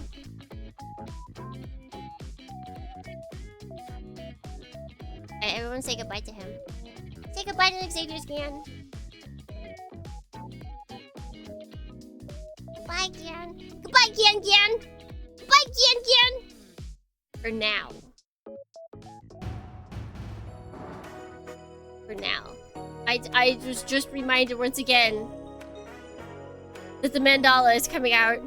Alright, everyone say goodbye to him. Say goodbye to Xavier's Gyan. Bye, Gyan. Goodbye, Gyan. Bye, Gyan. For now. For now. I was just reminded once again that the mandala is coming out.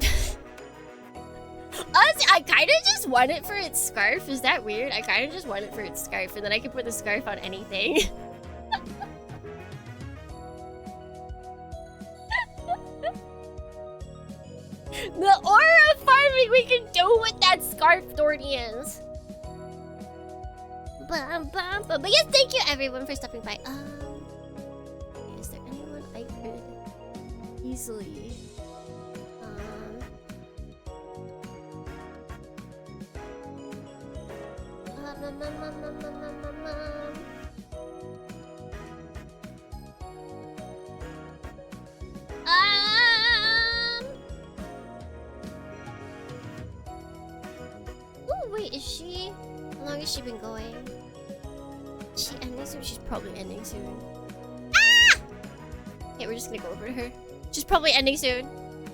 Honestly, I kind of just want it for its scarf. Is that weird? I kind of just want it for its scarf, and then I can put the scarf on anything. The aura farming we can do with that scarf, Dornians. But yes, thank you everyone for stopping by. Is there anyone I could easily... Oh wait, is she? How long has she been going? Is she ending soon? She's probably ending soon. Ah! Okay, we're just gonna go over to her. She's probably ending soon.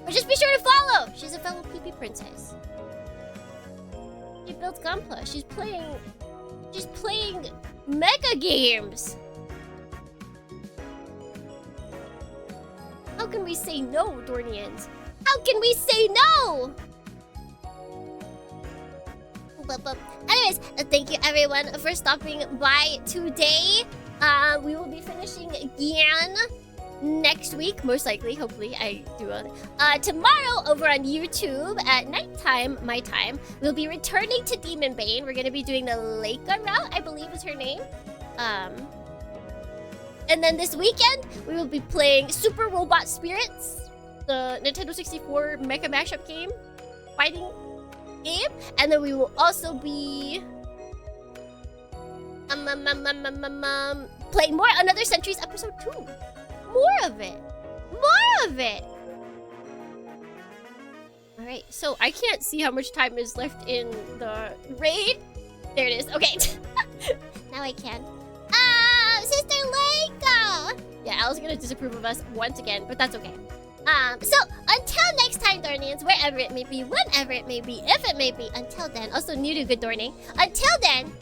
But just be sure to follow! She's a fellow PP princess. She built Gunpla. She's playing mega games. How can we say no, Dornians? How can we say no? Anyways, thank you everyone for stopping by today. We will be finishing Gyan next week, most likely. Hopefully, I do well. Tomorrow over on YouTube at nighttime, my time, we'll be returning to Demon Bane. We're gonna be doing the Leica route, I believe is her name. And then this weekend, we will be playing Super Robot Spirits, the Nintendo 64 Mecha Mashup game, fighting game. And then we will also be playing more Another Centuries episode 2. More of it. More of it. Alright, so I can't see how much time is left in the raid. There it is. Okay. Now I can. Sister Leica! Yeah, Al's gonna disapprove of us once again, but that's okay. So until next time, Dornians, wherever it may be, whenever it may be, if it may be, until then, also new to good Dorning. Until then,